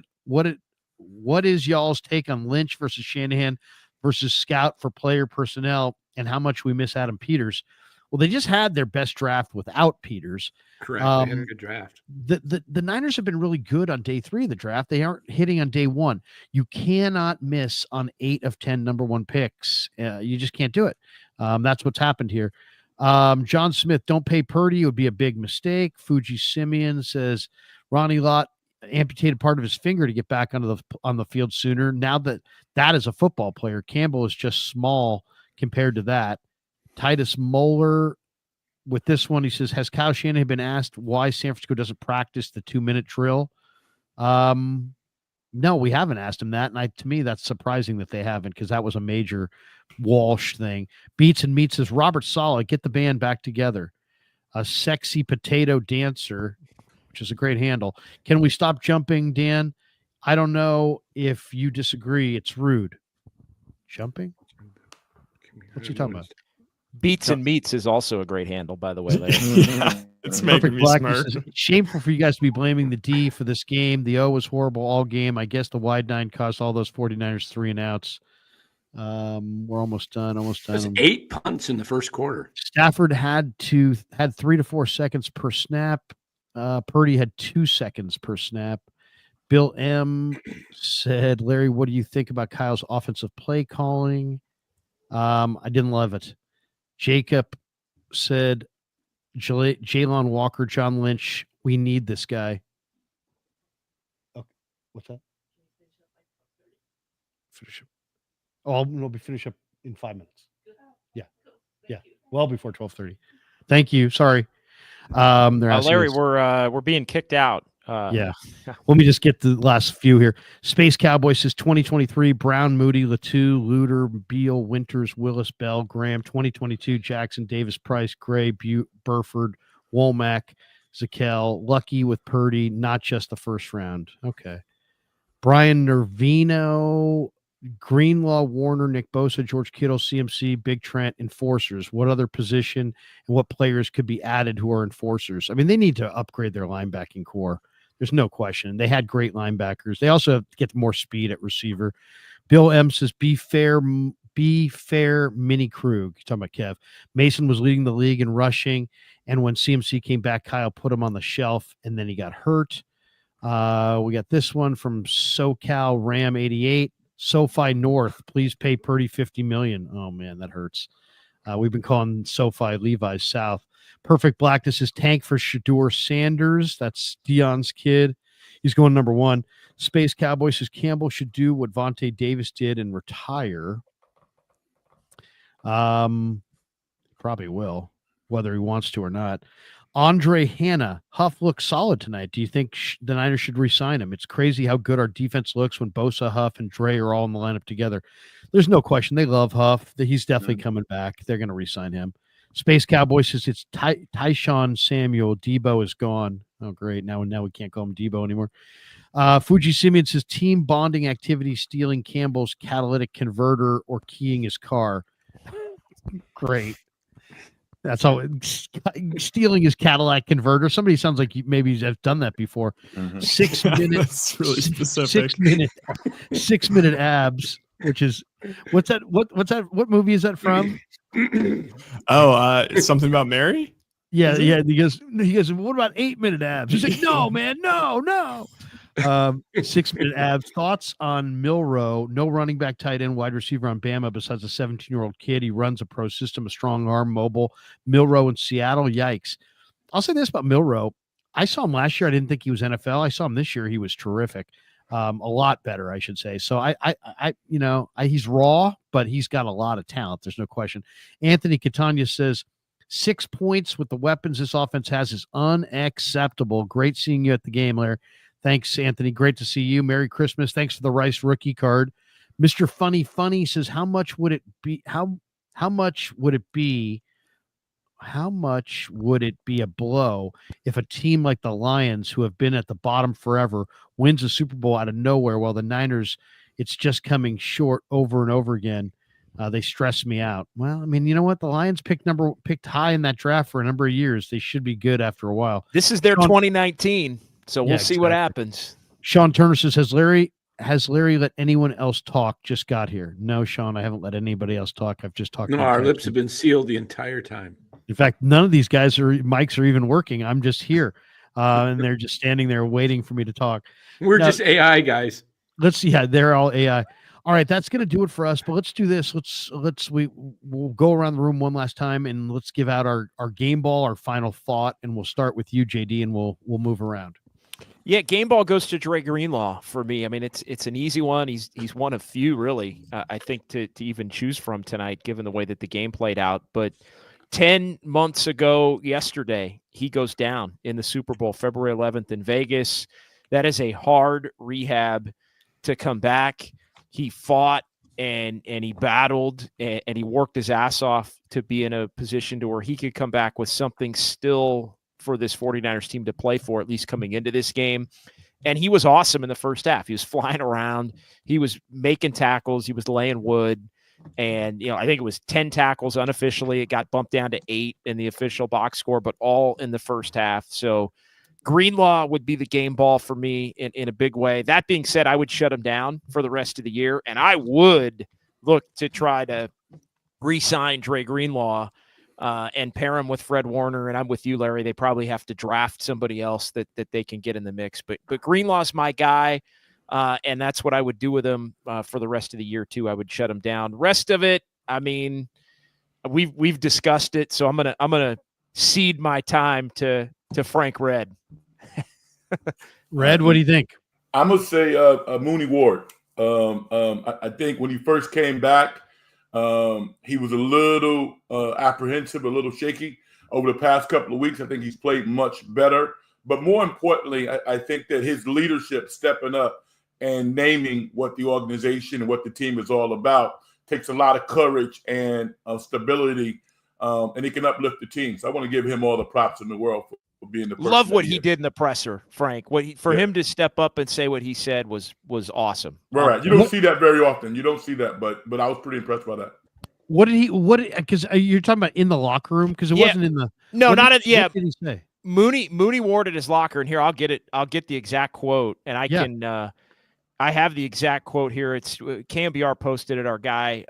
is y'all's take on Lynch versus Shanahan versus Scout for player personnel, and how much we miss Adam Peters? Well, they just had their best draft without Peters. Correct. They had a good draft. The Niners have been really good on day 3 of the draft. They aren't hitting on day 1. You cannot miss on 8 of 10 number 1 picks. You just can't do it. That's what's happened here. John Smith, don't pay Perdy. It would be a big mistake. Fuji Simeon says Ronnie Lott amputated part of his finger to get back on the field sooner. Now that is a football player. Campbell is just small compared to that. Titus Moeller with this one, he says, has Kyle Shanahan been asked why San Francisco doesn't practice the 2-minute drill? No, we haven't asked him that. And to me, that's surprising that they haven't, because that was a major Walsh thing. Beats and Meats says, Robert Saleh, get the band back together. A sexy potato dancer, which is a great handle. Can we stop jumping, Dan? I don't know if you disagree. It's rude. Jumping? What's he talking about? Beats and Meats is also a great handle, by the way. It's making me smirk. Says, shameful for you guys to be blaming the D for this game. The O was horrible all game. I guess the wide 9 cost all those 49ers 3 and outs. We're almost done. There's 8 punts in the first quarter. Stafford had 3 to 4 seconds per snap. Perdy had 2 seconds per snap. Bill M said, Larry, what do you think about Kyle's offensive play calling? I didn't love it. Jacob said, Jalen Walker, John Lynch, we need this guy. Okay, what's that? Finish up. Oh, we'll be finished up in 5 minutes. Yeah. Well before 12:30. Thank you. Sorry. They're asking Larry, us- we're being kicked out. Yeah. Let me just get the last few here. Space Cowboys says 2023, Brown, Moody, Latu, Luter, Beal, Winters, Willis, Bell, Graham. 2022, Jackson, Davis, Price, Gray, Burford, Womack, Zakel, Lucky with Perdy, not just the first round. Okay. Brian Nervino, Greenlaw, Warner, Nick Bosa, George Kittle, CMC, Big Trent, enforcers. What other position and what players could be added who are enforcers? I mean, they need to upgrade their linebacking core. There's no question. They had great linebackers. They also have to get more speed at receiver. Bill M says, be fair, Mini Krug. You're talking about Kev. Mason was leading the league in rushing, and when CMC came back, Kyle put him on the shelf, and then he got hurt. We got this one from SoCal Ram 88. SoFi North, please pay Perdy $50 million. Oh, man, that hurts. We've been calling SoFi Levi's South. Perfect Blackness is tank for Shador Sanders. That's Dion's kid. He's going number 1. Space Cowboy says Campbell should do what Vontae Davis did and retire. Probably will, whether he wants to or not. Andre Hanna, Huff looks solid tonight. Do you think the Niners should re-sign him? It's crazy how good our defense looks when Bosa, Huff, and Dre are all in the lineup together. There's no question. They love Huff. He's definitely coming back. They're going to re-sign him. Space Cowboy says it's Tyshawn Samuel. Debo is gone. Oh, great. Now we can't call him Debo anymore. Fuji Simeon says team bonding activity stealing Campbell's catalytic converter or keying his car. Great. That's how stealing his Cadillac converter. Somebody sounds like maybe has done that before. 6 minutes. That's really specific. 6 minute abs, which is what's that? What's that? What movie is that from? It's something about Mary. Yeah. He goes, what about 8 minute abs? He's like, no, man, no. 6 minute abs. Thoughts on Milroe? No running back, tight end, wide receiver on Bama besides a 17-year-old kid. He runs a pro system, a strong arm, mobile. Milroe in Seattle. Yikes. I'll say this about Milroe. I saw him last year. I didn't think he was NFL. I saw him this year. He was terrific. A lot better, I should say. So he's raw, but he's got a lot of talent. There's no question. Anthony Catania says 6 points with the weapons this offense has is unacceptable. Great seeing you at the game, Larry. Thanks, Anthony. Great to see you. Merry Christmas. Thanks for the Rice rookie card. Mr. Funny says, how much would it be? How much would it be? How much would it be a blow if a team like the Lions, who have been at the bottom forever, wins a Super Bowl out of nowhere, while the Niners, it's just coming short over and over again? They stress me out. Well, I mean, you know what? The Lions picked high in that draft for a number of years. They should be good after a while. This is their 2019. So we'll see what happens. Sean Turner says, has Larry let anyone else talk? Just got here. No, Sean, I haven't let anybody else talk. I've just talked. No, our lips have been sealed the entire time. In fact, none of these guys mics are even working. I'm just here. And they're just standing there waiting for me to talk. We're just AI guys. They're all AI. All right, that's going to do it for us. But let's do this. We'll go around the room one last time and let's give out our game ball, our final thought, and we'll start with you, JD, and we'll move around. Yeah, game ball goes to Dre Greenlaw for me. I mean, it's an easy one. He's one of few, really, I think, to even choose from tonight, given the way that the game played out. But 10 months ago yesterday, he goes down in the Super Bowl, February 11th in Vegas. That is a hard rehab to come back. He fought and he battled and he worked his ass off to be in a position to where he could come back with something still for this 49ers team to play for, at least coming into this game. And he was awesome in the first half. He was flying around. He was making tackles. He was laying wood. And, I think it was 10 tackles unofficially. It got bumped down to 8 in the official box score, but all in the first half. So Greenlaw would be the game ball for me in a big way. That being said, I would shut him down for the rest of the year. And I would look to try to re-sign Dre Greenlaw and pair him with Fred Warner. And I'm with you, Larry. They probably have to draft somebody else that they can get in the mix. But Greenlaw's my guy, and that's what I would do with him for the rest of the year too. I would shut him down. Rest of it, I mean, we've discussed it, so I'm gonna cede my time to Frank Red. Red, what do you think? I'm gonna say Mooney Ward. I think when he first came back, He was a little apprehensive, a little shaky over the past couple of weeks. I think he's played much better. But more importantly, I think that his leadership stepping up and naming what the organization and what the team is all about takes a lot of courage and stability, and he can uplift the team. So I want to give him all the props in the world for being the person. Love what that he is. did in the presser, Frank. For him to step up and say what he said was awesome. Right. You don't see that very often. You don't see that, but I was pretty impressed by that. What did he? Because you're talking about in the locker room, because it wasn't in the. No, not at. yeah. What did he say? Mooney wore it at his locker, and here I'll get it. I'll get the exact quote, and I can. I have the exact quote here. It's KMBR posted it. Our guy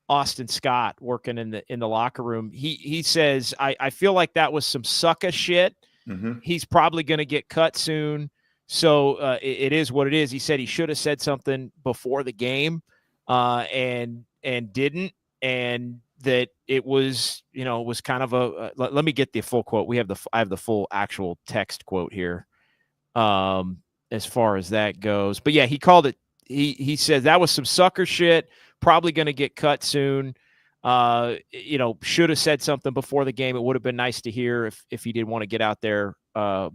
Austin Scott working in the locker room. He says, I feel like that was some sucker shit. Mm-hmm. He's probably going to get cut soon, so it is what it is. He said he should have said something before the game, and didn't, and that it was, was kind of a. Let me get the full quote. I have the full actual text quote here. As far as that goes. But yeah, he called it, he said that was some sucker shit, probably going to get cut soon. Should have said something before the game. It would have been nice to hear if he didn't want to get out there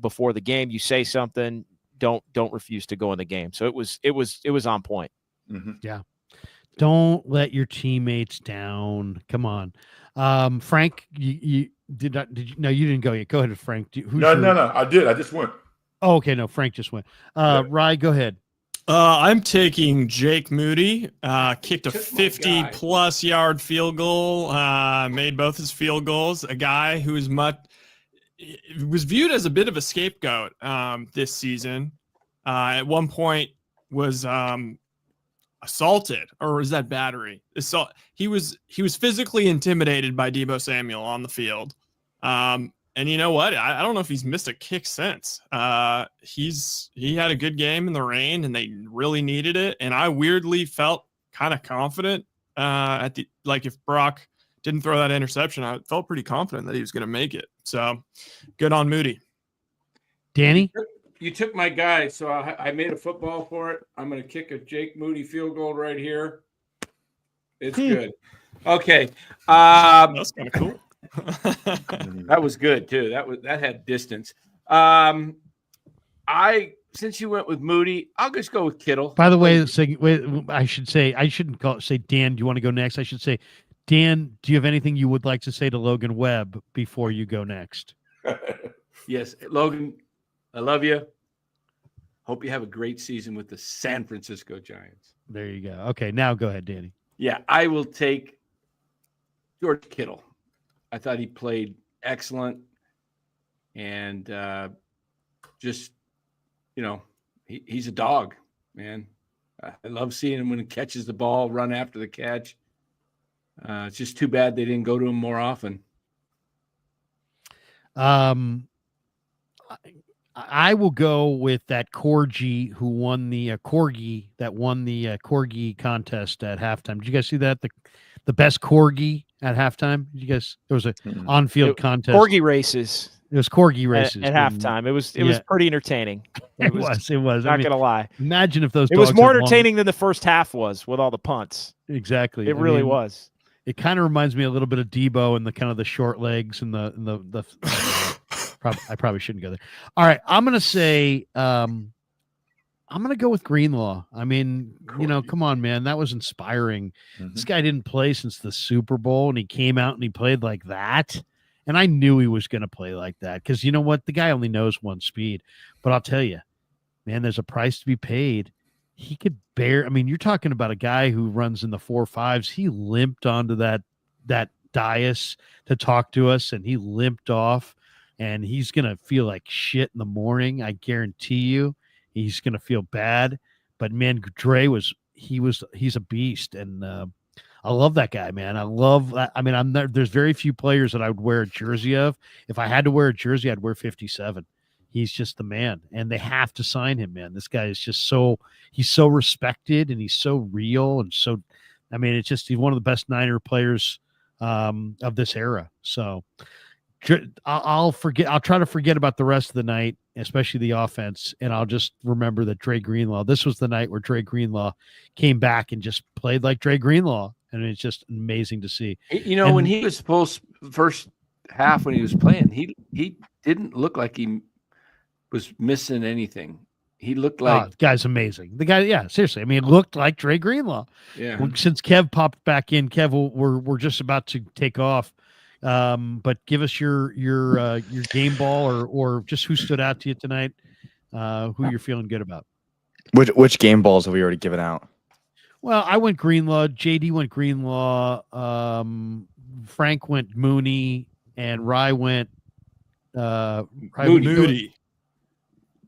before the game. You say something, don't refuse to go in the game. So it was on point. Mm-hmm. Yeah. Don't let your teammates down. Come on. Frank, you did not, did you? No, you didn't go yet. Go ahead, Frank. No. I did. I just went. Oh, okay. No, Frank just went. Rye, go ahead. I'm taking Jake Moody. Kicked a 50-plus yard field goal. Made both his field goals. A guy who was viewed as a bit of a scapegoat this season. At one point was assaulted, or was that battery? He was physically intimidated by Debo Samuel on the field. And you know what? I don't know if he's missed a kick since. He had a good game in the rain, and they really needed it. And I weirdly felt kind of confident if Brock didn't throw that interception, I felt pretty confident that he was going to make it. So good on Moody. Danny? You took my guy, so I made a football for it. I'm going to kick a Jake Moody field goal right here. It's good. Okay. That's kind of cool. That was good too. That had distance. Since you went with Moody, I'll just go with Kittle. By the way, I shouldn't say Dan, do you want to go next? I should say, Dan, do you have anything you would like to say to Logan Webb before you go next? Yes, Logan, I love you. Hope you have a great season with the San Francisco Giants. There you go. Okay, now go ahead, Danny. Yeah, I will take George Kittle. I thought he played excellent, and he's a dog, man. I love seeing him when he catches the ball, run after the catch. It's just too bad they didn't go to him more often. I will go with that Corgi who won the Corgi Corgi contest at halftime. Did you guys see that? The best Corgi at halftime? Did you guys? There was a on-field contest. Corgi races. It was Corgi races at halftime. It was pretty entertaining. It was. Not gonna lie. Imagine if those. It was more entertaining than the first half was with all the punts. Exactly. It really was. It kind of reminds me a little bit of Debo and the kind of the short legs and the I probably shouldn't go there. All right, I'm gonna say I'm gonna go with Greenlaw. I mean, come on, man, that was inspiring. Mm-hmm. This guy didn't play since the Super Bowl, and he came out and he played like that. And I knew he was going to play like that because you know what? The guy only knows one speed. But I'll tell you, man, there's a price to be paid. He could bear. I mean, you're talking about a guy who runs in the 4.5s. He limped onto that dais to talk to us, and he limped off. And he's going to feel like shit in the morning. I guarantee you, he's going to feel bad. But man, he's a beast, and I love that guy, man. I love that. I mean, there's very few players that I would wear a jersey of. If I had to wear a jersey, I'd wear 57. He's just the man, and they have to sign him, man. This guy is just he's so respected, and he's so real, and so, I mean, he's one of the best Niner players of this era. So I'll try to forget about the rest of the night, especially the offense, and I'll just remember that Dre Greenlaw, this was the night where Dre Greenlaw came back and just played like Dre Greenlaw. and it's just amazing to see. When he was first half when he was playing, he didn't look like he was missing anything. He looked like the guy's amazing. The guy, yeah, seriously. I mean, it looked like Dre Greenlaw. Yeah. Since Kev popped back in, Kev, we're just about to take off. But give us your game ball or just who stood out to you tonight, who you're feeling good about. Which game balls have we already given out? Well, I went Greenlaw. JD went Greenlaw. Frank went Mooney, and Rye went Moody.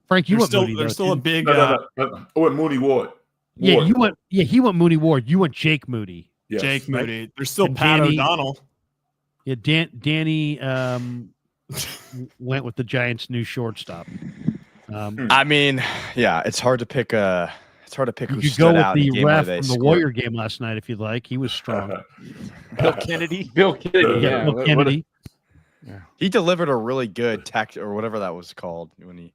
Frank, you There's went still, Mooney. There's though, still a too. big. I went Mooney Ward. Yeah, Ward. you went. Yeah, he went Mooney Ward. You went Jake Moody. Yes. Jake Moody. There's still And Pat Danny- O'Donnell. Yeah, Danny went with the Giants' new shortstop. I mean, yeah, it's hard to pick who You could go stood with out in the a game where ref they from the scored. Warrior game last night if you'd like. He was strong. Bill Kennedy. Bill Kennedy. Yeah, Bill What Kennedy. He delivered a really good tech or whatever that was called when he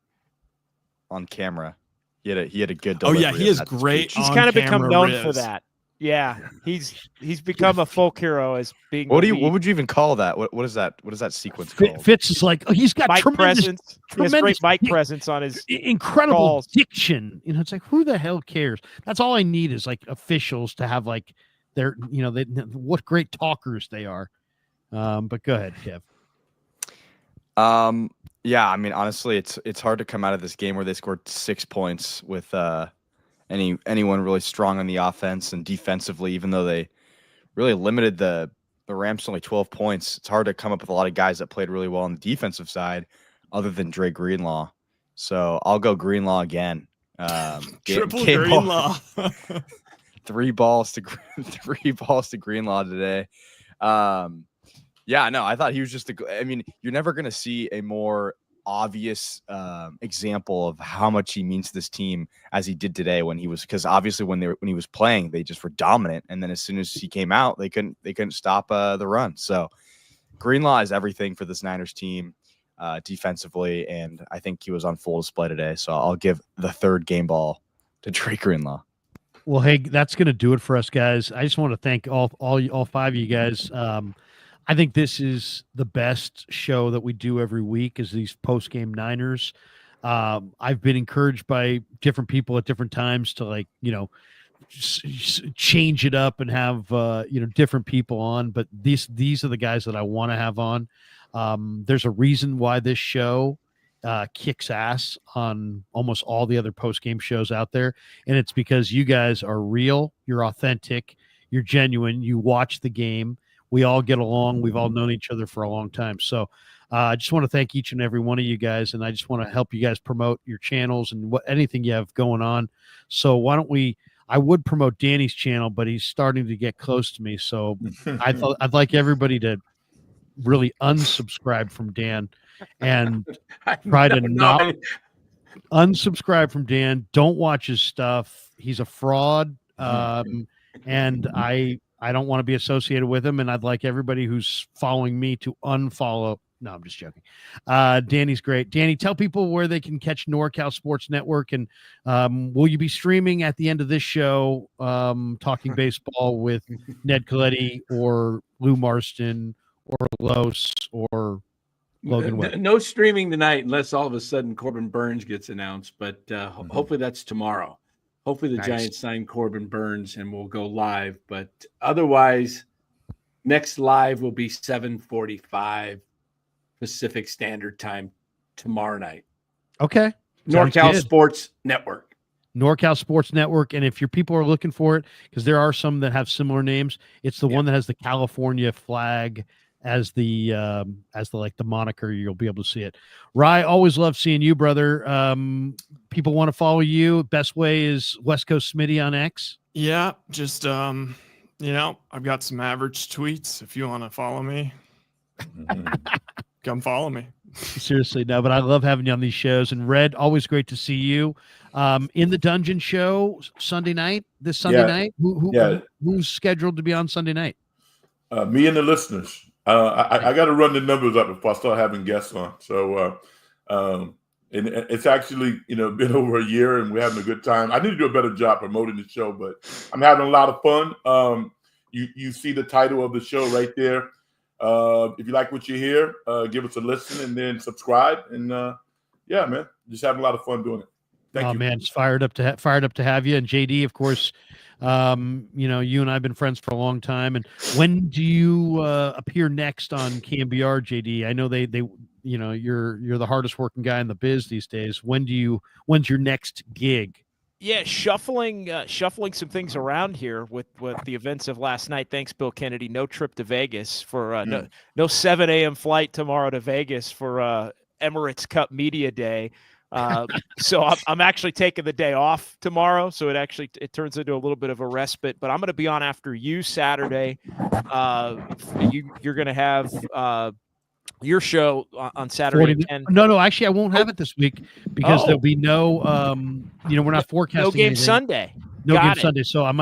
on camera. He had a good Oh delivery. yeah, he of is that great. speech. He's on kind of become camera known for Riz. that. Yeah, he's become a folk hero as being. What the what lead. would you even call that? What is that? What is that sequence Fit- called? Fitz is like, he's got mic tremendous, presence? He has great tremendous mic dick- presence on his. incredible calls. diction. It's like, who the hell cares? That's all I need is like officials to have like their, what great talkers they are. But go ahead, Kev. Yeah, I mean, honestly, it's hard to come out of this game where they scored 6 points with anyone really strong on the offense and defensively, even though they really limited the Rams to only 12 points. It's hard to come up with a lot of guys that played really well on the defensive side, other than Dre Greenlaw. So I'll go Greenlaw again. Triple game ball. Greenlaw. three balls to Greenlaw today. Yeah, no, I thought he was just I mean, you're never going to see a more obvious example of how much he means to this team as he did today because obviously when he was playing, they just were dominant. And then as soon as he came out, they couldn't stop the run. So Greenlaw is everything for this Niners team defensively. And I think he was on full display today. So I'll give the third game ball to Dre Greenlaw. Well, hey, that's going to do it for us, guys. I just want to thank all five of you guys. I think this is the best show that we do every week is these post-game Niners. I've been encouraged by different people at different times to change it up and have, different people on, but these are the guys that I want to have on. There's a reason why this show kicks ass on almost all the other post-game shows out there. And it's because you guys are real, you're authentic, you're genuine, you watch the game. We all get along. We've all known each other for a long time. So I just want to thank each and every one of you guys. And I just want to help you guys promote your channels and anything you have going on. So why don't I would promote Danny's channel, but he's starting to get close to me. So I'd like everybody to really unsubscribe from Dan and try to not unsubscribe from Dan. Don't watch his stuff. He's a fraud. And I don't want to be associated with him, and I'd like everybody who's following me to unfollow. No, I'm just joking. Danny's great. Danny, tell people where they can catch NorCal Sports Network, and will you be streaming at the end of this show talking baseball with Ned Coletti or Lou Marston or Los or Logan Webb? No streaming tonight unless all of a sudden Corbin Burns gets announced, but hopefully that's tomorrow. Hopefully the Giants sign Corbin Burns and we'll go live. But otherwise, next live will be 7:45 Pacific Standard Time tomorrow night. Okay. NorCal Sports Network. NorCal Sports Network. And if your people are looking for it, because there are some that have similar names, it's the one that has the California flag as the moniker. You'll be able to see it. Rye, always love seeing you, brother. People want to follow you. Best way is West Coast Smitty on X. Yeah, just I've got some average tweets. If you want to follow me, come follow me. Seriously, no, but I love having you on these shows. And Red, always great to see you. In the Dungeon Show Sunday night, this Sunday night. Who's scheduled to be on Sunday night? Me and the listeners. I got to run the numbers up before I start having guests on. So, and it's actually, been over a year and we're having a good time. I need to do a better job promoting the show, but I'm having a lot of fun. You see the title of the show right there. If you like what you hear, give us a listen and then subscribe. And yeah, man, just having a lot of fun doing it. Thank you. Man, it's fired up to have you. And JD, of course, you and I have been friends for a long time. And when do you appear next on KMBR, JD? I know they you're the hardest working guy in the biz these days. When's your next gig? Yeah, shuffling some things around here with the events of last night. Thanks, Bill Kennedy. No trip to Vegas for no 7 a.m. flight tomorrow to Vegas for Emirates Cup Media Day. So I'm actually taking the day off tomorrow. So it turns into a little bit of a respite. But I'm going to be on after you Saturday. You're going to have your show on Saturday at 10. No, actually, I won't have it this week because there'll be no, we're not forecasting. No game anything. Sunday. No Got game it. Sunday. So I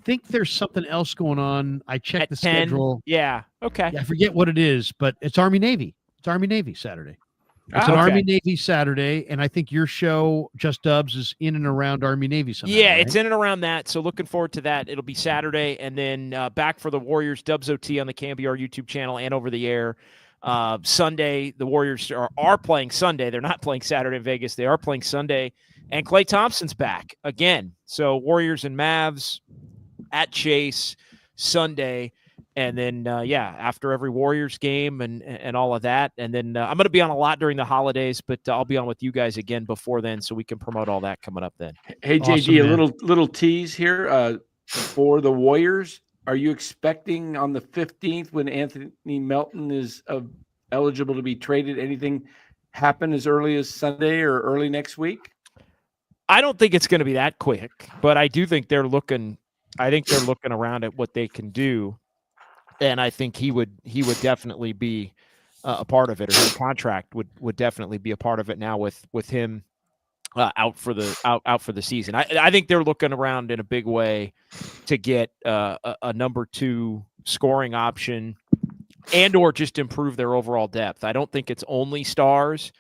think there's something else going on. I checked At the 10? schedule. Yeah. Okay. Yeah, I forget what it is, but it's Army Navy. It's Army Navy Saturday. It's an Army Navy Saturday, and I think your show, Just Dubs, is in and around Army Navy somehow. Yeah, right? it's in and around that. So looking forward to that. It'll be Saturday, and then back for the Warriors, Dubs OT on the KMBR YouTube channel and over the air. Sunday, the Warriors are playing Sunday. They're not playing Saturday in Vegas. They are playing Sunday, and Klay Thompson's back again. So Warriors and Mavs at Chase Sunday. And then, after every Warriors game and all of that. And then I'm going to be on a lot during the holidays, but I'll be on with you guys again before then so we can promote all that coming up then. Hey, Awesome, JD, man. a little tease here for the Warriors. Are you expecting on the 15th when Anthony Melton is eligible to be traded, anything happen as early as Sunday or early next week? I don't think it's going to be that quick, but I do think they're looking around at what they can do. And I think he would definitely be a part of it, or his contract would definitely be a part of it now with him out for the season. I think they're looking around in a big way to get a number 2 scoring option and or just improve their overall depth. I don't think it's only stars,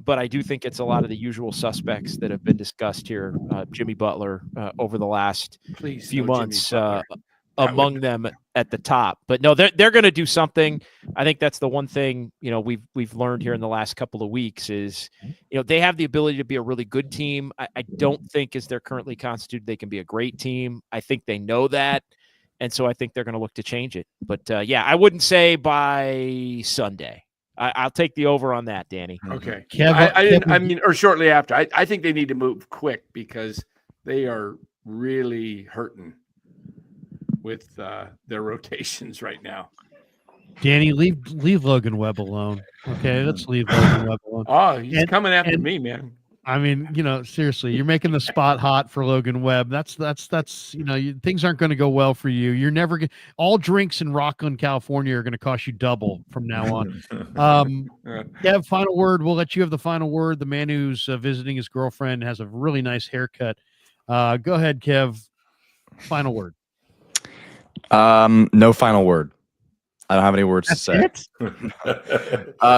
but I do think it's a lot of the usual suspects that have been discussed here. Jimmy Butler over the last few months. Among them at the top, but no, they're going to do something. I think that's the one thing we've learned here in the last couple of weeks is they have the ability to be a really good team. I don't think as they're currently constituted they can be a great team. I think they know that, and so I think they're going to look to change it. But I wouldn't say by Sunday. I'll take the over on that, Danny. Okay, Kevin, or shortly after. I think they need to move quick because they are really hurting with their rotations right now. Danny, leave Logan Webb alone. Okay, let's leave Logan Webb alone. Oh, he's coming after me, man. I mean, seriously, you're making the spot hot for Logan Webb. That's things aren't going to go well for you. You're never going. All drinks in Rockland, California, are going to cost you double from now on. Kev, final word. We'll let you have the final word. The man who's visiting his girlfriend has a really nice haircut. Go ahead, Kev. Final word. No final word. I don't have any words to say.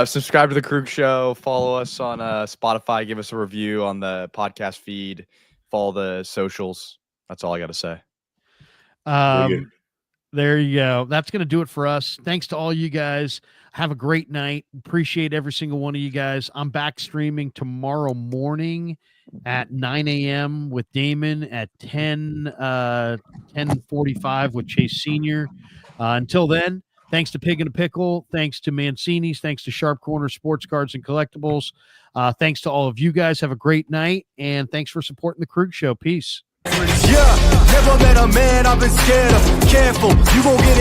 Subscribe to the Krug Show. Follow us on Spotify. Give us a review on the podcast feed. Follow the socials. That's all I got to say. There you go. That's going to do it for us. Thanks to all you guys. Have a great night. Appreciate every single one of you guys. I'm back streaming tomorrow morning at 9 a.m. with Damon, at 10:45 with Chase Sr. Until then, thanks to Pig and a Pickle. Thanks to Mancini's. Thanks to Sharp Corner Sports Cards and Collectibles. Thanks to all of you guys. Have a great night, and thanks for supporting the Krug Show. Peace. Yeah, never met a man I've been scared of. Careful, you won't get